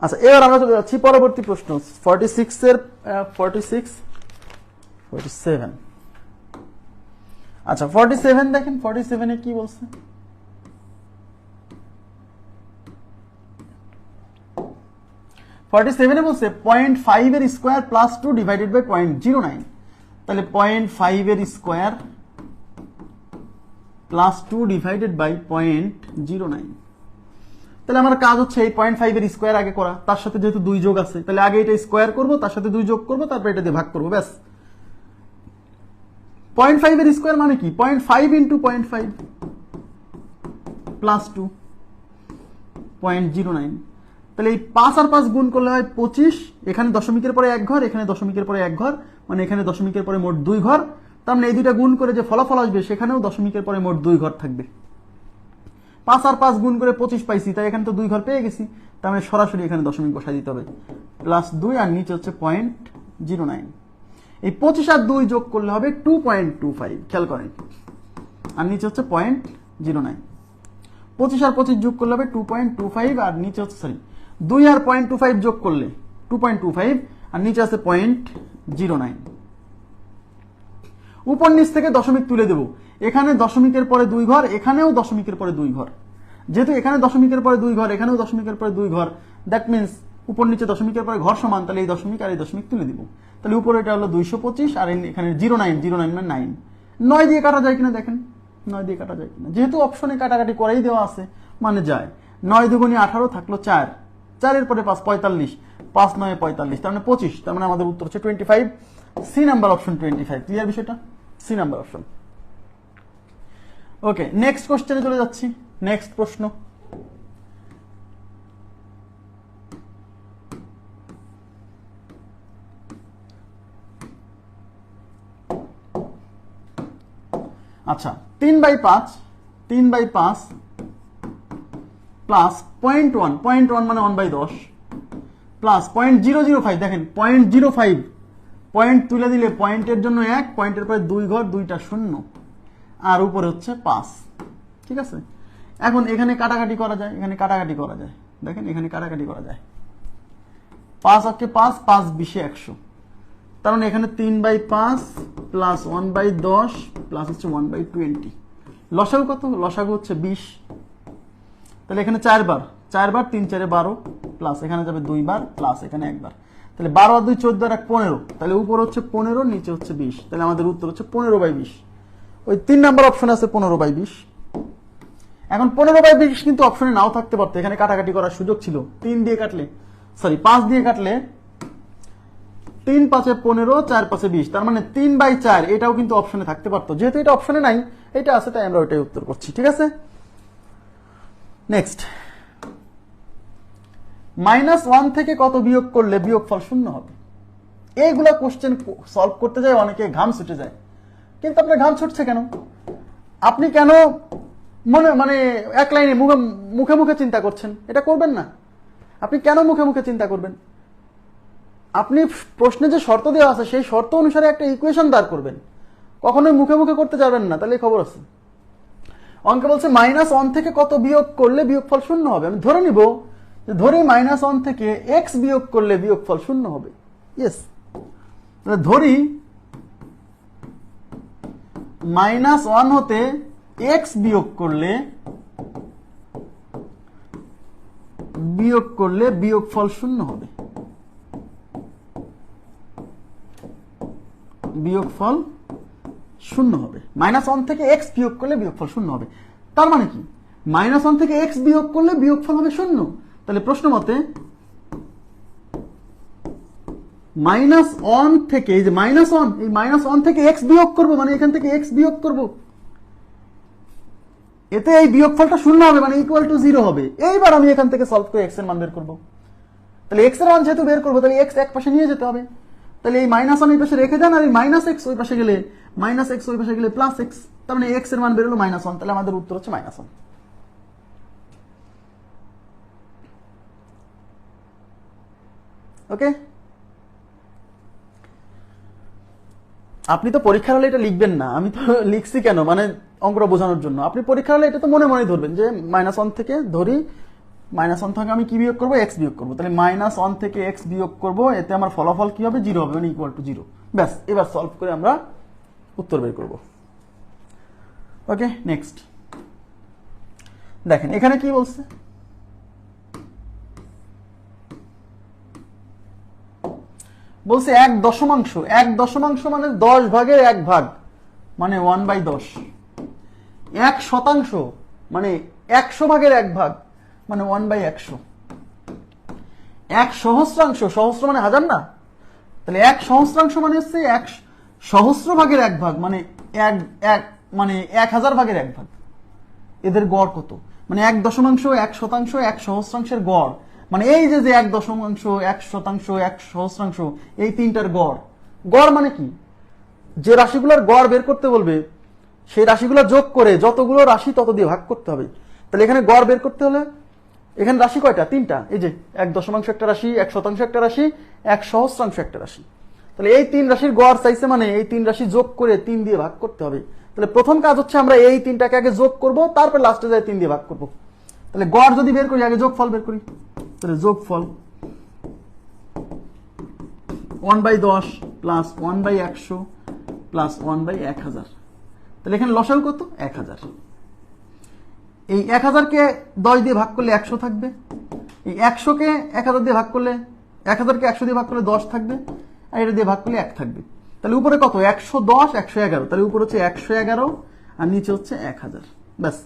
আচ্ছা, এবার আমরা চলে যাচ্ছি পরবর্তী প্রশ্ন। 47। আচ্ছা, 47 দেখেন। 47 এ কি বলছে? বলছে 0.5 এর স্কোয়ার প্লাস 2 ডিভাইডেড বাই 0.09। তাহলে 0.5 এর স্কোয়ার প্লাস 2 ডিভাইডেড বাই 0.09। তাহলে আমার কাজ হচ্ছে এই 0.5 এর স্কোয়ার আগে করা, তার সাথে যেহেতু 2 যোগ আছে, তাহলে আগে এটা স্কোয়ার করব, তার সাথে 2 যোগ করব, তারপর এটা দিয়ে ভাগ করব, ব্যাস। 0.5 এর স্কোয়ার মানে কি? 0.5 ইন্টু 0.5 প্লাস 2 0.09। তাহলে এই 5 আর 5 গুণ করলে হয় 25। এখানে দশমিকের পরে 1 ঘর, এখানে দশমিকের পরে 1 ঘর, মানে এখানে দশমিকের পরে মোট 2 ঘর। তার মানে এই দুইটা গুণ করে যে ফলাফল আসবে সেখানেও দশমিকের পরে মোট 2 ঘর থাকবে। 5 আর 5 গুণ করে 25 পাইছি, তাই এখানে তো 2 ঘর পেয়ে গেছি। তার মানে সরাসরি এখানে দশমিক বসাই দিতে হবে। প্লাস 2 আর নিচে হচ্ছে 0.09। এই 25 আর 2 যোগ করলে হবে 2.25, খেয়াল করেন। আর নিচে হচ্ছে 0.09। 25 আর 25 যোগ করলে হবে 2.25, আর নিচে হচ্ছে 2 আর 0.25 যোগ করলে 2.25, আর নিচে আছে 0.09। উপর নিচ থেকে দশমিক তুলে দেব। এখানে দশমিকের পরে 2 ঘর, এখানেও দশমিকের পরে 2 ঘর। যেহেতু এখানে দশমিকের পরে 2 ঘর, এখানেও দশমিকের পরে 2 ঘর, দ্যাট মিনস উপর নিচে দশমিকের পরে ঘর সমান, তাহলে এই দশমিক আর এই দশমিক তুলে দিব। তাহলে উপরে এটা হলো 225, আর এখানে 09 মানে 9। 9 দিয়ে কাটা যায় কিনা দেখেন, 9 দিয়ে কাটা যায় কিনা। যেহেতু অপশনে কাটাকাটি করেই দেওয়া আছে, মানে যায়। 9 দুগুণে 18, থাকলো 4, 4 এর পরে 5 45, 5 9 45, তার মানে 25। তার মানে আমাদের উত্তর হচ্ছে 25। C number option 25। ক্লিয়ার বিষয়টা? C number option. Okay, next কোশ্চেনে চলে যাচ্ছি। নেক্সট প্রশ্ন। আচ্ছা, 3/5 প্লাস 0.1 মানে 1/10 প্লাস 0.005। দেখেন 0.05 পয়েন্ট তুলে দিলে পয়েন্টের জন্য 1, পয়েন্টের পরে 2 ঘর, 2টা শূন্য, আর উপরে হচ্ছে 5। ঠিক আছে, এখন এখানে কাটাকাটি করা যায়, এখানে কাটাকাটি করা যায়। দেখেন এখানে কাটাকাটি করা যায়। 5 অক্ষে 5, 5 20 100। তার মানে এখানে 3/5 প্লাস 1/10 প্লাস হচ্ছে 1/20। লসাগু কত? লসাগু হচ্ছে 20। তাহলে এখানে 4 বার, 3 4 12, প্লাস এখানে যাবে 2 বার, প্লাস এখানে 1 বার। তাহলে 12 আর 2 14 আর 1 15, তাহলে উপর হচ্ছে 15, নিচে হচ্ছে 20, তাহলে আমাদের উত্তর হচ্ছে 15/20। ওই 3 নাম্বার অপশনে আছে 15/20। এখন 15/20 কিন্তু অপশনে নাও থাকতে পারতো, এখানে কাটাকাটি করার সুযোগ ছিল। 5 দিয়ে কাটলে 3 5 15, 4 5 20, তার মানে 3/4 এটাও কিন্তু অপশনে থাকতে পারতো। যেহেতু এটা অপশনে নাই, এটা আছে, তাই আমরা ওইটাই উত্তর করছি। ঠিক আছে, নেক্সট। -1 থেকে কত বিয়োগ করলে বিয়োগফল 0 হবে? এইগুলা কোশ্চেন সলভ করতে যায় অনেকে ঘাম ছুটে যায়। কিন্তু আপনার ঘাম ছুটছে কেন? আপনি কেন মানে এক লাইনে মুখে মুখে চিন্তা করছেন? এটা করবেন না। আপনি কেন মুখে মুখে চিন্তা করবেন? আপনি প্রশ্নে যে শর্ত দেওয়া আছে সেই শর্ত অনুসারে একটা ইকুয়েশন দাঁড় করবেন, কখনোই মুখে মুখে করতে যাবেন না, তাহলে খবর আছে। অঙ্কে বলছে -1 থেকে কত বিয়োগ করলে বিয়োগফল 0 হবে। আমি ধরে নিব, ধরি -1 থেকে x বিয়োগ করলে বিয়োগফল 0 হবে। ইয়েস, ধরি -1 হতে x বিয়োগ করলে বিয়োগফল 0 হবে। বিয়োগফল 0 হবে। -1 থেকে x বিয়োগ করলে বিয়োগফল 0 হবে। তার মানে কি? -1 থেকে x বিয়োগ করলে বিয়োগফল হবে 0। তাহলে প্রশ্ন মতে -1 থেকে, এই যে -1, এই -1 থেকে x বিয়োগ করব, মানে এখান থেকে x বিয়োগ করব, এতে এই বিয়োগফলটা 0 হবে, মানে =0 হবে। এইবার আমি এখান থেকে সলভ করে x এর মান বের করব। তাহলে x এর মান যেহেতু বের করব, তাহলে x এক পাশে নিয়ে যেতে হবে। তাহলে এই -1 এই পাশে রেখে দেন, আর এই -x ওই পাশে গেলে +x, তার মানে x এর মান বের হলো -1। তাহলে আমাদের উত্তর হচ্ছে -1। ওকে, আপনি তো পরীক্ষার হলে এটা লিখবেন না, আমি তো লিখছি কেন, মানে অঙ্কটা বোঝানোর জন্য। আপনি পরীক্ষার হলে এটা তো মনে মনে ধরবেন যে -1 থেকে ধরি, -1 থেকে আমি কি বিয়োগ করবো? x বিয়োগ করবো। তাহলে -1 থেকে x বিয়োগ করবো, এতে আমার ফলাফল কি হবে? 0 হবে, মানে =0। ব্যাস, এবার সলভ করে আমরা উত্তর বের করব। ওকে, নেক্সট দেখেন এখানে কি বলছে। বলছে 1/10, 1/10 মানে 10 ভাগের 1 ভাগ, মানে 1/10। 1% মানে 100 ভাগের 1 ভাগ, মানে 1/100। 1 সহস্রাংশ, সহস্র মানে হাজার না, তাহলে 1 সহস্রাংশ মানে হচ্ছে 1 সহস্র ভাগের 1 ভাগ, মানে 1000 ভাগের 1 ভাগ। এদের গড় কত? মানে 1/10, 1%, 1 সহস্রাংশের গড়, মানে এই যে 1/10, 1%, 1 সহস্রাংশ, এই তিনটার গড়। গড় মানে কি? যে রাশিগুলোর গড় বের করতে বলবে, সেই রাশিগুলো যোগ করে যতগুলো রাশি তত দিয়ে ভাগ করতে হবে। তাহলে এখানে গড় বের করতে হলে এখানে রাশি কয়টা? 3টা। এই যে 1/10 একটা রাশি, 1% একটা রাশি, 1 সহস্রাংশ একটা রাশি। তাহলে এই 3 রাশির গড় চাইছে, মানে এই 3 রাশি যোগ করে 3 দিয়ে ভাগ করতে হবে। তাহলে প্রথম কাজ হচ্ছে আমরা এই 3টাকে আগে যোগ করব, তারপর লাস্টে যায় 3 দিয়ে ভাগ করব। তাহলে গড় যদি বের করি, আগে যোগফল বের করি। তাহলে যোগফল 1/10 প্লাস 1/100 প্লাস 1/1000। তাহলে এখানে লসাগু কত? 1000। এই 1000কে 10 দিয়ে ভাগ করলে 100 থাকবে। এই 100কে 1000 দিয়ে ভাগ করলে, 1000কে 100 দিয়ে ভাগ করলে 10 থাকবে, আর এটা দিয়ে ভাগ করলে 1 থাকবে। তাহলে উপরে কত? 110, 111। তাহলে উপরে হচ্ছে 111 আর নিচে হচ্ছে 1000। ব্যাস,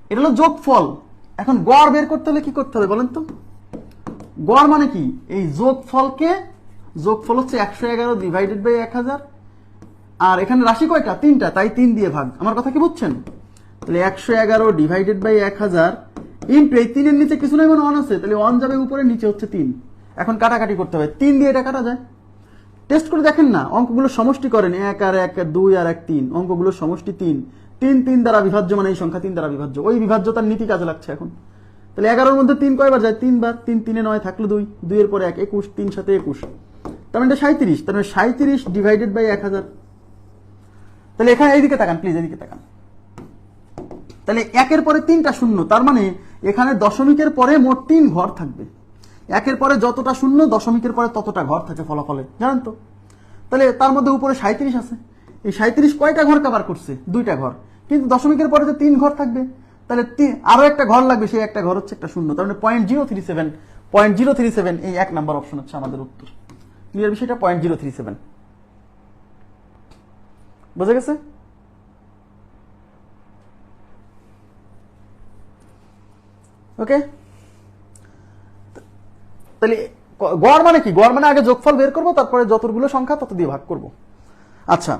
এটা হলো যোগফল। এখন গড় বের করতে হলে কি করতে হবে বলেন তো? গড় মানে কি? এই যোগফলকে, যোগফল হচ্ছে 111 ডিভাইডেড বাই 1000, আর এখানে রাশি কয়টা? 3টা, তাই 3 দিয়ে ভাগ। আমার কথা কি বুঝছেন? তাহলে 111 ডিভাইডেড বাই 1000 ইনটু এই 3 এর নিচে কিছু নাই, মানে 1 আছে, তাহলে 1 যাবে উপরে, নিচে হচ্ছে 3। এখন কাটাকাটি করতে হবে, 3 দিয়ে এটা কাটা যায়। টেস্ট করে দেখেন না, অঙ্কগুলো সমষ্টি করেন, 1 আর 1, 2 আর 1, 3, অঙ্কগুলো সমষ্টি 3, 3 দ্বারা বিভাজ্য, মানে এই সংখ্যা 3 দ্বারা বিভাজ্য। ওই বিভাজ্যতার নীতি কাজে লাগছে এখন। তাহলে 11 এর মধ্যে 3 কয়বার যায়? 3 বার। 3 3 এ 9 থাকলো 2, 2 এর পরে 1, 21, 3 7 21, তার মানে এটা 37। তার মানে 37 ডিভাইডেড বাই 1000। তাহলে এখানে এইদিকে তাকান প্লিজ, এইদিকে তাকান। তাহলে 1 এর পরে 3টা শূন্য, তার মানে এখানে দশমিকের পরে মোট 3 ঘর থাকবে। 1 এর পরে যতটা শূন্য, দশমিকের পরে ততটা ঘর থাকে ফলাফলে, জানেন তো? তাহলে তার মধ্যে উপরে 37 আছে। এই 37 কয়টা ঘর কভার করছে? 2টা ঘর। কিন্তু দশমিকের পরে যে 3 ঘর থাকবে, তাহলে আরো একটা ঘর লাগবে, সেই একটা ঘর হচ্ছে একটা শূন্য, তার মানে 0.037 এই 1 নাম্বার অপশন হচ্ছে আমাদের উত্তর। ক্লিয়ার বিষয়টা 0.037 বুঝা গেছে? ওকে, তাহলে গড় মানে কি? গড় মানে আগে যোগফল বের করব, তারপরে যতগুলো সংখ্যা তত দিয়ে ভাগ করব। আচ্ছা,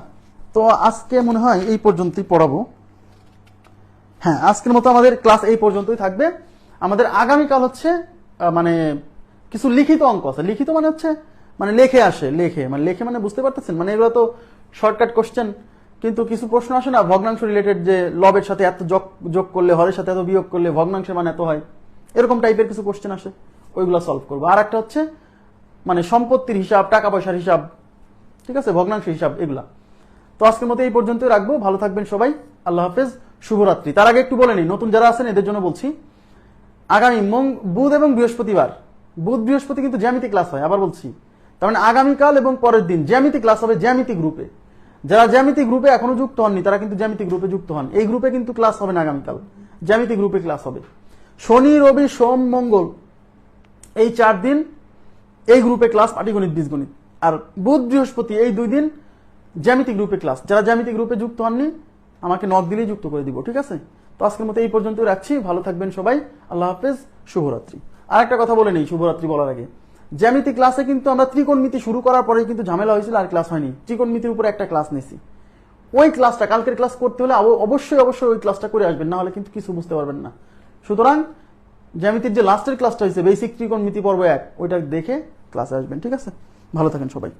তো আজকে মনে হয় এই পর্যন্তই পড়াবো। হ্যাঁ, আজকের মতো আমাদের ক্লাস এই পর্যন্তই থাকবে। আমাদের আগামীকাল হচ্ছে মানে কিছু লিখিত অঙ্ক আছে। লিখিত মানে হচ্ছে মানে লেখে আসে, লেখে মানে বুঝতে পারতেছেন, মানে এগুলো তো শর্টকাট কোশ্চেন, কিন্তু কিছু প্রশ্ন আসে না ভগ্নাংশ রিলেটেড, যে লবের সাথে এত যোগ করলে, হরের সাথে এত বিয়োগ করলে ভগ্নাংশের মান এত হয়, এরকম টাইপের কিছু কোশ্চেন আসে, ওইগুলো সলভ করবো। আর একটা হচ্ছে মানে সম্পত্তির হিসাব, টাকা পয়সার হিসাব, ঠিক আছে, ভগ্নাংশের হিসাব, এগুলা। তো আজকের মতো এই পর্যন্তই রাখবো। ভালো থাকবেন সবাই, আল্লাহ হাফেজ, শুভরাত্রি। তার আগে একটু বলে নিই, নতুন যারা আছেন এদের জন্য বলছি, আগামী বুধ এবং বৃহস্পতিবার, বুধ বৃহস্পতি কিন্তু জ্যামিতি ক্লাস হয়, আবার বলছি, তার মানে আগামীকাল এবং পরের দিন জ্যামিতি ক্লাস হবে, জ্যামিতি গ্রুপে। যারা জ্যামিতি গ্রুপে এখনো যুক্ত হননি তারা কিন্তু জ্যামিতি গ্রুপে যুক্ত হন। এই গ্রুপে কিন্তু ক্লাস হবে না আগামীকাল, জ্যামিতি গ্রুপে ক্লাস হবে। শনি, রবি, সোম, মঙ্গল এই 4 দিন এই গ্রুপে ক্লাস, পাটিগণিত, বীজগণিত। আর বুধ বৃহস্পতি এই 2 দিন জ্যামিতি গ্রুপে ক্লাস। যারা জ্যামিতি গ্রুপে যুক্ত হননি আমাকে নক দিলেই যুক্ত করে দিব, ঠিক আছে? তো আজকের মতো এই পর্যন্ত রাখছি। ভালো থাকবেন সবাই, আল্লাহ হাফেজ, শুভরাত্রি। আর একটা কথা বলে নেই শুভরাত্রি বলার আগে, জ্যামিতি ক্লাসে কিন্তু আমরা ত্রিকোণমিতি শুরু করার পরে কিন্তু ঝামেলা হয়েছিল, আর ক্লাস হয়নি। ত্রিকোণমিতির উপরে একটা ক্লাস নিয়েছি, ওই ক্লাসটা কালকের ক্লাস করতে হলে অবশ্যই ওই ক্লাসটা করে আসবেন, না হলে কিন্তু কিছু বুঝতে পারবেন না। সুতরাং জ্যামিতির যে লাস্টের ক্লাসটা হয়েছে বেসিক ত্রিকোণমিতি পর্ব 1, ওইটা দেখে ক্লাসে আসবেন, ঠিক আছে? ভালো থাকেন সবাই।